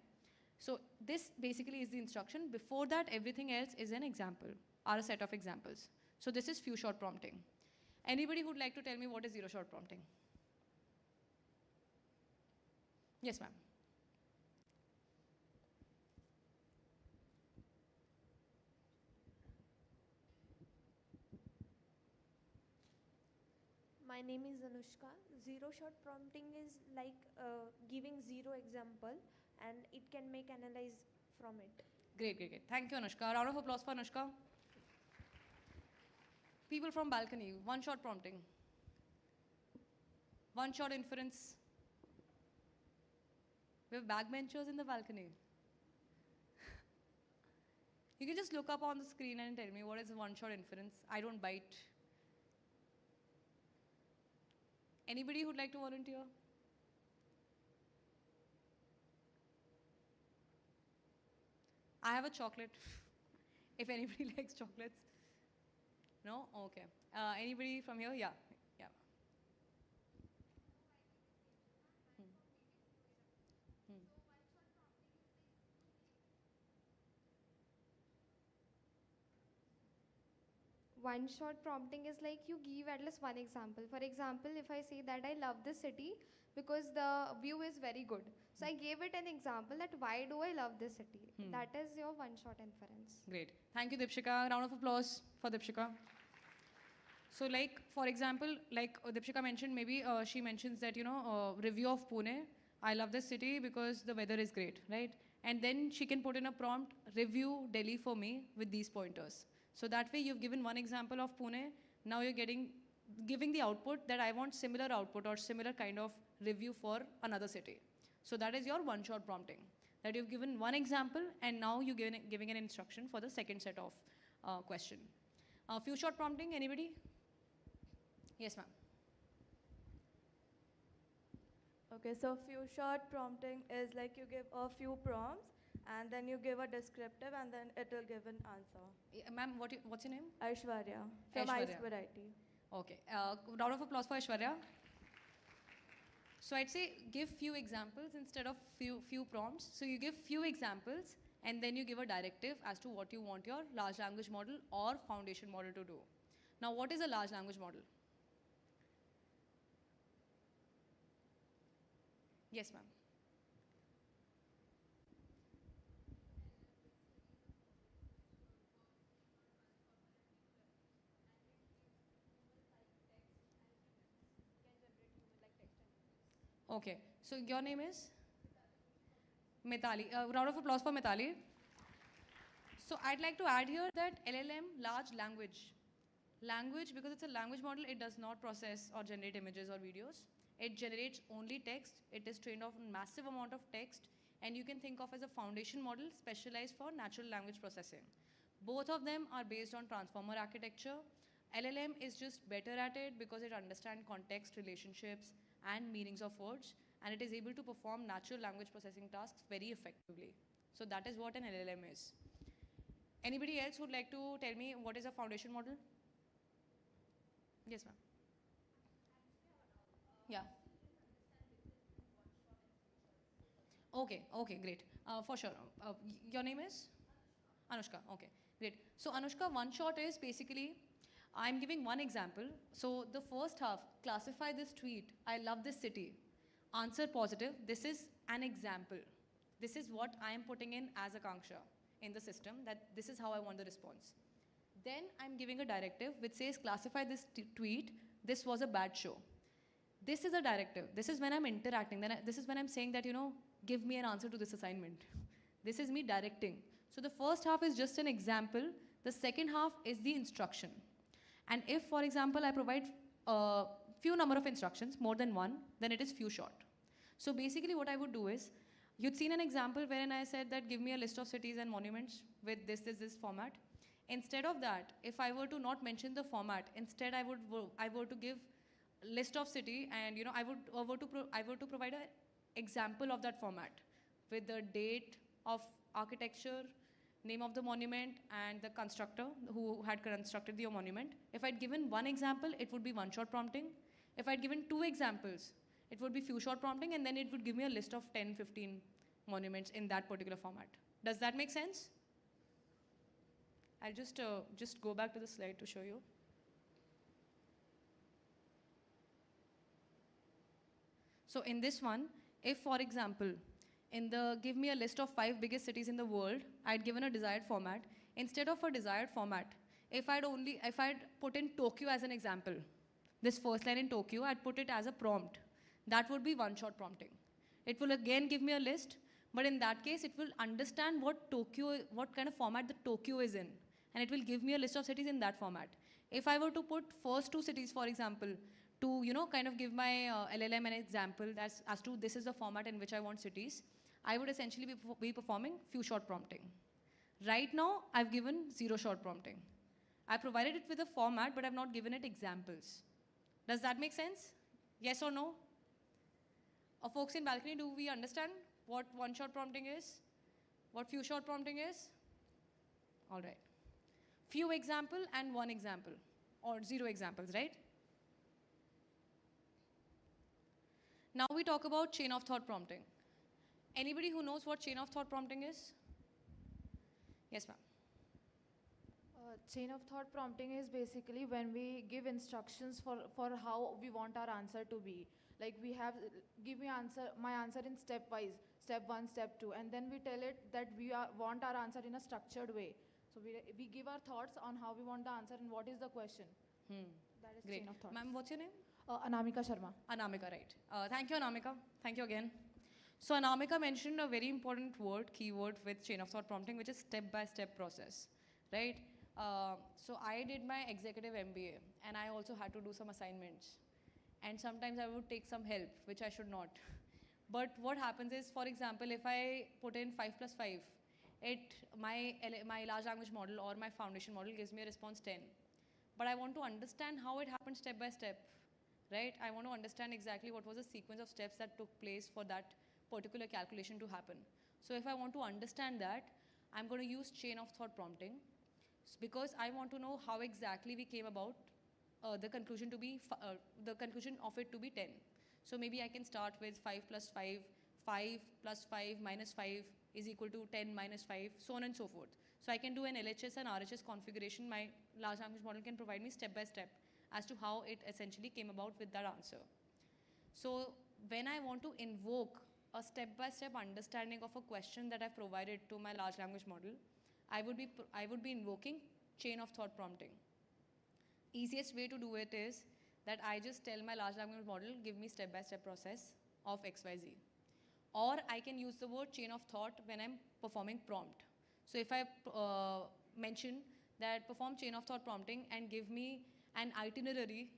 So this basically is the instruction. Before that, everything else is an example. are a set of examples. So this is few shot prompting. Anybody who'd like to tell me what is zero shot prompting? Yes, ma'am. My name is Anushka. Zero shot prompting is like giving zero example and it can make analyze from it. Great, great, great. Thank you, Anushka. Round of applause for Anushka. People from balcony, one shot prompting. One shot inference. We have backbenchers in the balcony. You can just look up on the screen and tell me what is one shot inference. I don't bite. Anybody who'd like to volunteer? I have a chocolate. If anybody likes chocolates. No? Okay. Anybody from here? Yeah. Yeah. One shot prompting is like you give at least one example. For example, if I say that I love this city because the view is very good. So I gave it an example that why do I love this city. That is your one shot inference. Great. Thank you, Dipshika. Round of applause for Dipshika. So like, for example, like Dipshika mentioned, maybe she mentions that, review of Pune. I love this city because the weather is great, right? And then she can put in a prompt, review Delhi for me with these pointers. So that way you've given one example of Pune. Now you're giving the output that I want similar output or similar kind of review for another city. So that is your one shot prompting. That you've given one example and now you're giving an instruction for the second set of question. Few shot prompting, anybody? Yes, ma'am. Okay, so few shot prompting is like you give a few prompts and then you give a descriptive and then it will give an answer. Ma'am, what's your name? Aishwarya from Aishwarya. Variety. Okay. Round of applause for Aishwarya. So I'd say give few examples instead of few prompts. So you give few examples and then you give a directive as to what you want your large language model or foundation model to do. Now, what is a large language model? Yes, ma'am. Okay, so your name is? Mithali. Round of applause for Mithali. So I'd like to add here that LLM, large language. Language, because it's a language model, it does not process or generate images or videos. It generates only text. It is trained on massive amount of text, and you can think of as a foundation model specialized for natural language processing. Both of them are based on transformer architecture. LLM is just better at it because it understands context, relationships, and meanings of words, and it is able to perform natural language processing tasks very effectively. So that is what an LLM is. Anybody else would like to tell me what is a foundation model? Yes, ma'am. Yeah. Okay, okay, great. For sure. Your name is? Anushka. Okay, great. So Anushka, one shot is basically, I'm giving one example. So the first half, classify this tweet. I love this city. Answer positive. This is an example. This is what I am putting in as a Kanksha in the system, that this is how I want the response. Then I'm giving a directive which says classify this tweet. This was a bad show. This is a directive. This is when I'm interacting. This is when I'm saying that, give me an answer to this assignment. This is me directing. So the first half is just an example. The second half is the instruction. And if, for example, I provide a few number of instructions, more than one, then it is few shot. So basically what I would do is, you'd seen an example wherein I said that give me a list of cities and monuments with this format. Instead of that, if I were to not mention the format, instead I were to give list of city and I were to provide an example of that format with the date of architecture, name of the monument, and the constructor who had constructed the monument. If I'd given one example, it would be one-shot prompting. If I'd given two examples, it would be few-shot prompting, and then it would give me a list of 10, 15 monuments in that particular format. Does that make sense? I'll just go back to the slide to show you. So in this one, if for example, in the give me a list of 5 biggest cities in the world, I'd given a desired format. Instead of a desired format, if I'd put in Tokyo as an example, this first line in Tokyo, I'd put it as a prompt. That would be one-shot prompting. It will again give me a list, but in that case, it will understand what kind of format the Tokyo is in, and it will give me a list of cities in that format. If I were to put first 2 cities, for example, to kind of give my LLM an example that's as to this is the format in which I want cities, I would essentially be performing few shot prompting. Right now, I've given 0 shot prompting. I provided it with a format, but I've not given it examples. Does that make sense? Yes or no? Folks in balcony, do we understand what one shot prompting is? What few shot prompting is? All right. Few example and 1 example, or 0 examples, right? Now we talk about chain of thought prompting. Anybody who knows what chain of thought prompting is? Yes, ma'am. Chain of thought prompting is basically when we give instructions for how we want our answer to be. Like we have, give me my answer in stepwise, step 1, step 2, and then we tell it that we want our answer in a structured way. So we give our thoughts on how we want the answer and what is the question. That is Great. chain of thought. Ma'am, what's your name? Anamika Sharma. Anamika, right. Thank you, Anamika. Thank you again. So Anamika mentioned a very important keyword with chain of thought prompting, which is step-by-step process, right? So I did my executive MBA, and I also had to do some assignments. And sometimes I would take some help, which I should not. But what happens is, for example, if I put in 5 plus 5, my large language model or my foundation model gives me a response 10. But I want to understand how it happened step by step, right? I want to understand exactly what was the sequence of steps that took place for that particular calculation to happen. So if I want to understand that, I'm going to use chain of thought prompting because I want to know how exactly we came about the conclusion of it to be 10. So maybe I can start with 5 plus 5, 5 plus 5 minus 5 is equal to 10 minus 5, so on and so forth. So I can do an LHS and RHS configuration. My large language model can provide me step by step as to how it essentially came about with that answer. So when I want to invoke a step-by-step understanding of a question that I've provided to my large language model, I would be invoking chain of thought prompting. Easiest way to do it is that I just tell my large language model, give me step-by-step process of XYZ. Or I can use the word chain of thought when I'm performing prompt. So if I mention that perform chain of thought prompting and give me an itinerary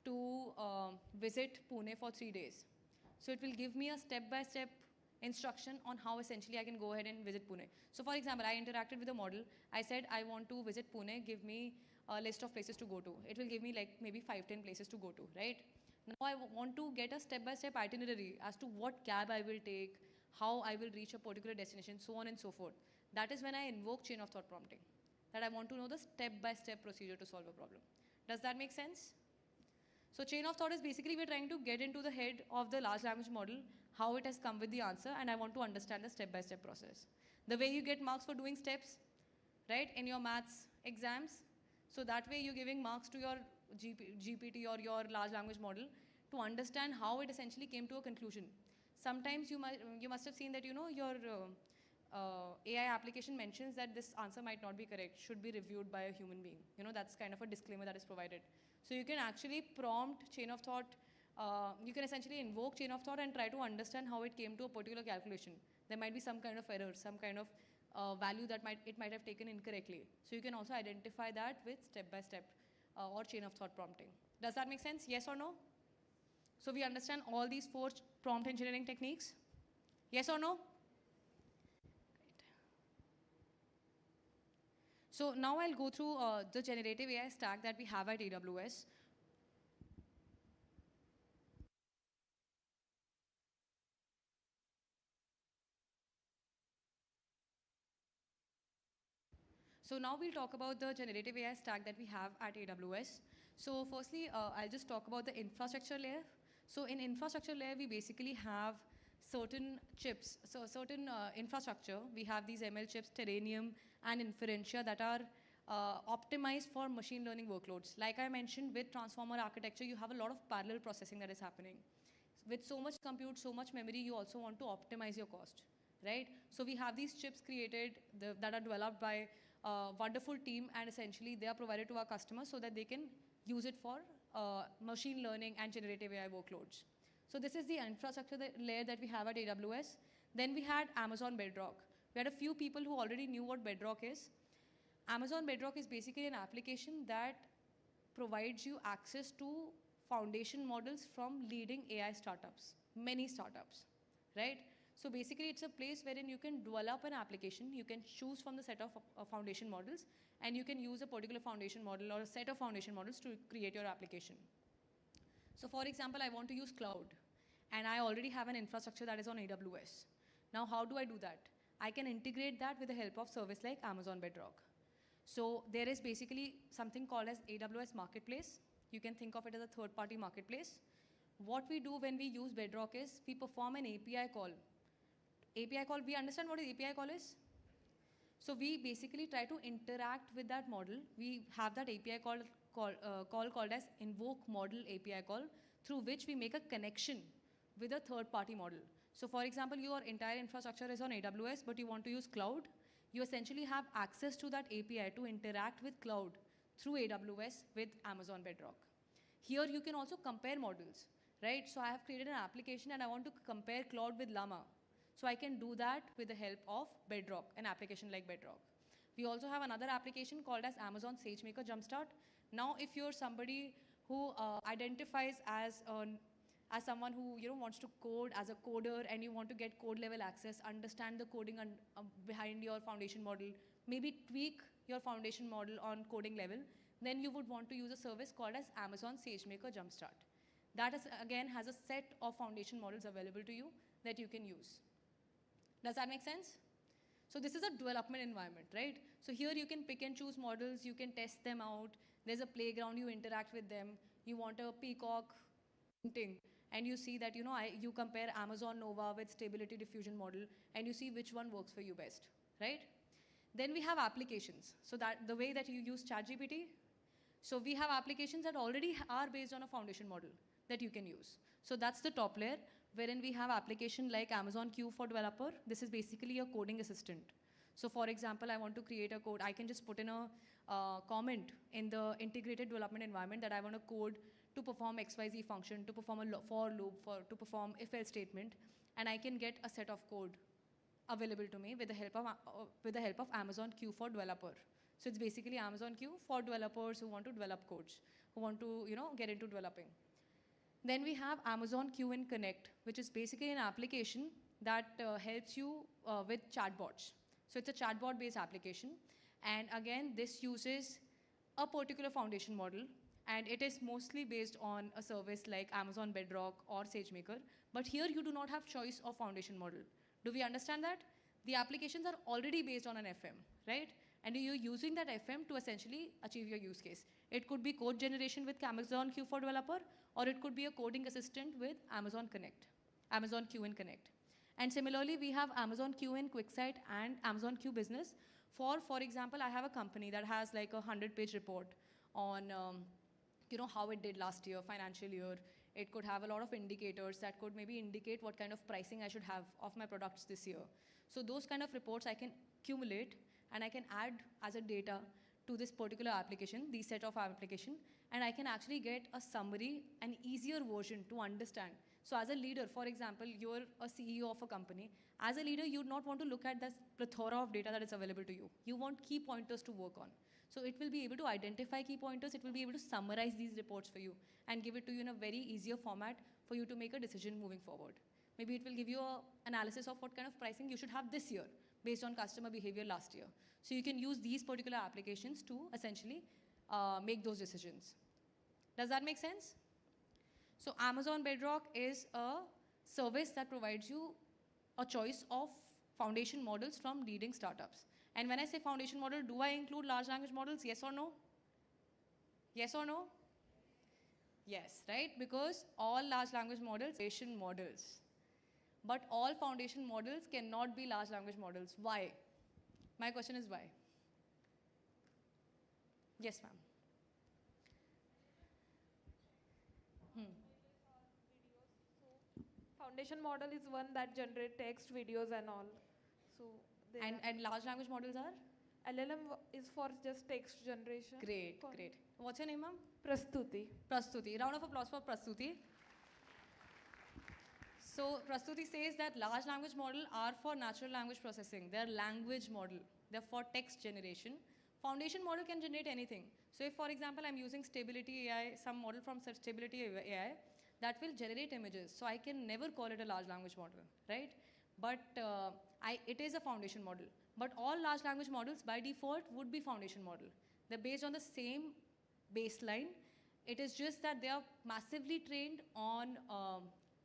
to visit Pune for 3 days. So it will give me a step-by-step instruction on how essentially I can go ahead and visit Pune. So for example, I interacted with the model. I said, I want to visit Pune, give me a list of places to go to. It will give me like maybe 5-10 places to go to, right? Now I want to get a step-by-step itinerary as to what cab I will take, how I will reach a particular destination, so on and so forth. That is when I invoke chain of thought prompting, that I want to know the step-by-step procedure to solve a problem. Does that make sense? So chain of thought is basically we're trying to get into the head of the large language model, how it has come with the answer, and I want to understand the step-by-step process. The way you get marks for doing steps, right, in your maths exams, so that way you're giving marks to your GPT or your large language model to understand how it essentially came to a conclusion. Sometimes you must have seen that, you know, your AI application mentions that this answer might not be correct, should be reviewed by a human being. You know, that's kind of a disclaimer that is provided. So you can actually prompt chain of thought, you can essentially invoke chain of thought and try to understand how it came to a particular calculation. There might be some kind of error, some kind of value that it might have taken incorrectly. So you can also identify that with step-by-step or chain of thought prompting. Does that make sense? Yes or no? So we understand all these 4 prompt engineering techniques? Yes or no? So now I'll go through the generative AI stack that we have at AWS. So now we'll talk about the generative AI stack that we have at AWS. So firstly, I'll just talk about the infrastructure layer. So in infrastructure layer, we basically have certain chips. So certain infrastructure, we have these ML chips, Terranium and Inferentia, that are optimized for machine learning workloads. Like I mentioned, with transformer architecture, you have a lot of parallel processing that is happening. With so much compute, so much memory, you also want to optimize your cost, right? So we have these chips created that are developed by a wonderful team, and essentially they are provided to our customers so that they can use it for machine learning and generative AI workloads. So this is the infrastructure layer that we have at AWS. Then we had Amazon Bedrock. We had a few people who already knew what Bedrock is. Amazon Bedrock is basically an application that provides you access to foundation models from leading AI startups, many startups, right? So basically it's a place wherein you can develop an application, you can choose from the set of foundation models, and you can use a particular foundation model or a set of foundation models to create your application. So for example, I want to use cloud, and I already have an infrastructure that is on AWS. Now how do I do that? I can integrate that with the help of service like Amazon Bedrock. So there is basically something called as AWS Marketplace. You can think of it as a third-party marketplace. What we do when we use Bedrock is we perform an API call. API call, we understand what an API call is? So we basically try to interact with that model. We have that API call called as invoke model API call, through which we make a connection with a third-party model. So for example, your entire infrastructure is on AWS, but you want to use cloud. You essentially have access to that API to interact with cloud through AWS with Amazon Bedrock. Here you can also compare models, right? So I have created an application and I want to compare Cloud with Llama. So I can do that with the help of Bedrock, an application like Bedrock. We also have another application called as Amazon SageMaker Jumpstart. Now if you're somebody who identifies as someone who wants to code as a coder, and you want to get code level access, understand the coding behind your foundation model, maybe tweak your foundation model on coding level, then you would want to use a service called as Amazon SageMaker Jumpstart. That is, again, has a set of foundation models available to you that you can use. Does that make sense? So this is a development environment, right? So here you can pick and choose models, you can test them out, there's a playground, you interact with them, you want a peacock painting, and you see that, you compare Amazon Nova with Stability Diffusion model, and you see which one works for you best, right? Then we have applications. So that the way that you use ChatGPT, so we have applications that already are based on a foundation model that you can use. So that's the top layer, wherein we have application like Amazon Q for developer. This is basically a coding assistant. So for example, I want to create a code. I can just put in a comment in the integrated development environment that I want to code to perform XYZ function, to perform a for loop, to perform if-else statement, and I can get a set of code available to me with the help of Amazon Q for developer. So it's basically Amazon Q for developers who want to develop codes, who want to get into developing. Then we have Amazon Q in Connect, which is basically an application that helps you with chatbots. So it's a chatbot-based application, and again, this uses a particular foundation model, and it is mostly based on a service like Amazon Bedrock or SageMaker. But here you do not have choice of foundation model. Do we understand that? The applications are already based on an FM, right? And you're using that FM to essentially achieve your use case. It could be code generation with Amazon Q for developer, or it could be a coding assistant with Amazon Connect, Amazon Q in Connect. And similarly, we have Amazon Q in QuickSight and Amazon Q Business. For example, I have a company that has like a 100-page report on how it did last year, financial year. It could have a lot of indicators that could maybe indicate what kind of pricing I should have of my products this year. So those kind of reports I can accumulate and I can add as a data to this particular application, the set of application, and I can actually get a summary, an easier version to understand. So as a leader, for example, you're a CEO of a company. As a leader, you'd not want to look at this plethora of data that is available to you. You want key pointers to work on. So it will be able to identify key pointers, it will be able to summarize these reports for you and give it to you in a very easier format for you to make a decision moving forward. Maybe it will give you an analysis of what kind of pricing you should have this year based on customer behavior last year. So you can use these particular applications to essentially make those decisions. Does that make sense? So Amazon Bedrock is a service that provides you a choice of foundation models from leading startups. And when I say foundation model, do I include large language models? Yes or no? Yes or no? Yes, right? Because all large language models are foundation models. But all foundation models cannot be large language models. Why? My question is why? Yes, ma'am. Foundation model is one that generate text, videos and all. So and large language models are? LLM is for just text generation. Great, great. What's your name, ma'am? Prastuti. Prastuti. Round of applause for Prastuti. So Prastuti says that large language model are for natural language processing. They're language model. They're for text generation. Foundation model can generate anything. So if, for example, I'm using Stability AI, some model from Stability AI, that will generate images. So I can never call it a large language model, right? But it is a foundation model. But all large language models by default would be foundation model. They're based on the same baseline. It is just that they are massively trained on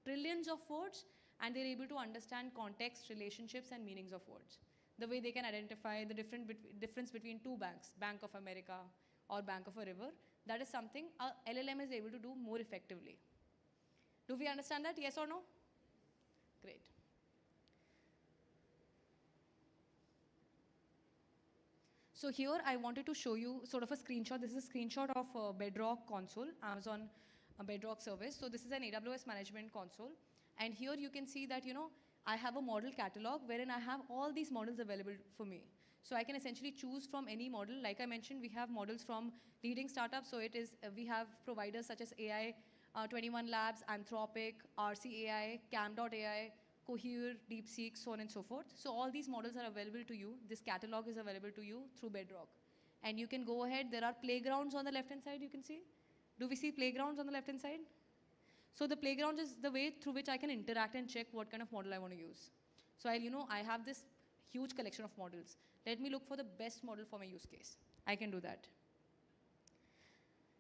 trillions of words, and they're able to understand context, relationships, and meanings of words. The way they can identify the difference between two banks, Bank of America or Bank of a River, that is something a LLM is able to do more effectively. Do we understand that? Yes or no? Great. So here I wanted to show you sort of a screenshot. This is a screenshot of Bedrock console, Amazon Bedrock service. So this is an AWS management console. And here you can see that, I have a model catalog wherein I have all these models available for me. So I can essentially choose from any model. Like I mentioned, we have models from leading startups. So it is, we have providers such as AI, 21 Labs, Anthropic, RCAI, Cam.ai, Cohere, DeepSeek, so on and so forth. So all these models are available to you. This catalog is available to you through Bedrock. And you can go ahead. There are playgrounds on the left-hand side, you can see. Do we see playgrounds on the left-hand side? So the playground is the way through which I can interact and check what kind of model I want to use. So I have this huge collection of models. Let me look for the best model for my use case. I can do that.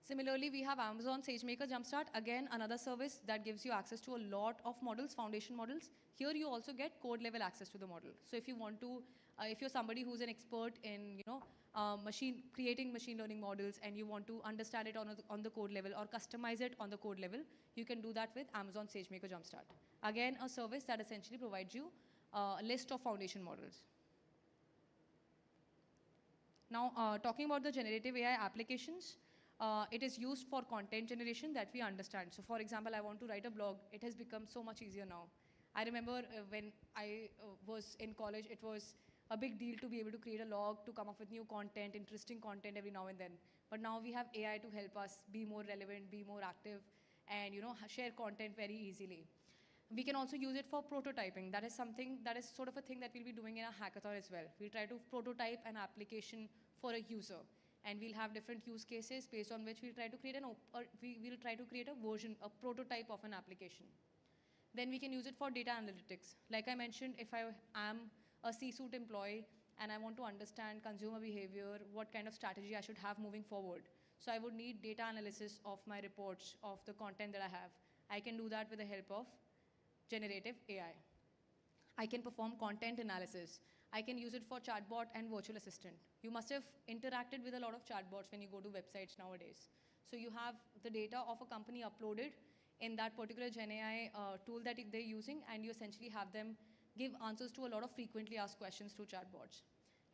Similarly, we have Amazon SageMaker Jumpstart. Again, another service that gives you access to a lot of models, foundation models. Here you also get code level access to the model. So if you want to, if you're somebody who's an expert in, creating machine learning models and you want to understand it on the code level or customize it on the code level, you can do that with Amazon SageMaker Jumpstart. Again, a service that essentially provides you a list of foundation models. Now, talking about the generative AI applications, it is used for content generation that we understand. So for example, I want to write a blog. It has become so much easier now. I remember when I was in college, it was a big deal to be able to create a log, to come up with new content, interesting content every now and then. But now we have AI to help us be more relevant, be more active, and share content very easily. We can also use it for prototyping. That is something, that is sort of a thing that we'll be doing in a hackathon as well. We'll try to prototype an application for a user. And we'll have different use cases based on which we'll try to create we'll try to create a version, a prototype of an application. Then we can use it for data analytics. Like I mentioned, if I am a C-suite employee and I want to understand consumer behavior, what kind of strategy I should have moving forward. So I would need data analysis of my reports, of the content that I have. I can do that with the help of generative AI. I can perform content analysis. I can use it for chatbot and virtual assistant. You must have interacted with a lot of chatbots when you go to websites nowadays. So you have the data of a company uploaded in that particular Gen AI tool that they're using, and you essentially have them give answers to a lot of frequently asked questions through chatbots.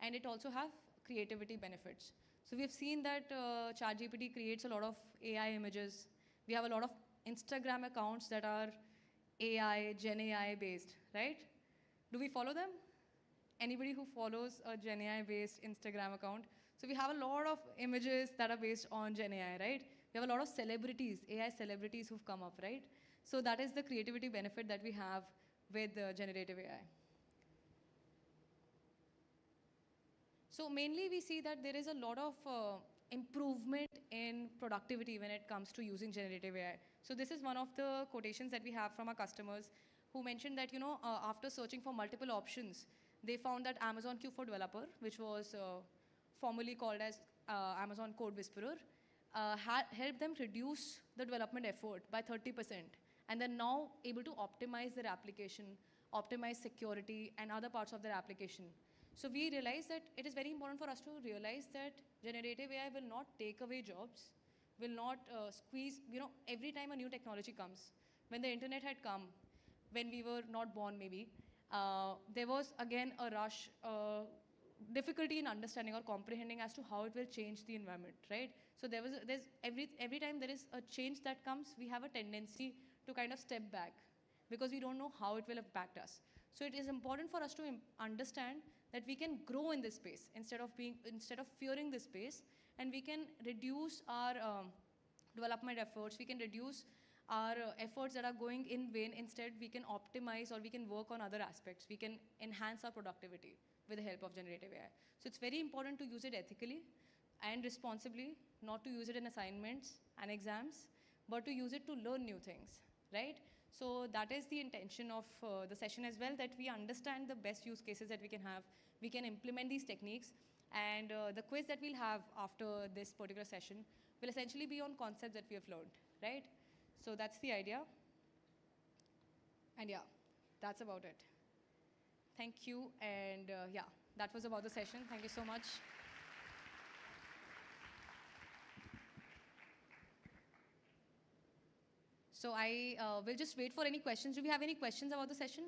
And it also have creativity benefits. So we've seen that ChatGPT creates a lot of AI images. We have a lot of Instagram accounts that are AI, Gen AI based, right? Do we follow them? Anybody who follows a Gen AI based Instagram account? So we have a lot of images that are based on Gen AI, right? We have a lot of celebrities, AI celebrities who've come up, right? So that is the creativity benefit that we have with generative AI. So mainly we see that there is a lot of improvement in productivity when it comes to using generative AI. So this is one of the quotations that we have from our customers who mentioned that, after searching for multiple options, they found that Amazon Q for Developer, which was formerly called as Amazon Code Whisperer, helped them reduce the development effort by 30%. And they're now able to optimize their application, optimize security and other parts of their application. So we realized that it is very important for us to realize that generative AI will not take away jobs, will not squeeze, every time a new technology comes. When the internet had come, when we were not born maybe, there was again a rush difficulty in understanding or comprehending as to how it will change the environment, right? So there's every time there is a change that comes, we have a tendency to kind of step back because we don't know how it will impact us. So it is important for us to understand that we can grow in this space instead of fearing this space, and we can reduce our development efforts. We can reduce our efforts that are going in vain. Instead, we can optimize, or we can work on other aspects. We can enhance our productivity with the help of generative AI. So it's very important to use it ethically and responsibly, not to use it in assignments and exams, but to use it to learn new things, right? So that is the intention of the session as well, that we understand the best use cases that we can have. We can implement these techniques, and the quiz that we'll have after this particular session will essentially be on concepts that we have learned, right? So that's the idea. And yeah, that's about it. Thank you, and yeah, that was about the session. Thank you so much. So I will just wait for any questions. Do we have any questions about the session?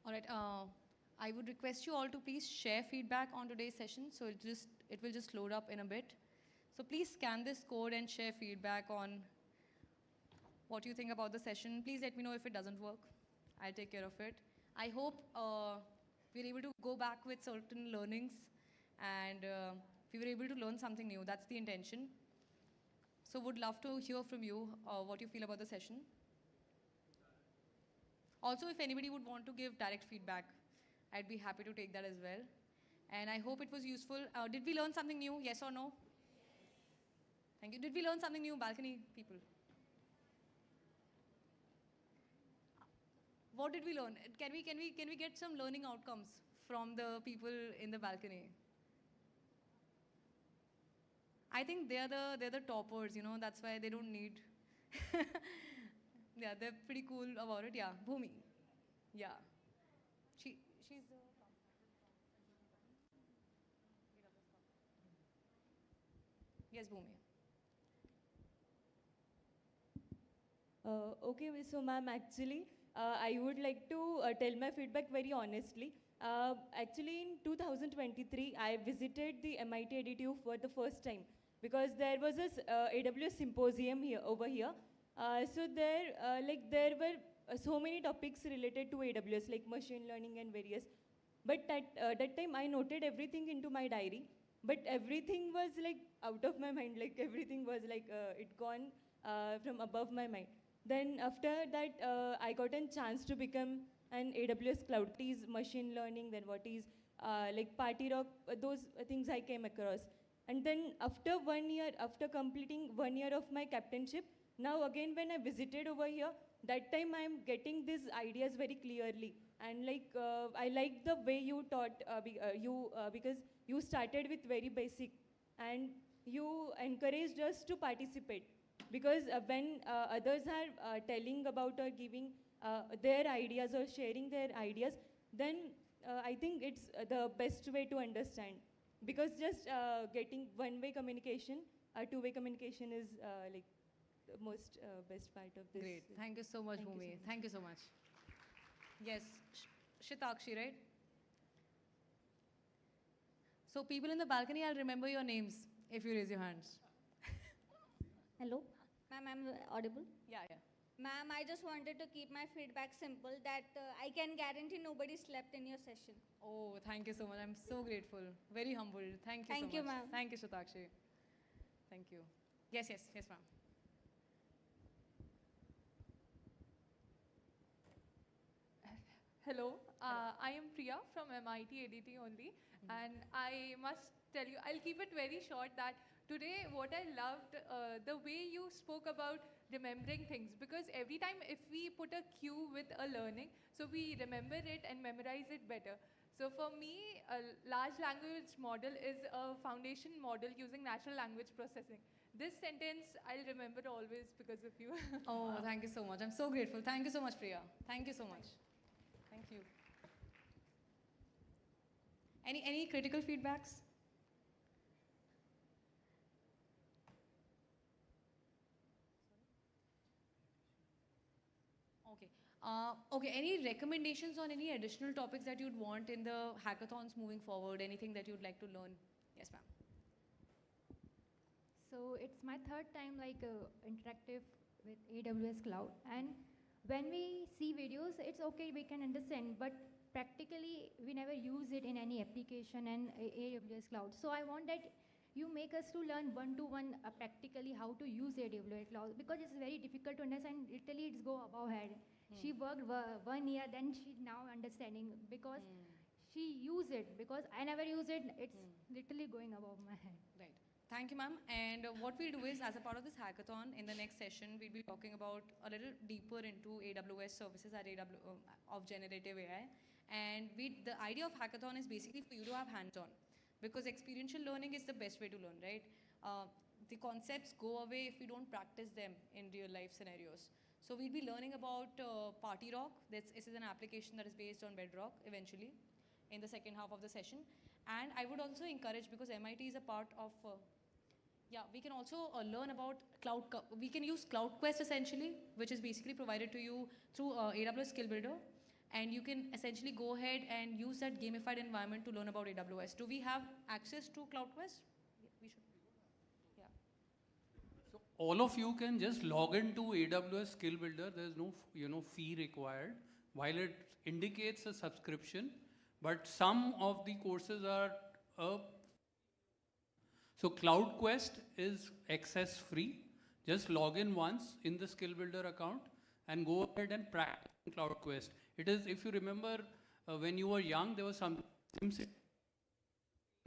All right, I would request you all to please share feedback on today's session. So it will just load up in a bit. So please scan this code and share feedback on what you think about the session. Please let me know if it doesn't work. I'll take care of it. I hope we're able to go back with certain learnings, and we were able to learn something new. That's the intention. So would love to hear from you what you feel about the session. Also, if anybody would want to give direct feedback, I'd be happy to take that as well. And I hope it was useful. Did we learn something new? Yes or no? Thank you. Did we learn something new, balcony people? What did we learn? Can we get some learning outcomes from the people in the balcony? I think they're the toppers, you know. That's why they don't need. Yeah, they're pretty cool about it. Yeah, Bhumi. Yeah, she's the. Yes, Bhumi. Okay, so ma'am, actually, I would like to tell my feedback very honestly. Actually, in 2023, I visited the MIT-ADT for the first time because there was a AWS symposium over here. So there were so many topics related to AWS, like machine learning and various. But that time I noted everything into my diary, but everything was like out of my mind. Like everything was like it gone from above my mind. Then after that, I got a chance to become an AWS cloud. What is machine learning? Then what is like Party Rock? Those things I came across. And then after 1 year, after completing 1 year of my captainship, now again when I visited over here, that time I'm getting these ideas very clearly. And like I like the way you taught because you started with very basic, and you encouraged us to participate. Because when others are telling about or giving their ideas or sharing their ideas, then I think it's the best way to understand. Because just getting one-way communication, two-way communication is like the most best part of this. Great. Thank you so much, Bhumi. Thank you so much. Yes, Shitakshi, right? So people in the balcony, I'll remember your names if you raise your hands. Hello, ma'am, I'm audible? Yeah, yeah. Ma'am, I just wanted to keep my feedback simple that I can guarantee nobody slept in your session. Oh, thank you so much. I'm so grateful. Very humbled. Thank you Thank so you, much. ma'am. Thank you, Shatakshi. Thank you. Yes, yes, yes, ma'am. Hello, I am Priya from MIT-ADT only, and I must tell you, I'll keep it very short that today what I loved, the way you spoke about remembering things, because every time if we put a cue with a learning, so we remember it and memorize it better. So for me, a large language model is a foundation model using natural language processing. This sentence I'll remember always because of you. Oh, thank you so much. I'm so grateful. Thank you so much, Priya. Thank you so much. Thank you. Any critical feedbacks? Okay. Okay. Any recommendations on any additional topics that you'd want in the hackathons moving forward? Anything that you'd like to learn? Yes, ma'am. So it's my third time interactive with AWS Cloud, and when we see videos, it's okay, we can understand, but practically we never use it in any application and AWS Cloud. So I want that you make us to learn one-to-one practically how to use AWS Cloud, because it's very difficult to understand. Literally, it's go above head. She worked 1 year, then she's now understanding because she used it. Because I never use it, it's literally going above my head. Right. Thank you, ma'am. And what we'll do is, as a part of this hackathon, in the next session, we'll be talking about a little deeper into AWS services at of generative AI. And the idea of hackathon is basically for you to have hands-on, because experiential learning is the best way to learn, right? The concepts go away if we don't practice them in real-life scenarios. So we'll be learning about Party Rock. This is an application that is based on Bedrock eventually in the second half of the session. And I would also encourage, because MIT is a part of we can also learn about we can use Cloud Quest essentially, which is basically provided to you through AWS Skill Builder. And you can essentially go ahead and use that gamified environment to learn about AWS. Do we have access to Cloud Quest? Yeah, we should. Yeah. So all of you can just log into AWS Skill Builder. There's no fee required. While it indicates a subscription, but some of the courses are so Cloud Quest is access free. Just log in once in the Skill Builder account and go ahead and practice Cloud Quest. It is, if you remember, when you were young, there was some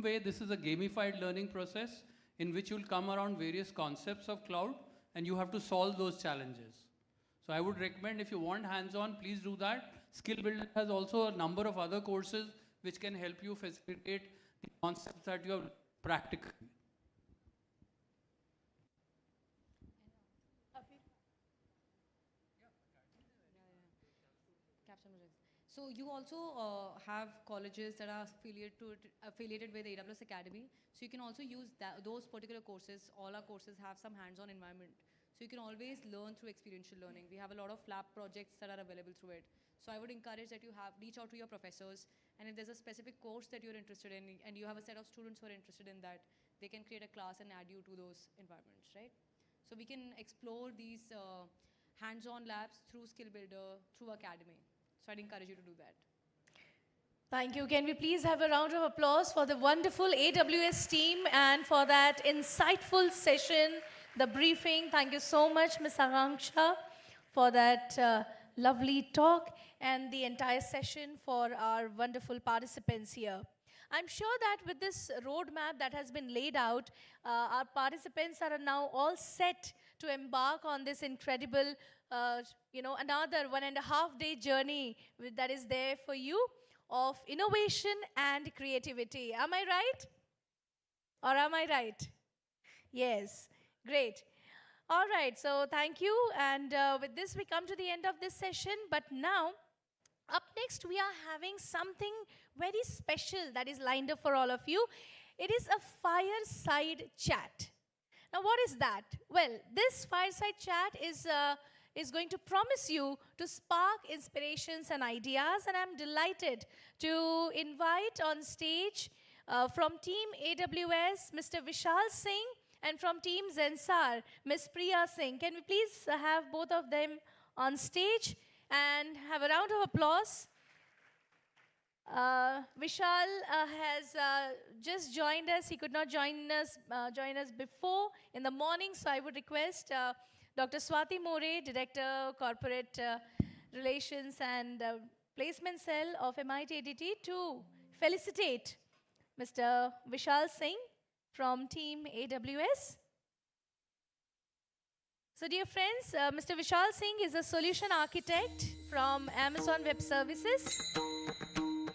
way. This is a gamified learning process in which you'll come around various concepts of cloud and you have to solve those challenges. So I would recommend, if you want hands-on, please do that. Skill Builder has also a number of other courses which can help you facilitate the concepts that you have practically. So you also have colleges that are affiliated with AWS Academy. So you can also use those particular courses. All our courses have some hands-on environment. So you can always learn through experiential learning. We have a lot of lab projects that are available through it. So I would encourage that you reach out to your professors, and if there's a specific course that you're interested in and you have a set of students who are interested in that, they can create a class and add you to those environments, right? So we can explore these hands-on labs through Skill Builder, through Academy. So I'd encourage you to do that. Thank you. Can we please have a round of applause for the wonderful AWS team and for that insightful session, the briefing. Thank you so much, Ms. Aranksha, for that lovely talk, and the entire session for our wonderful participants here. I'm sure that with this roadmap that has been laid out, our participants are now all set to embark on this incredible, another 1.5 day journey that is there for you of innovation and creativity. Am I right? Or am I right? Yes, great. All right, so thank you. And with this, we come to the end of this session. But now, up next, we are having something very special that is lined up for all of you. It is a fireside chat. Now, what is that? Well, this fireside chat is going to promise you to spark inspirations and ideas, and I'm delighted to invite on stage from Team AWS, Mr. Vishal Singh, and from Team Zensar, Ms. Priya Singh. Can we please have both of them on stage and have a round of applause. Vishal has just joined us. He could not join us before in the morning, so I would request Dr. Swati More, Director, Corporate Relations and Placement Cell of MIT-ADT, to felicitate Mr. Vishal Singh from Team AWS. So dear friends, Mr. Vishal Singh is a solution architect from Amazon Web Services.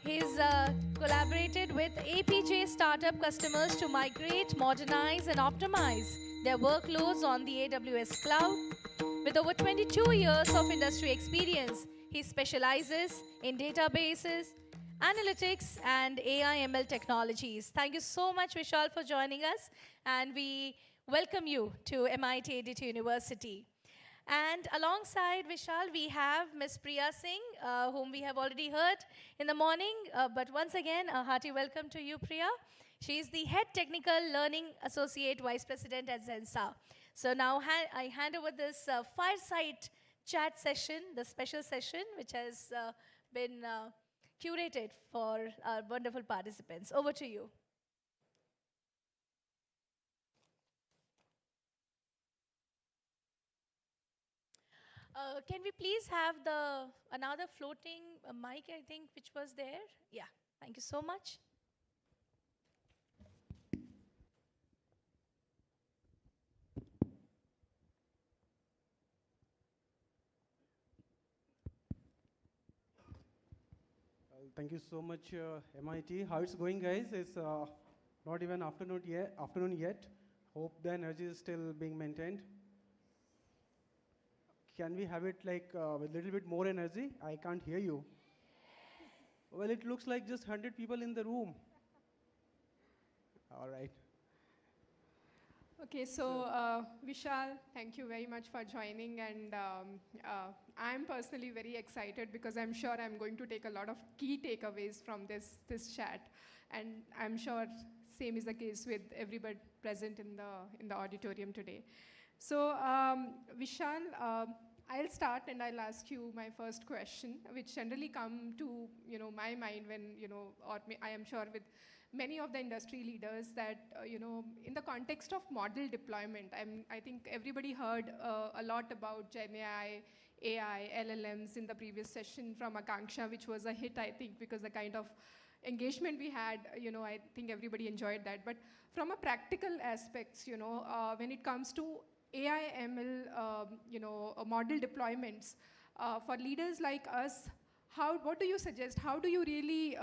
He's collaborated with APJ startup customers to migrate, modernize, and optimize their workloads on the AWS cloud. With over 22 years of industry experience, he specializes in databases, analytics, and AI/ML technologies. Thank you so much, Vishal, for joining us, and we welcome you to MIT-ADT University. And alongside Vishal, we have Ms. Priya Singh, whom we have already heard in the morning. But once again, a hearty welcome to you, Priya. She is the Head Technical Learning Associate Vice President at Zensar. So now I hand over this fireside chat session, the special session, which has been curated for our wonderful participants. Over to you. Can we please have another floating mic, I think, which was there? Yeah, thank you so much. Well, thank you so much, MIT. How it's going, guys? It's not even afternoon yet. Hope the energy is still being maintained. Can we have it like with a little bit more energy? I can't hear you. Well, it looks like just 100 people in the room. All right. Okay, so Vishal, thank you very much for joining, and I'm personally very excited because I'm sure I'm going to take a lot of key takeaways from this chat, and I'm sure same is the case with everybody present in the auditorium today. So Vishal, I'll start and I'll ask you my first question, which generally come to my mind when I am sure with many of the industry leaders that in the context of model deployment, I think everybody heard a lot about Gen AI, LLMs in the previous session from Akanksha, which was a hit, I think, because the kind of engagement we had, I think everybody enjoyed that. But from a practical aspects, when it comes to AI, ML, model deployments, for leaders like us, what do you suggest? How do you really,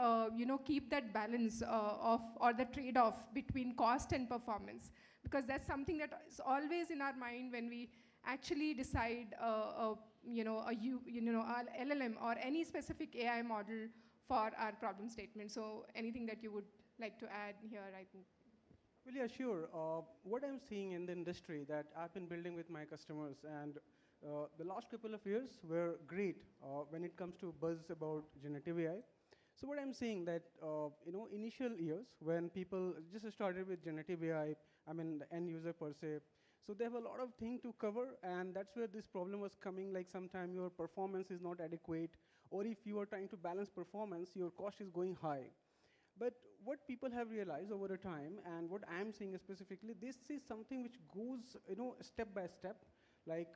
keep that balance or the trade-off between cost and performance? Because that's something that is always in our mind when we actually decide, our LLM or any specific AI model for our problem statement. So anything that you would like to add here, I think. Well, yeah, sure. What I'm seeing in the industry that I've been building with my customers, and the last couple of years were great when it comes to buzz about generative AI. So what I'm seeing that, initial years when people just started with generative AI, I mean, the end user per se, so they have a lot of things to cover, and that's where this problem was coming, like sometimes your performance is not adequate, or if you are trying to balance performance, your cost is going high. But what people have realized over a time, and what I'm seeing specifically, this is something which goes, step by step. Like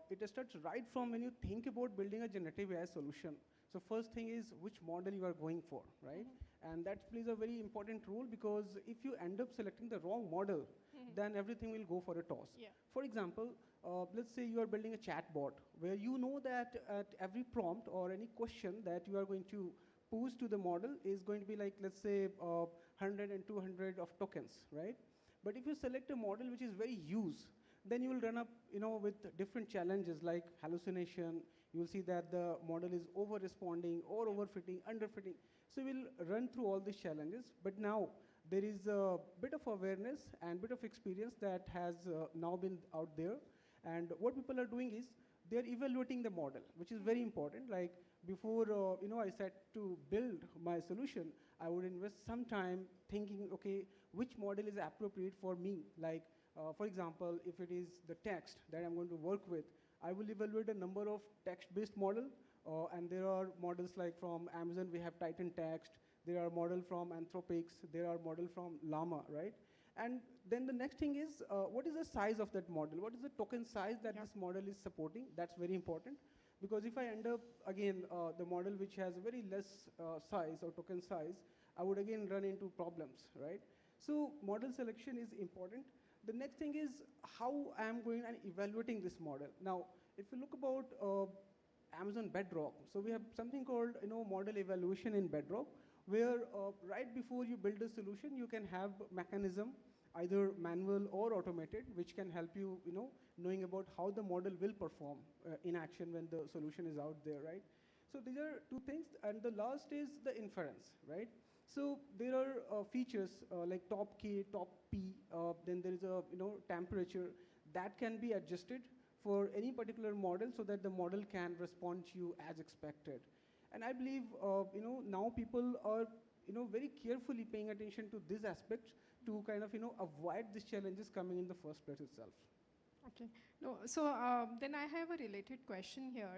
it starts right from when you think about building a generative AI solution. So first thing is which model you are going for, right? And that plays a very important role, because if you end up selecting the wrong model, then everything will go for a toss. Yeah. For example, let's say you are building a chatbot where you know that at every prompt or any question that you are going to pose to the model is going to be like, let's say, 100 and 200 of tokens, right? But if you select a model which is very used, then you will run up, with different challenges like hallucination. You will see that the model is over-responding or overfitting, underfitting. So we'll run through all these challenges. But now there is a bit of awareness and bit of experience that has now been out there. And what people are doing is they're evaluating the model, which is very important. Like before, I set to build my solution, I would invest some time thinking, okay, which model is appropriate for me? Like, for example, if it is the text that I'm going to work with, I will evaluate a number of text-based model, and there are models like from Amazon, we have Titan Text, there are model from Anthropics, there are model from Llama, right? And then the next thing is, what is the size of that model? What is the token size that this model is supporting? That's very important. Because if I end up, again, the model which has a very less size or token size, I would again run into problems, right? So model selection is important. The next thing is how I am going and evaluating this model. Now, if you look about Amazon Bedrock, so we have something called model evaluation in Bedrock, where right before you build a solution, you can have mechanism, either manual or automated, which can help you, knowing about how the model will perform in action when the solution is out there, right? So these are two things, and the last is the inference, right? So there are features like top K, top P, then there is a temperature that can be adjusted for any particular model so that the model can respond to you as expected. And I believe now people are very carefully paying attention to this aspect to kind of avoid these challenges coming in the first place itself. Okay. No, so then I have a related question here.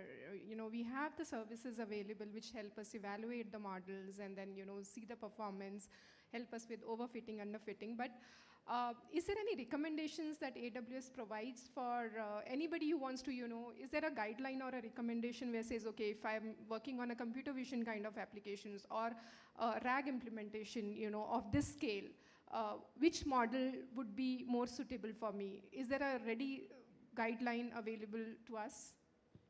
We have the services available which help us evaluate the models and then, see the performance, help us with overfitting, underfitting. But is there any recommendations that AWS provides for anybody who wants to, is there a guideline or a recommendation where it says, okay, if I'm working on a computer vision kind of applications or RAG implementation, of this scale, which model would be more suitable for me? Is there a ready guideline available to us?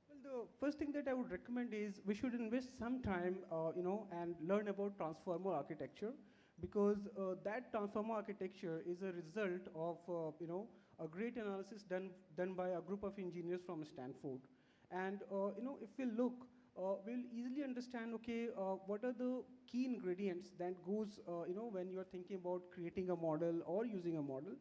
Well, the first thing that I would recommend is we should invest some time, and learn about transformer architecture, because that transformer architecture is a result of, a great analysis done by a group of engineers from Stanford. And, if we look, we'll easily understand, okay, what are the key ingredients that goes, when you're thinking about creating a model or using a model.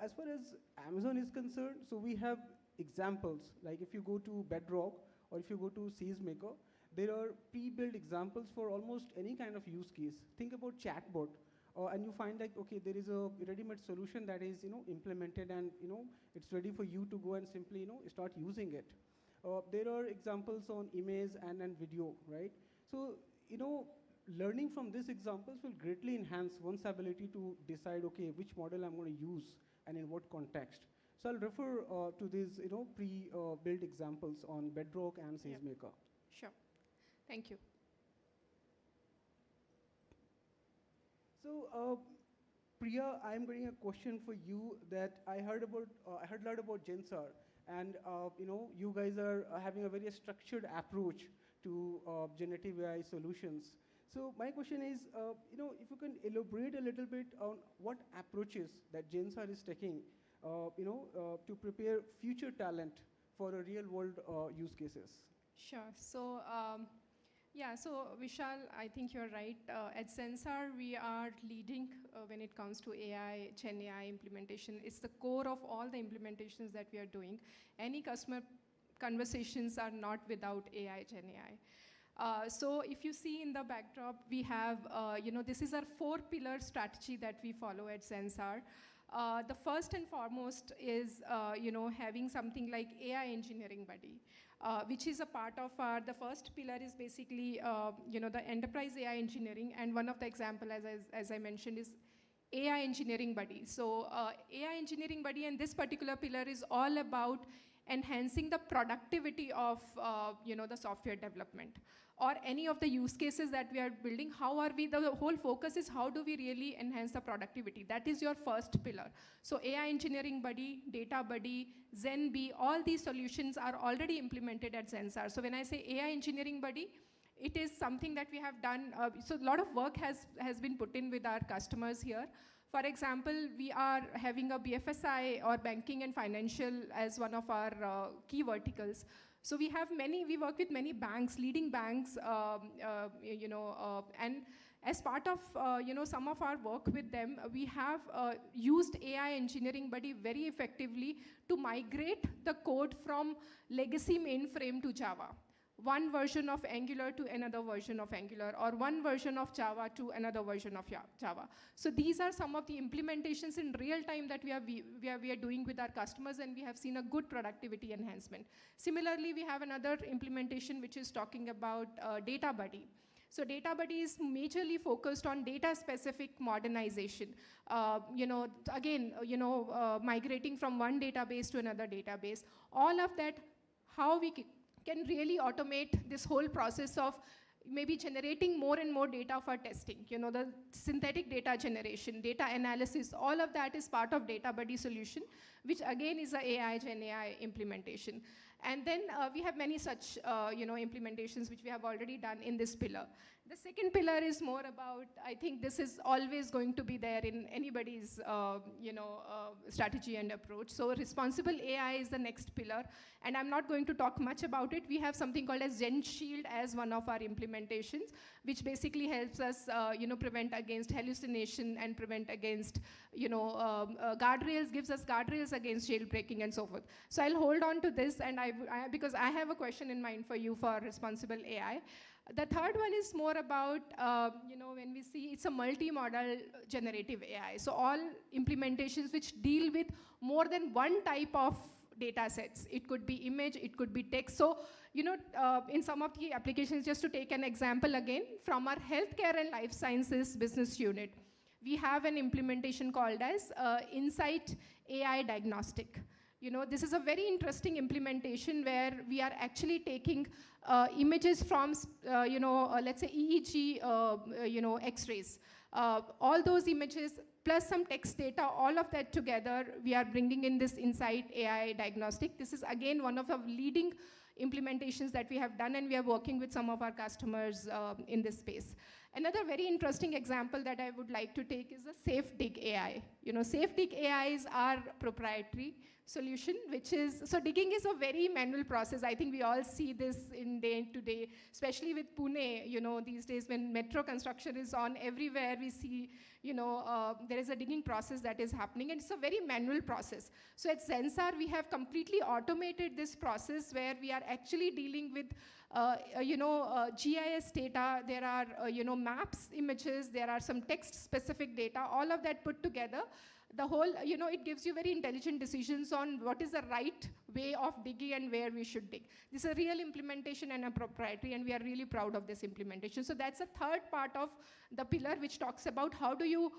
As far as Amazon is concerned, so we have examples, like if you go to Bedrock or if you go to SageMaker, there are pre-built examples for almost any kind of use case. Think about chatbot, and you find like, okay, there is a ready-made solution that is, implemented and, it's ready for you to go and simply, start using it. There are examples on image and video, right? So, learning from these examples will greatly enhance one's ability to decide, okay, which model I'm going to use and in what context. So I'll refer to these, pre-built examples on Bedrock and SageMaker. Sure. Thank you. So, Priya, I'm getting a question for you that I heard a lot about Zensar, and you guys are having a very structured approach to generative AI solutions. So my question is, if you can elaborate a little bit on what approaches that Zensar is taking, to prepare future talent for a real-world use cases. Sure. So, yeah, so Vishal, I think you're right. At Zensar, we are leading when it comes to AI, Gen AI implementation. It's the core of all the implementations that we are doing. Any customer conversations are not without AI, Gen AI. So if you see in the backdrop, we have, this is our 4-pillar strategy that we follow at Zensar. The first and foremost is, having something like AI engineering buddy, which is a part of the first pillar is basically, the enterprise AI engineering. And one of the example, as I mentioned, is AI engineering buddy. So AI engineering buddy and this particular pillar is all about enhancing the productivity of, the software development or any of the use cases that we are building. How are we, the whole focus is how do we really enhance the productivity? That is your first pillar. So AI engineering buddy, data buddy, ZenB, all these solutions are already implemented at Zensar. So when I say AI engineering buddy, it is something that we have done. So a lot of work has been put in with our customers here. For example, we are having a BFSI or banking and financial as one of our key verticals. So we work with many banks, leading banks, and as part of, some of our work with them, we have used AI engineering buddy very effectively to migrate the code from legacy mainframe to Java. one version of Angular to another version of Angular, or one version of Java to another version of Java. So these are some of the implementations in real time that we are doing with our customers, and we have seen a good productivity enhancement. Similarly, we have another implementation which is talking about Data Buddy. So Data Buddy is majorly focused on data-specific modernization. Migrating from one database to another database. All of that, how we can really automate this whole process of maybe generating more and more data for testing. The synthetic data generation, data analysis, all of that is part of Data Buddy solution, which again is a Gen AI implementation. And then we have many such implementations which we have already done in this pillar. The second pillar is more about, I think this is always going to be there in anybody's strategy and approach. So responsible AI is the next pillar, and I'm not going to talk much about it. We have something called as Gen Shield as one of our implementations, which basically helps us prevent against hallucination and prevent against guardrails, gives us guardrails against jailbreaking and so forth. So I'll hold on to this, and because I have a question in mind for you for responsible AI. The third one is more about, when we see it's a multi-modal generative AI. So all implementations which deal with more than one type of data sets. It could be image, it could be text. So, in some of the applications, just to take an example again, from our healthcare and life sciences business unit, we have an implementation called as Insight AI Diagnostic. This is a very interesting implementation where we are actually taking images from, let's say EEG, X-rays. All those images plus some text data, all of that together, we are bringing in this Insight AI Diagnostic. This is again one of the leading implementations that we have done, and we are working with some of our customers in this space. Another very interesting example that I would like to take is the SafeDig AI. SafeDig AI is our proprietary solution, which is, so digging is a very manual process. I think we all see this in day to day, especially with Pune, these days when metro construction is on everywhere, we see, there is a digging process that is happening, and it's a very manual process. So at Zensar, we have completely automated this process where we are actually dealing with GIS data, there are, maps, images, there are some text-specific data, all of that put together. The whole, it gives you very intelligent decisions on what is the right way of digging and where we should dig. This is a real implementation and a proprietary, and we are really proud of this implementation. So that's the third part of the pillar, which talks about how do you,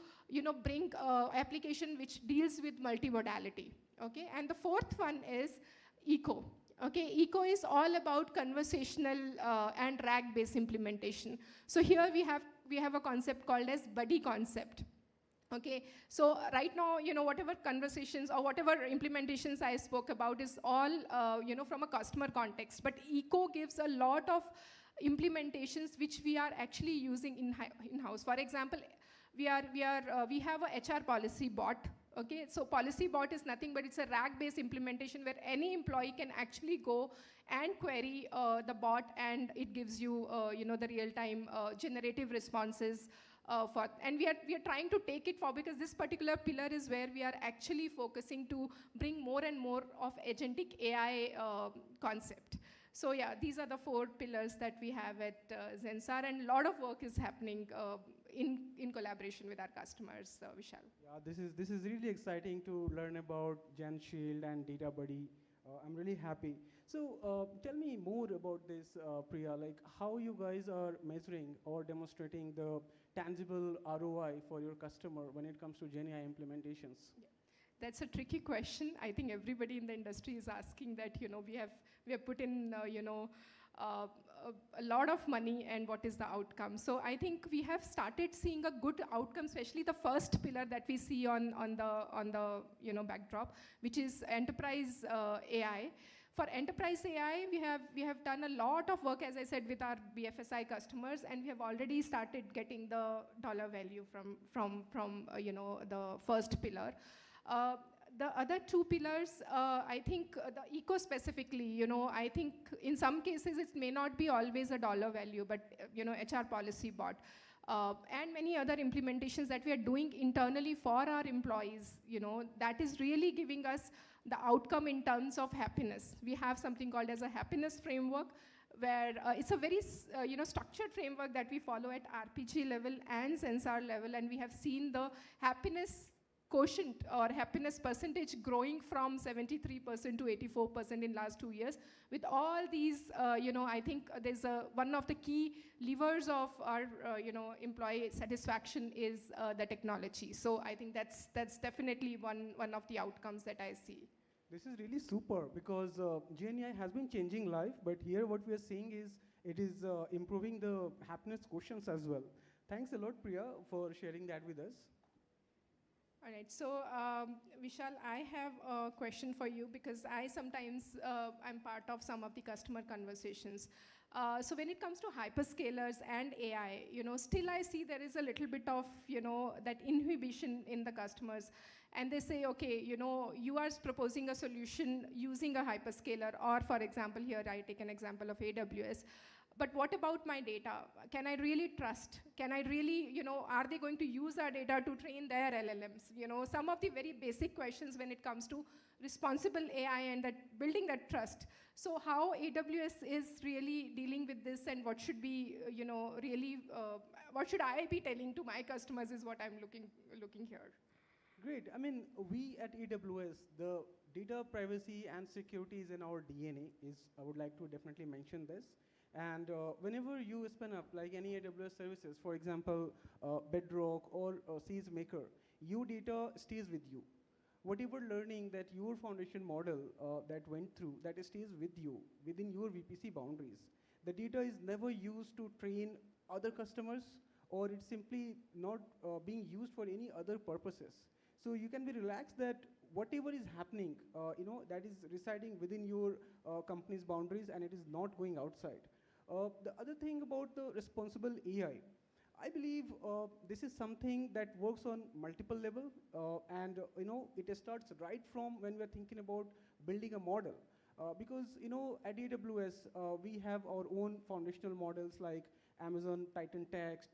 bring application which deals with multimodality, okay? And the fourth one is ECO. Okay, ECO is all about conversational and RAG-based implementation. So here we have a concept called as buddy concept. Okay, so right now, whatever conversations or whatever implementations I spoke about is all, from a customer context. But ECO gives a lot of implementations which we are actually using in-house. For example, we have a HR policy bot. Okay, so policy bot is nothing but it's a RAG-based implementation where any employee can actually go and query the bot, and it gives you, the real-time generative responses. And we are trying to take it forward, because this particular pillar is where we are actually focusing to bring more and more of agentic AI concept. So yeah, these are the 4 pillars that we have at Zensar, and a lot of work is happening in collaboration with our customers, Vishal. Yeah, this is really exciting to learn about Gen Shield and Data Buddy. I'm really happy. So tell me more about this, Priya, like how you guys are measuring or demonstrating the tangible ROI for your customer when it comes to Gen AI implementations? Yeah. That's a tricky question. I think everybody in the industry is asking that, we have put in, a lot of money, and what is the outcome? So I think we have started seeing a good outcome, especially the first pillar that we see on the backdrop, which is enterprise AI. For enterprise AI, we have done a lot of work, as I said, with our BFSI customers, and we have already started getting the dollar value from the first pillar. The other 2 pillars, I think the eco specifically, I think in some cases it may not be always a dollar value, but HR policy bot. And many other implementations that we are doing internally for our employees, that is really giving us the outcome in terms of happiness. We have something called as a happiness framework, where it's a very structured framework that we follow at RPG level and Zensar level, and we have seen the happiness quotient or happiness percentage growing from 73% to 84% in last 2 years. With all these, I think there's one of the key levers of our, employee satisfaction is the technology. So I think that's definitely one of the outcomes that I see. This is really super because GNI has been changing life, but here what we are seeing is it is improving the happiness quotients as well. Thanks a lot, Priya, for sharing that with us. All right, so Vishal, I have a question for you because I sometimes I'm part of some of the customer conversations. So when it comes to hyperscalers and AI, still I see there is a little bit of, that inhibition in the customers. And they say, okay, you are proposing a solution using a hyperscaler, or for example, here I take an example of AWS. But what about my data? Can I really trust? Can I really, are they going to use our data to train their LLMs? Some of the very basic questions when it comes to responsible AI and building that trust. So how AWS is really dealing with this, and what should be, what should I be telling to my customers is what I'm looking here. Great. I mean, we at AWS, the data privacy and security is in our DNA. I would like to definitely mention this. And whenever you spin up like any AWS services, for example, Bedrock or SageMaker, your data stays with you. Whatever learning that your foundation model that went through, that stays with you within your VPC boundaries. The data is never used to train other customers, or it's simply not being used for any other purposes. So you can be relaxed that whatever is happening, that is residing within your company's boundaries, and it is not going outside. The other thing about the responsible AI, I believe this is something that works on multiple levels, and it starts right from when we're thinking about building a model. Because at AWS, we have our own foundational models like Amazon Titan Text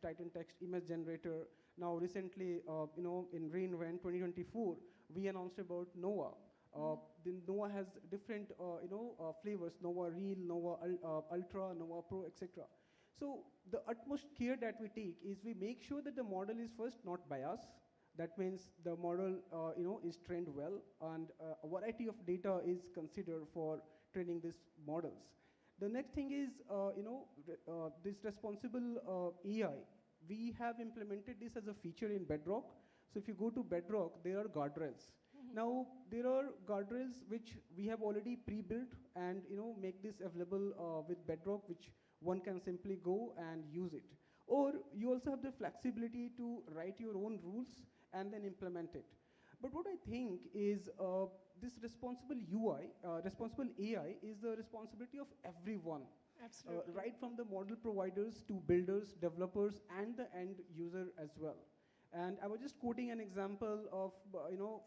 Image Generator. Now recently, in reInvent 2024, we announced about Nova. Then Nova has different, flavors: Nova Real, Nova Ultra, Nova Pro, etc. So the utmost care that we take is we make sure that the model is first not biased. That means the model, is trained well, and a variety of data is considered for training these models. The next thing is, this responsible AI. We have implemented this as a feature in Bedrock. So if you go to Bedrock, there are guardrails. Now, there are guardrails which we have already pre-built and make this available with Bedrock, which one can simply go and use it. Or you also have the flexibility to write your own rules and then implement it. But what I think is this responsible UI, responsible AI is the responsibility of everyone. Absolutely. Right from the model providers to builders, developers, and the end user as well. And I was just quoting an example of,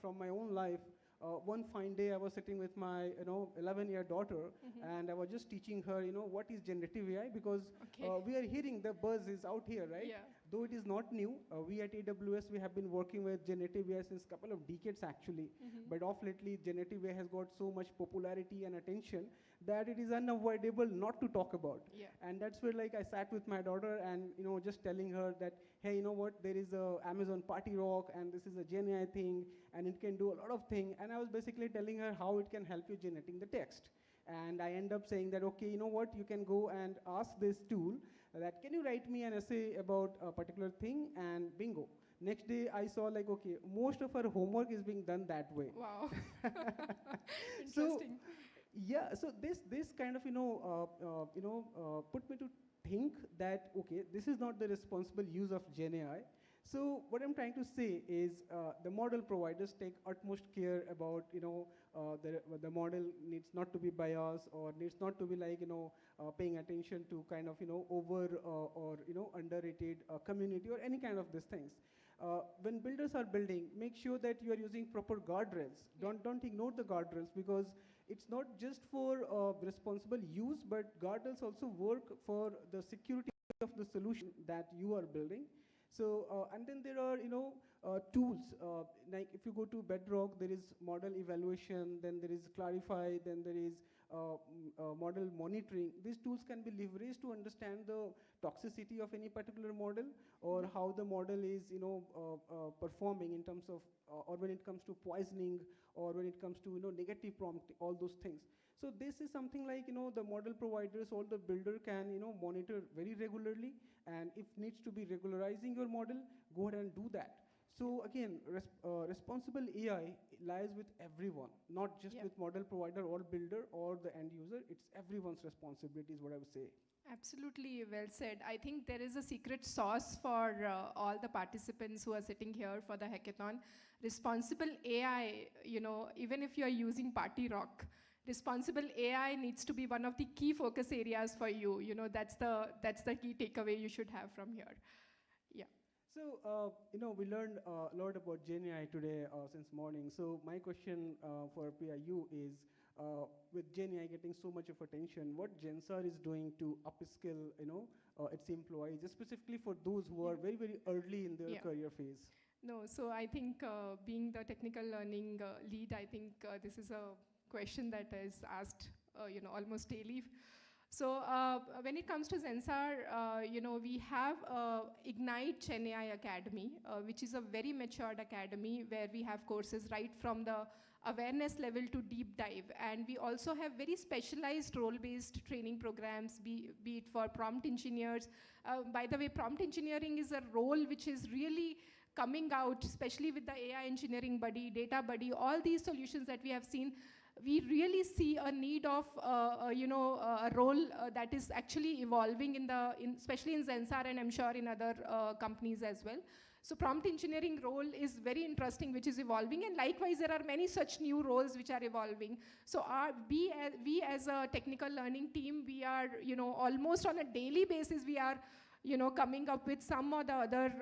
from my own life. One fine day, I was sitting with my, 11-year daughter, and I was just teaching her, what is generative AI, because we are hearing the buzz is out here, right? Yeah. Though it is not new, we at AWS, we have been working with generative AI since a couple of decades, actually. But of lately, generative AI has got so much popularity and attention that it is unavoidable not to talk about. Yeah. And that's where, like, I sat with my daughter and, just telling her that, hey, you know what, there is a Amazon Party Rock, and this is a GenAI thing, and it can do a lot of things. And I was basically telling her how it can help you generating the text. And I end up saying that, okay, you know what, you can go and ask this tool that, can you write me an essay about a particular thing, and bingo. Next day, I saw like, okay, most of her homework is being done that way. Wow. So, Interesting. yeah, so this kind of, put me to think that, okay, this is not the responsible use of GenAI. So what I'm trying to say is the model providers take utmost care about, the model needs not to be biased, or needs not to be like, paying attention to kind of, over or, underrated community or any kind of these things. When builders are building, make sure that you are using proper guardrails. Don't ignore the guardrails, because it's not just for responsible use, but guardrails also work for the security of the solution that you are building. So, and then there are, tools, like if you go to Bedrock, there is model evaluation, then there is Clarify, then there is model monitoring, these tools can be leveraged to understand the toxicity of any particular model, or how the model is, performing in terms of, or when it comes to poisoning, or when it comes to, negative prompt, all those things. So this is something like, the model providers or the builder can, monitor very regularly, and if needs to be regularizing your model, go ahead and do that. So again, responsible AI lies with everyone, not just with model provider or builder or the end user. It's everyone's responsibility is what I would say. Absolutely well said. I think there is a secret sauce for all the participants who are sitting here for the hackathon. Responsible AI, even if you are using Party Rock, responsible AI needs to be one of the key focus areas for you. That's the key takeaway you should have from here. Yeah. So, we learned a lot about GenAI today since morning. So my question for PIU is, with GenAI getting so much of attention, what Zensar is doing to upskill, its employees, specifically for those who are very, very early in their career phase? No, so I think being the technical learning lead, I think this is a question that is asked, almost daily. So when it comes to Zensar, we have Ignite GenAI Academy, which is a very matured academy where we have courses right from the awareness level to deep dive. And we also have very specialized role-based training programs, be it for prompt engineers. By the way, prompt engineering is a role which is really coming out, especially with the AI engineering buddy, data buddy, all these solutions that we have seen. We really see a need of, a role that is actually evolving especially in Zensar, and I'm sure in other companies as well. So prompt engineering role is very interesting, which is evolving, and likewise there are many such new roles which are evolving. So we as a technical learning team, we are, almost on a daily basis, we are coming up with some or the other,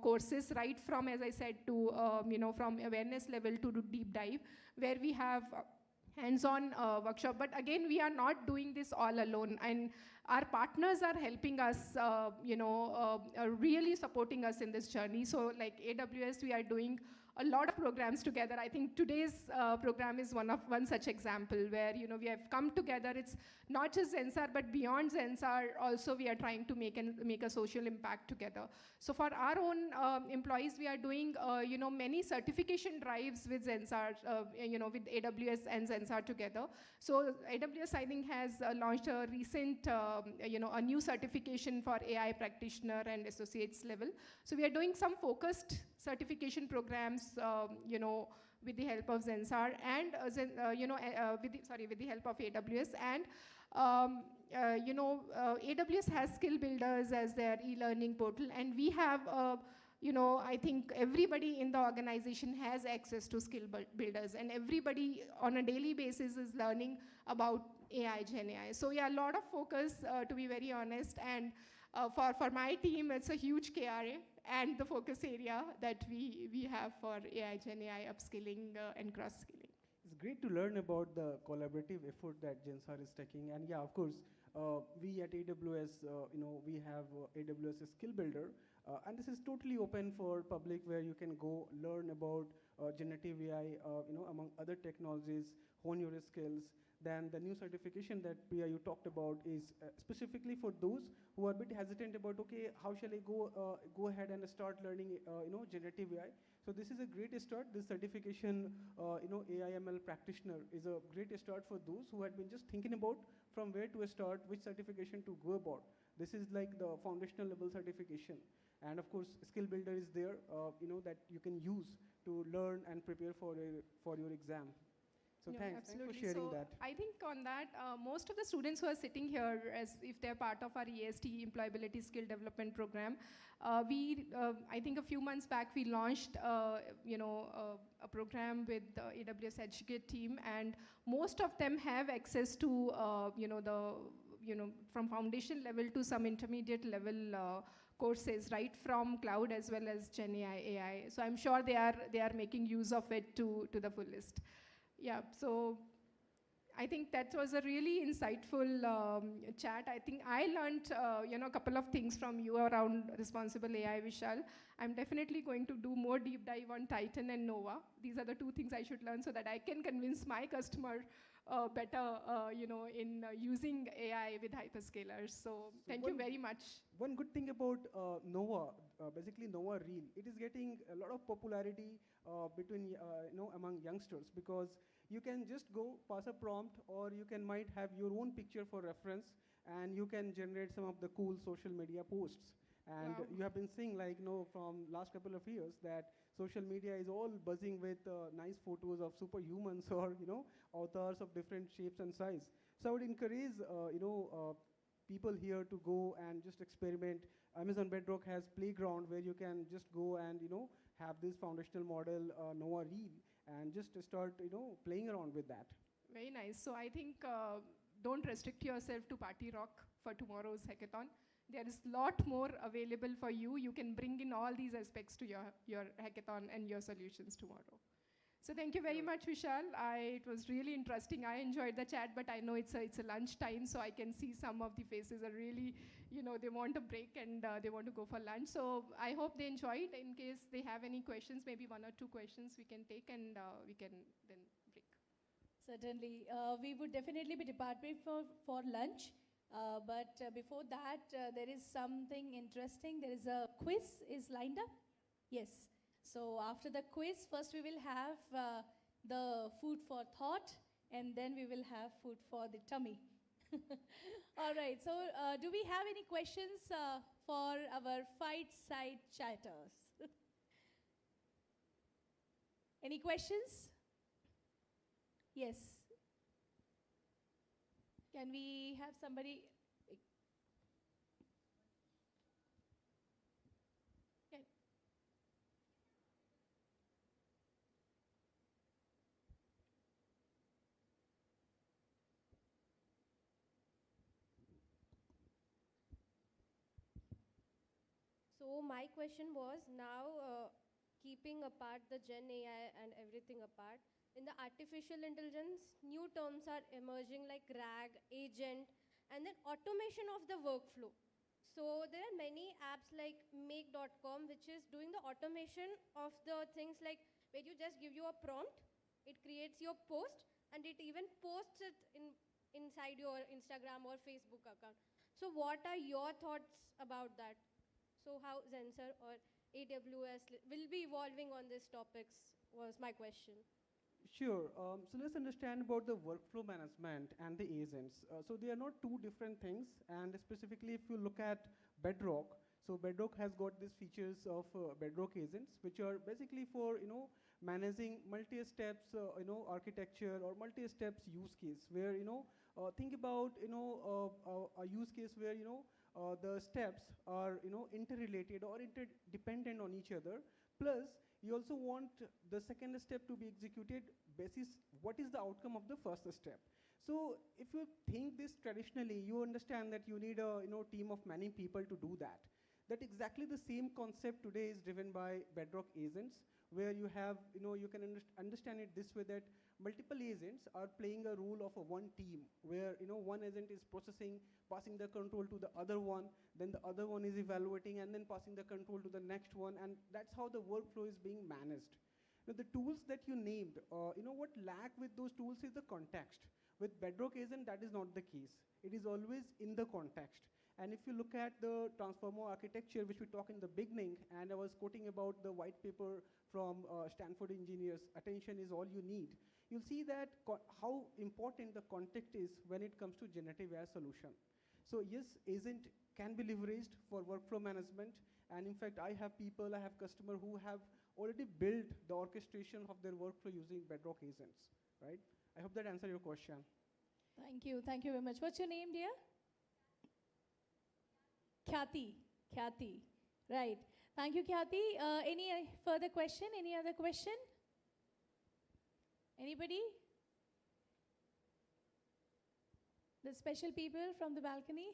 courses, right from, as I said, to, from awareness level to deep dive, where we have hands-on workshop. But again, we are not doing this all alone, and our partners are helping us, really supporting us in this journey. So like AWS, we are doing a lot of programs together. I think today's program is one such example where, we have come together. It's not just Zensar, but beyond Zensar, also we are trying to make a social impact together. So for our own employees, we are doing, many certification drives with Zensar, with AWS and Zensar together. So AWS, I think, has launched a recent, a new certification for AI practitioner and associates level. So we are doing some focused certification programs, with the help of Zensar and, with the help of AWS. And, AWS has skill builders as their e-learning portal, and we have, I think everybody in the organization has access to skill builders, and everybody on a daily basis is learning about AI, GenAI. So yeah, a lot of focus, to be very honest, and for my team, it's a huge KRA and the focus area that we have for AI, GenAI upskilling and cross-skilling. It's great to learn about the collaborative effort that Zensar is taking. And yeah, of course, we at AWS, we have AWS Skill Builder. And this is totally open for public, where you can go learn about generative AI, among other technologies, hone your skills. Then the new certification that you talked about is specifically for those who are a bit hesitant about, okay, how shall I go ahead and start learning, generative AI. So this is a great start. This certification, AI/ML practitioner is a great start for those who had been just thinking about from where to start, which certification to go about. This is like the foundational level certification. And of course, Skill Builder is there, that you can use to learn and prepare for your exam. So thanks for sharing that. I think on that, most of the students who are sitting here, as if they're part of our EST, Employability Skill Development Program, I think a few months back, we launched, a program with the AWS Educate team, and most of them have access to, from foundation level to some intermediate level courses, right from cloud as well as GenAI, AI. So I'm sure they are making use of it to the fullest. Yeah, so I think that was a really insightful chat. I think I learned, a couple of things from you around responsible AI, Vishal. I'm definitely going to do more deep dive on Titan and Nova. These are the two things I should learn so that I can convince my customer better, in using AI with hyperscalers. So thank you very much. One good thing about Nova, basically Nova Reel, it is getting a lot of popularity between among youngsters, because you can just go pass a prompt, or you might have your own picture for reference, and you can generate some of the cool social media posts. And Wow. you have been seeing, like, from last couple of years, that social media is all buzzing with nice photos of superhumans or avatars of different shapes and size. So I would encourage people here to go and just experiment. Amazon Bedrock has Playground, where you can just go and have this foundational model Nova Reel, and just start playing around with that. Very nice. So I think don't restrict yourself to Party Rock for tomorrow's hackathon. There is a lot more available for you. You can bring in all these aspects to your hackathon and your solutions tomorrow. So thank you very much, Vishal. It was really interesting. I enjoyed the chat, but I know it's a lunch time, so I can see some of the faces are really, they want a break and they want to go for lunch. So I hope they enjoyed. In case they have any questions, maybe 1 or 2 questions we can take, and we can then break. Certainly. We would definitely be departing for lunch. But before that, there is something interesting. There is a quiz is lined up. Yes. So after the quiz, first we will have the food for thought, and then we will have food for the tummy. All right. So do we have any questions for our fight side chatters? Any questions? Yes. Can we have somebody? Can- So my question was, now keeping apart the Gen AI and everything apart, in the artificial intelligence, new terms are emerging like RAG, agent, and then automation of the workflow. So there are many apps like make.com, which is doing the automation of the things, like where you just give you a prompt, it creates your post, and it even posts it inside your Instagram or Facebook account. So what are your thoughts about that? So how Zensar or AWS will be evolving on these topics was my question. Sure. So let's understand about the workflow management and the agents. So they are not two different things. And specifically, if you look at Bedrock, so Bedrock has got these features of Bedrock agents, which are basically for managing multi-steps architecture or multi-steps use case. Where think about a use case where the steps are interrelated or interdependent on each other. Plus, you also want the second step to be executed basis what is the outcome of the first step. So if you think this traditionally, you understand that you need a team of many people to do that. That exactly the same concept today is driven by Bedrock agents, where you have, you can understand it this way, that multiple agents are playing a role of a one team, where one agent is processing, passing the control to the other one, then the other one is evaluating, and then passing the control to the next one, and that's how the workflow is being managed. Now, the tools that you named, what lack with those tools is the context. With Bedrock agent, that is not the case. It is always in the context. And if you look at the transformer architecture, which we talked in the beginning, and I was quoting about the white paper from Stanford engineers, attention is all you need. You'll see that how important the context is when it comes to generative AI solution. So yes, agent can be leveraged for workflow management. And in fact, I have customers who have already built the orchestration of their workflow using Bedrock agents, right? I hope that answered your question. Thank you. Thank you very much. What's your name, dear? Khyati. Khyati. Right. Thank you, Khyati. Any further question? Any other question? Anybody? The special people from the balcony?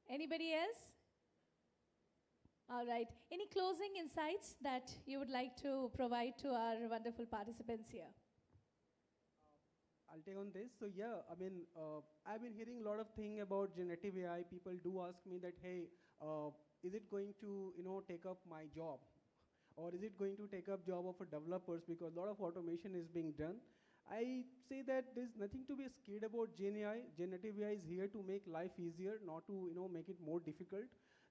Anybody else? All right. Any closing insights that you would like to provide to our wonderful participants here? I'll take on this. So yeah, I mean, I've been hearing a lot of things about generative AI. People do ask me that, hey, is it going to take up my job? Or is it going to take up job of developers, because a lot of automation is being done? I say that there's nothing to be scared about Gen AI. Generative AI is here to make life easier, not to make it more difficult.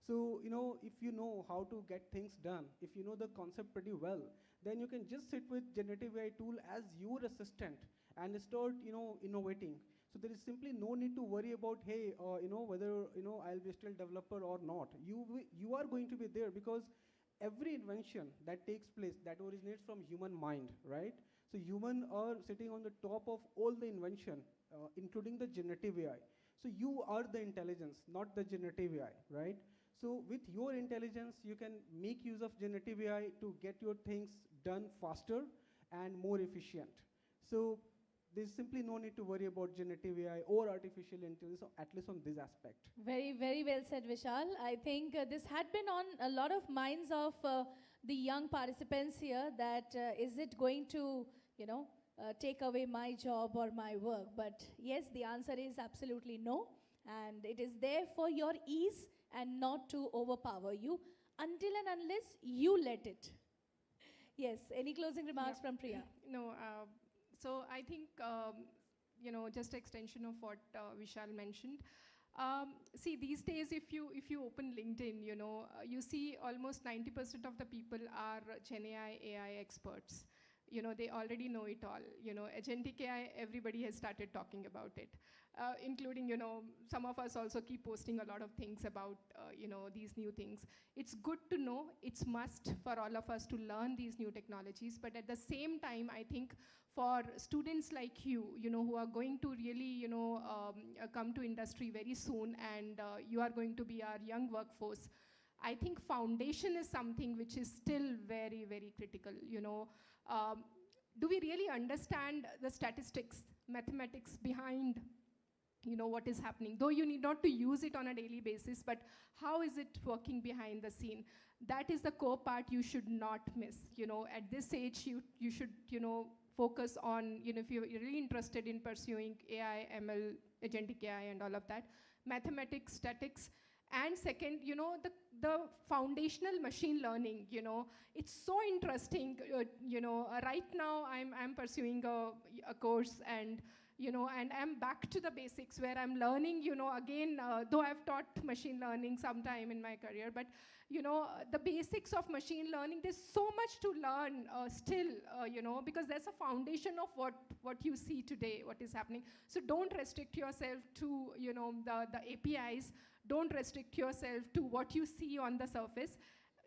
So if you know how to get things done, if you know the concept pretty well, then you can just sit with generative AI tool as your assistant and start innovating. So there is simply no need to worry about, hey, whether I'll be still developer or not. You are going to be there because every invention that takes place that originates from human mind, right? So human are sitting on the top of all the invention, including the generative AI. So you are the intelligence, not the generative AI, right? So with your intelligence, you can make use of generative AI to get your things done faster and more efficient. So there's simply no need to worry about generative AI or artificial intelligence, at least on this aspect. Very, very well said, Vishal. I think this had been on a lot of minds of the young participants here that is it going to, take away my job or my work? But yes, the answer is absolutely no. And it is there for your ease and not to overpower you until and unless you let it. Yes, any closing remarks from Priya? No, so I think, just extension of what Vishal mentioned. See, these days, if you open LinkedIn, you see almost 90% of the people are Gen AI experts. They already know it all. Agentic AI, everybody has started talking about it, including, some of us also keep posting a lot of things about, these new things. It's good to know. It's must for all of us to learn these new technologies. But at the same time, I think for students like you, who are going to really, come to industry very soon, and you are going to be our young workforce, I think foundation is something which is still very, very critical. Do we really understand the statistics, mathematics behind what is happening? Though you need not to use it on a daily basis, but how is it working behind the scene? That is the core part you should not miss. At this age, you should, focus on, if you're really interested in pursuing AI, ML, agentic AI and all of that, mathematics, statics, and second, the foundational machine learning, it's so interesting. Right now I'm pursuing a course, and and I'm back to the basics where I'm learning, again, though I've taught machine learning sometime in my career, but the basics of machine learning, there's so much to learn still, because there's a foundation of what you see today, what is happening. So don't restrict yourself to, the APIs. Don't restrict yourself to what you see on the surface.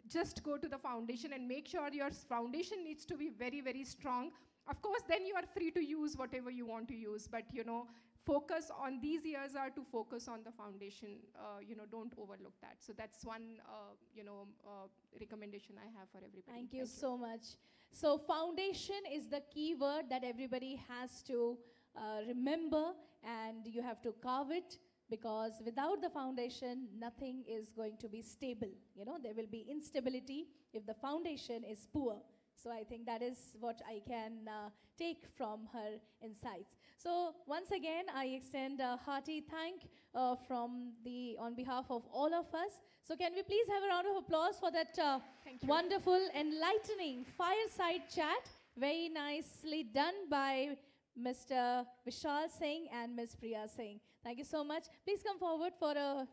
Just go to the foundation and make sure your foundation needs to be very, very strong. Of course, then you are free to use whatever you want to use, but focus on these years are to focus on the foundation. Don't overlook that. So that's one recommendation I have for everybody. Thank you so much. So foundation is the key word that everybody has to remember, and you have to carve it, because without the foundation, nothing is going to be stable. There will be instability if the foundation is poor. So I think that is what I can take from her insights. So once again, I extend a hearty thank on behalf of all of us. So can we please have a round of applause for that wonderful, enlightening fireside chat, very nicely done by Mr. Vishal Singh and Ms. Priya Singh. Thank you so much. Please come forward for a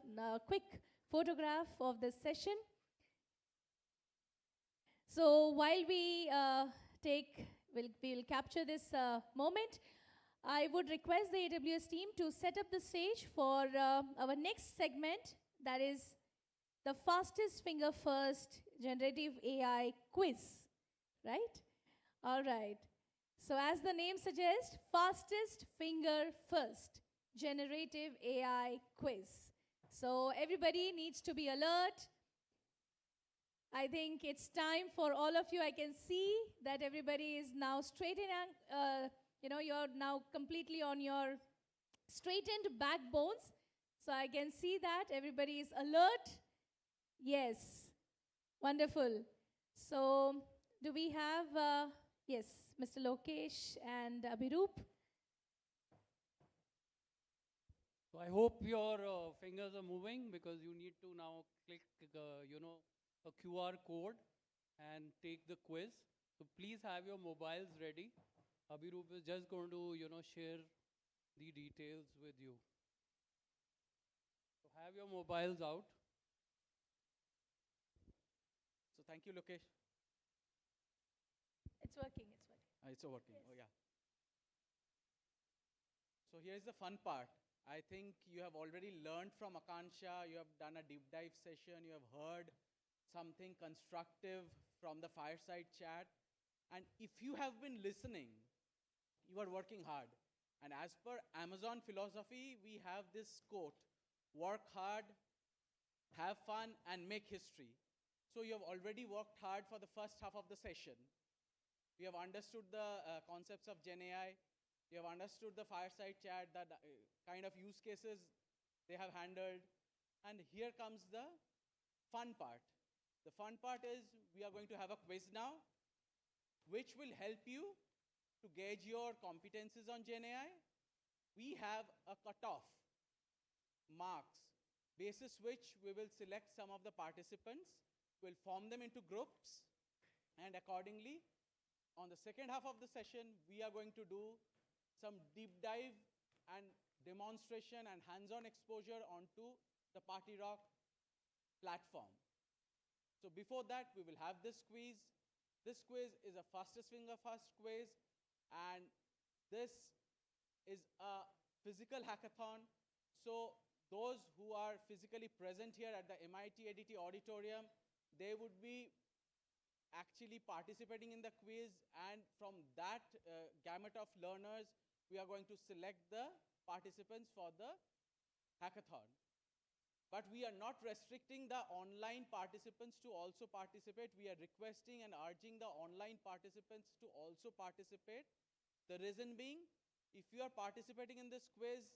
quick photograph of this session. So while we we'll capture this moment, I would request the AWS team to set up the stage for our next segment, that is the fastest finger first generative AI quiz, right? All right. So as the name suggests, fastest finger first generative AI quiz. So everybody needs to be alert. I think it's time for all of you. I can see that everybody is now straightened, you're now completely on your straightened backbones. So I can see that everybody is alert. Yes, wonderful. So do we have, yes, Mr. Lokesh and Abhiroop? So I hope your fingers are moving, because you need to now click, a QR code and take the quiz. So please have your mobiles ready. Abhirup is just going to, share the details with you. So have your mobiles out. So thank you, Lokesh. It's working, it's working. It's working, Yes. oh yeah. So here's the fun part. I think you have already learned from Akansha, you have done a deep dive session, you have heard something constructive from the fireside chat. And if you have been listening, you are working hard. And as per Amazon philosophy, we have this quote, work hard, have fun, and make history. So you have already worked hard for the first half of the session. You have understood the concepts of Gen AI. You have understood the fireside chat, the kind of use cases they have handled. And here comes the fun part. The fun part is we are going to have a quiz now, which will help you to gauge your competencies on Gen AI. We have a cutoff, marks, basis which we will select some of the participants, we'll form them into groups, and accordingly, on the second half of the session, we are going to do some deep dive and demonstration and hands-on exposure onto the Party Rock platform. So before that, we will have this quiz. This quiz is a fastest finger fast quiz, and this is a physical hackathon. So those who are physically present here at the MIT-ADT auditorium, they would be actually participating in the quiz, and from that gamut of learners, we are going to select the participants for the hackathon. But we are not restricting the online participants to also participate. We are requesting and urging the online participants to also participate. The reason being, if you are participating in this quiz,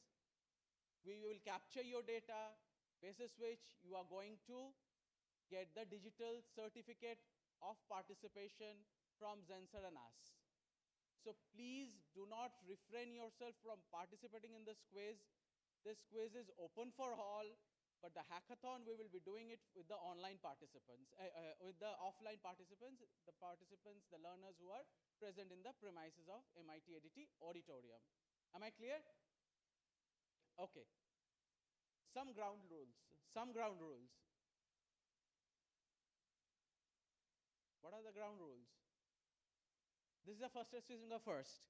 we will capture your data, basis which you are going to get the digital certificate of participation from Zensar and us. So please do not refrain yourself from participating in this quiz. This quiz is open for all, but the hackathon, we will be doing it with the online participants, with the offline participants, the learners who are present in the premises of MIT-ADT auditorium. Am I clear? Okay. Some ground rules. What are the ground rules? This is the first finger first.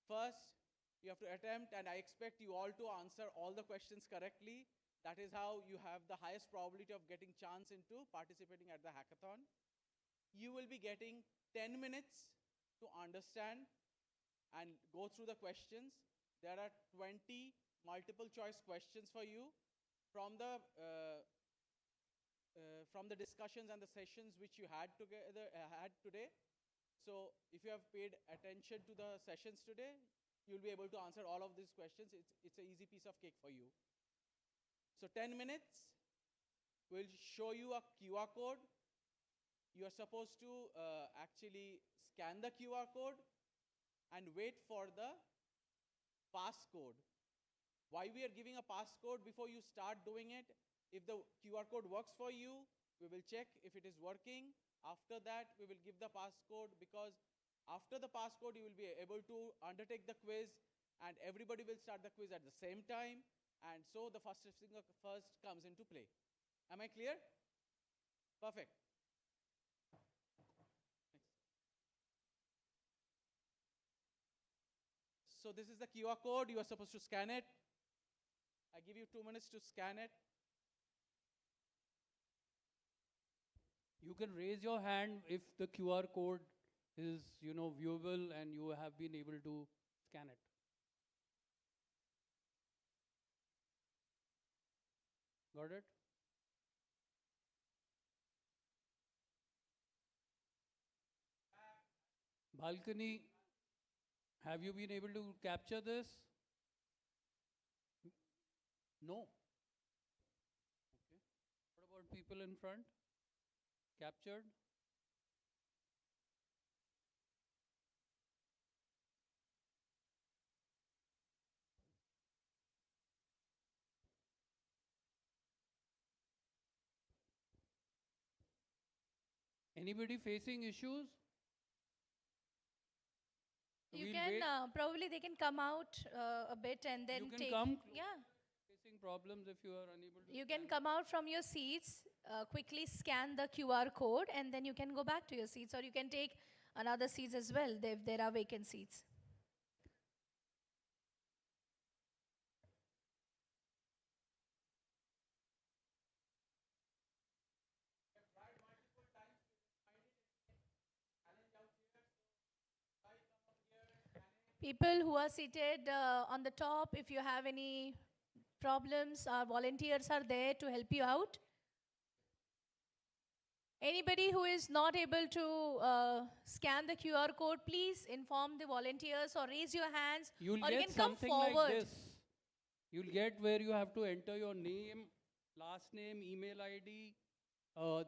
First, you have to attempt, and I expect you all to answer all the questions correctly. That is how you have the highest probability of getting chance into participating at the hackathon. You will be getting 10 minutes to understand and go through the questions. There are 20 multiple choice questions for you from the discussions and the sessions which you had today. So if you have paid attention to the sessions today, you'll be able to answer all of these questions. It's an easy piece of cake for you. So 10 minutes, we'll show you a QR code. You are supposed to actually scan the QR code and wait for the passcode. Why we are giving a passcode before you start doing it? If the QR code works for you, we will check if it is working. After that, we will give the passcode, because after the passcode, you will be able to undertake the quiz, and everybody will start the quiz at the same time. And so the first finger first comes into play. Am I clear? Perfect. Next. So this is the QR code. You are supposed to scan it. I give you 2 minutes to scan it. You can raise your hand if the QR code is, viewable and you have been able to scan it. Got it? Balcony, have you been able to capture this? No. Okay. What about people in front? Captured? Anybody facing issues? You We'll can, wait. probably they can come out a bit and then You can take. come. Yeah. Facing problems if you are unable to. You can come out from your seats, quickly scan the QR code, and then you can go back to your seats, or you can take another seats as well if there are vacant seats. People who are seated on the top, if you have any problems, our volunteers are there to help you out. Anybody who is not able to scan the QR code, please inform the volunteers or raise your hands, You'll or you get can come something forward. like this. You'll get where you have to enter your name, last name, email ID,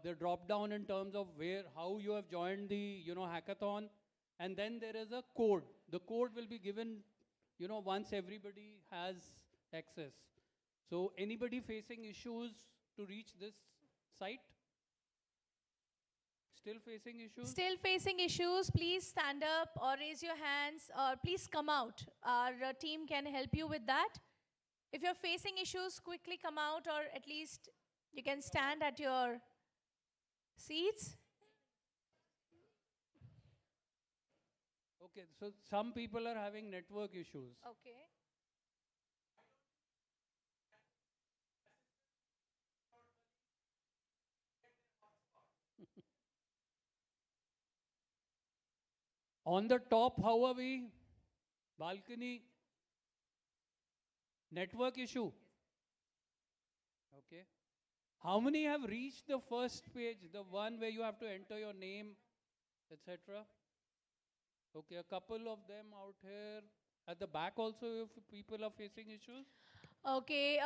the drop down in terms of how you have joined the hackathon, and then there is a code. The code will be given once everybody has access. So anybody facing issues to reach this site? Still facing issues? Still facing issues, please stand up or raise your hands, or please come out. Our team can help you with that. If you're facing issues, quickly come out, or at least you can stand at your seats. Okay, so some people are having network issues. Okay. On the top, how are we? Balcony. Network issue. Okay. How many have reached the first page, the one where you have to enter your name, etc.? Okay, a couple of them out here. At the back also, if people are facing issues? Okay,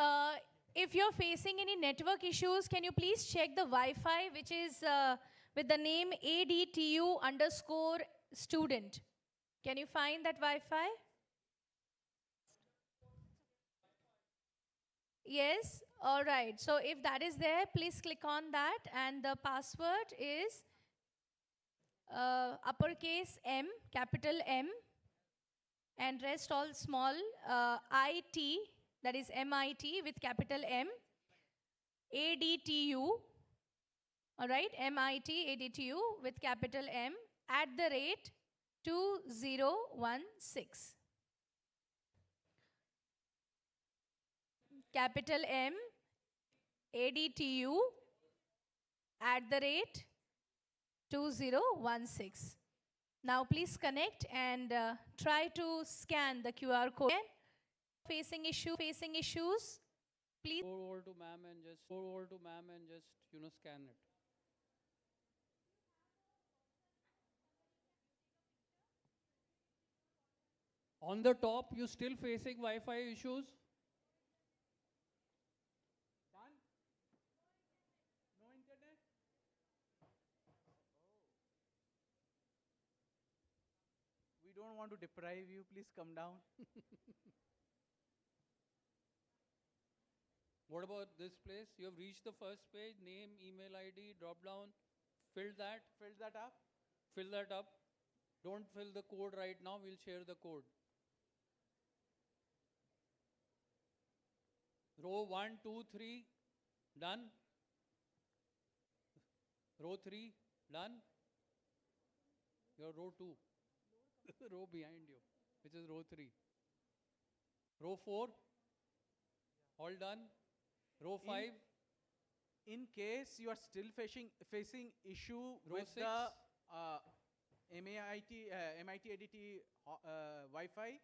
if you're facing any network issues, can you please check the Wi-Fi, which is with the name ADTU_student. Can you find that Wi-Fi? Yes, all right. So if that is there, please click on that, and the password is uppercase M, capital M, and rest all small, IT, that is MIT with capital M, ADTU, all right, MIT-ADT with capital M, @2016. Capital M, ADTU, @2016. Now please connect and try to scan the QR code. Facing issues, please Go over to ma'am and just scan it. On the top, you still facing Wi-Fi issues? Done? No internet? We don't want to deprive you. Please come down. What about this place? You have reached the first page, name, email ID, drop down. Fill that. Fill that up. Fill that up. Don't fill the code right now. We'll share the code. Row 1, 2, 3, done. Row 3, done. Your row 2. Row behind you, which is row 3. Row 4, all done. Row 5. In case you are still facing issue Row with 6. the MIT-ADT Wi-Fi,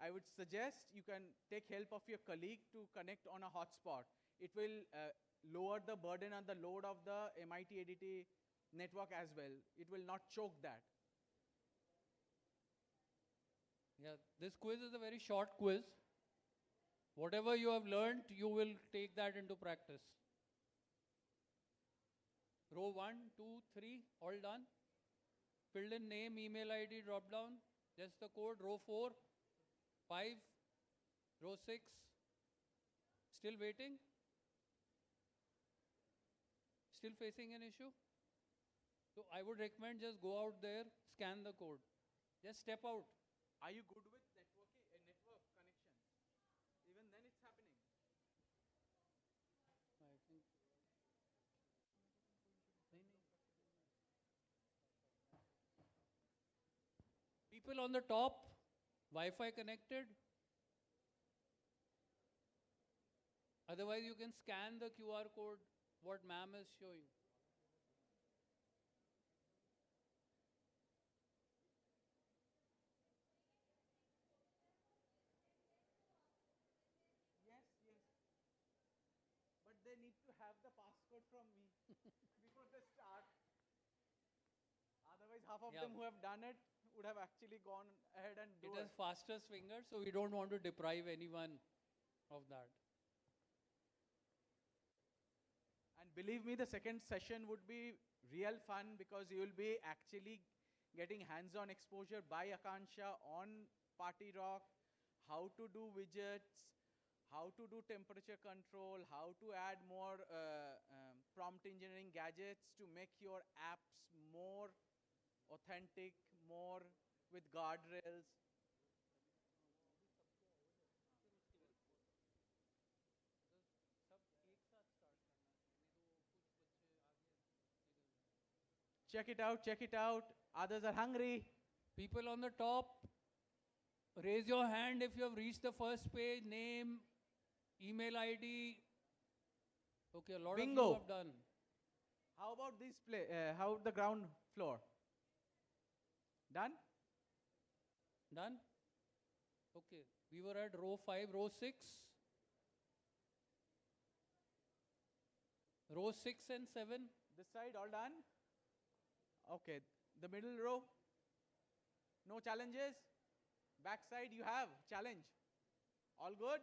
I would suggest you can take help of your colleague to connect on a hotspot. It will lower the burden and the load of the MIT-ADT network as well. It will not choke that. Yeah, this quiz is a very short quiz. Whatever you have learned, you will take that into practice. Row 1, 2, 3, all done. Filled in name, email ID, drop down. Just the code. Row 4, 5, row 6. Still waiting? Still facing an issue? So I would recommend just go out there, scan the code. Just step out. Are you good with network connections? Even then it's happening. I think. People on the top, Wi-Fi connected. Otherwise, you can scan the QR code, what ma'am is showing. Yes, yes. But they need to have the passcode from me before they start. Otherwise, half of them who have done it would have actually gone ahead and do It it. has fastest fingers, so we don't want to deprive anyone of that. And believe me, the second session would be real fun because you will be actually getting hands-on exposure by Akansha on Party Rock, how to do widgets, how to do temperature control, how to add more prompt engineering gadgets to make your apps more authentic, more with guardrails. Check it out, check it out. Others are hungry. People on the top, raise your hand if you have reached the first page, name, email ID. Okay, a lot of you have done. How about this how the ground floor? Done? Done? Okay, we were at row 5, row 6. Row 6 and 7. This side, all done? Okay, the middle row? No challenges? Back side, you have challenge. All good?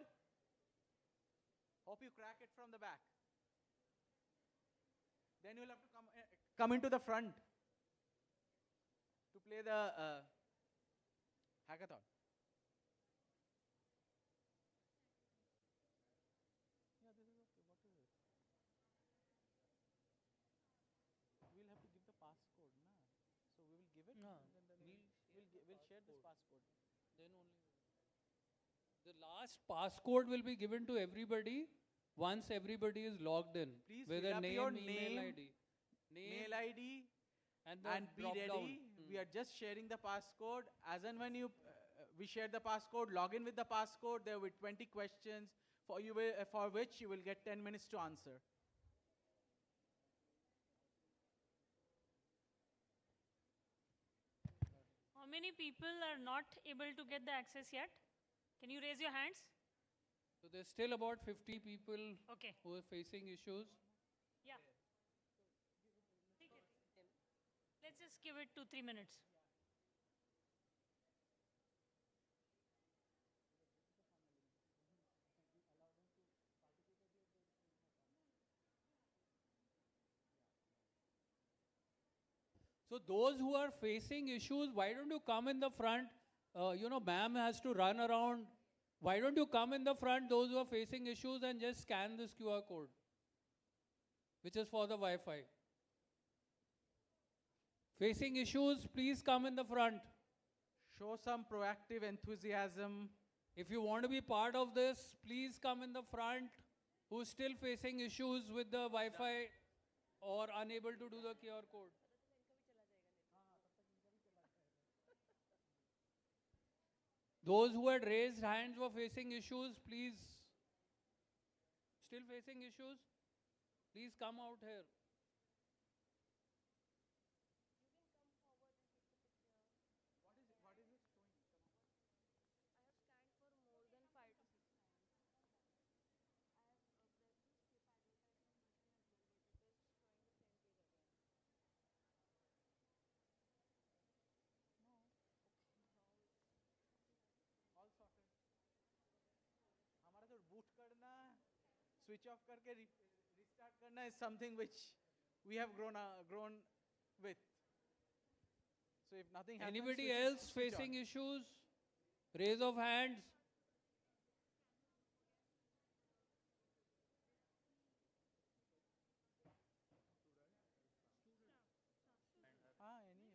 Hope you crack it from the back. Then you'll have to come into the front to play the hackathon. Yeah, this is okay. What is it? We'll have to give the passcode, na? So we will give it. No, and then we'll share this passcode. Then only. The last passcode will be given to everybody once everybody is logged in. Please with fill a up name, your email ID. Mail ID, and be ready. We are just sharing the passcode. As and when we share the passcode, log in with the passcode. There will be 20 questions for which you will get 10 minutes to answer. How many people are not able to get the access yet? Can you raise your hands? So there's still about 50 people Okay. who are facing issues. Yeah. Let's just give it 2-3 minutes. So those who are facing issues, why don't you come in the front? Ma'am has to run around. Why don't you come in the front, those who are facing issues, and just scan this QR code, which is for the Wi-Fi. Facing issues, please come in the front. Show some proactive enthusiasm. If you want to be part of this, please come in the front. Who's still facing issues with the Wi-Fi or unable to do the QR code? Those who had raised hands were facing issues, please. Still facing issues? Please come out here. What is it showing? I have scanned for more than 5 to 6 times. I have pressed the skip advertisement button as well, but it is showing the same page again. No. Okay, now it's all sorted. हमारा जो boot करना, switch off करके restart करना is something which we have grown with. So if nothing happens, Anybody else facing issues? Raise of hands. Any.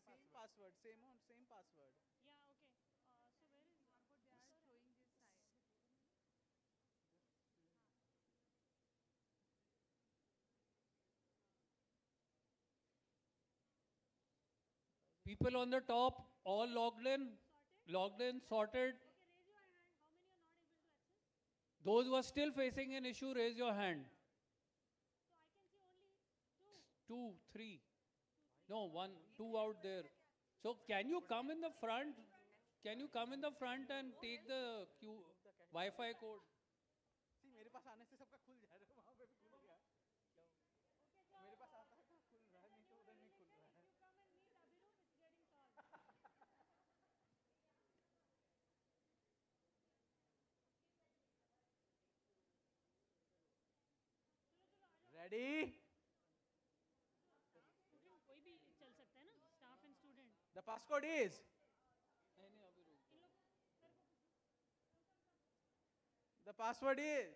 Same password. password, same password. Yeah, okay. So where is They are showing this side. People on the top, all logged in, sorted. Okay, raise your hand. How many are not able to access? Those who are still facing an issue, raise your hand. So I can see only 2, 3. No, 1, 2 out there. So can you come in the front? Can you come in the front and take the Wi-Fi code? See, मेरे पास आने से सबका खुल जा रहा है, वहाँ पे भी खुल गया। मेरे पास आता है तो खुल रहा है, नहीं तो उधर नहीं खुल रहा है। If you come and meet Abhirup, it's getting solved. Ready? Student कोई भी चल सकता है ना, staff and student. The passcode is? The password is?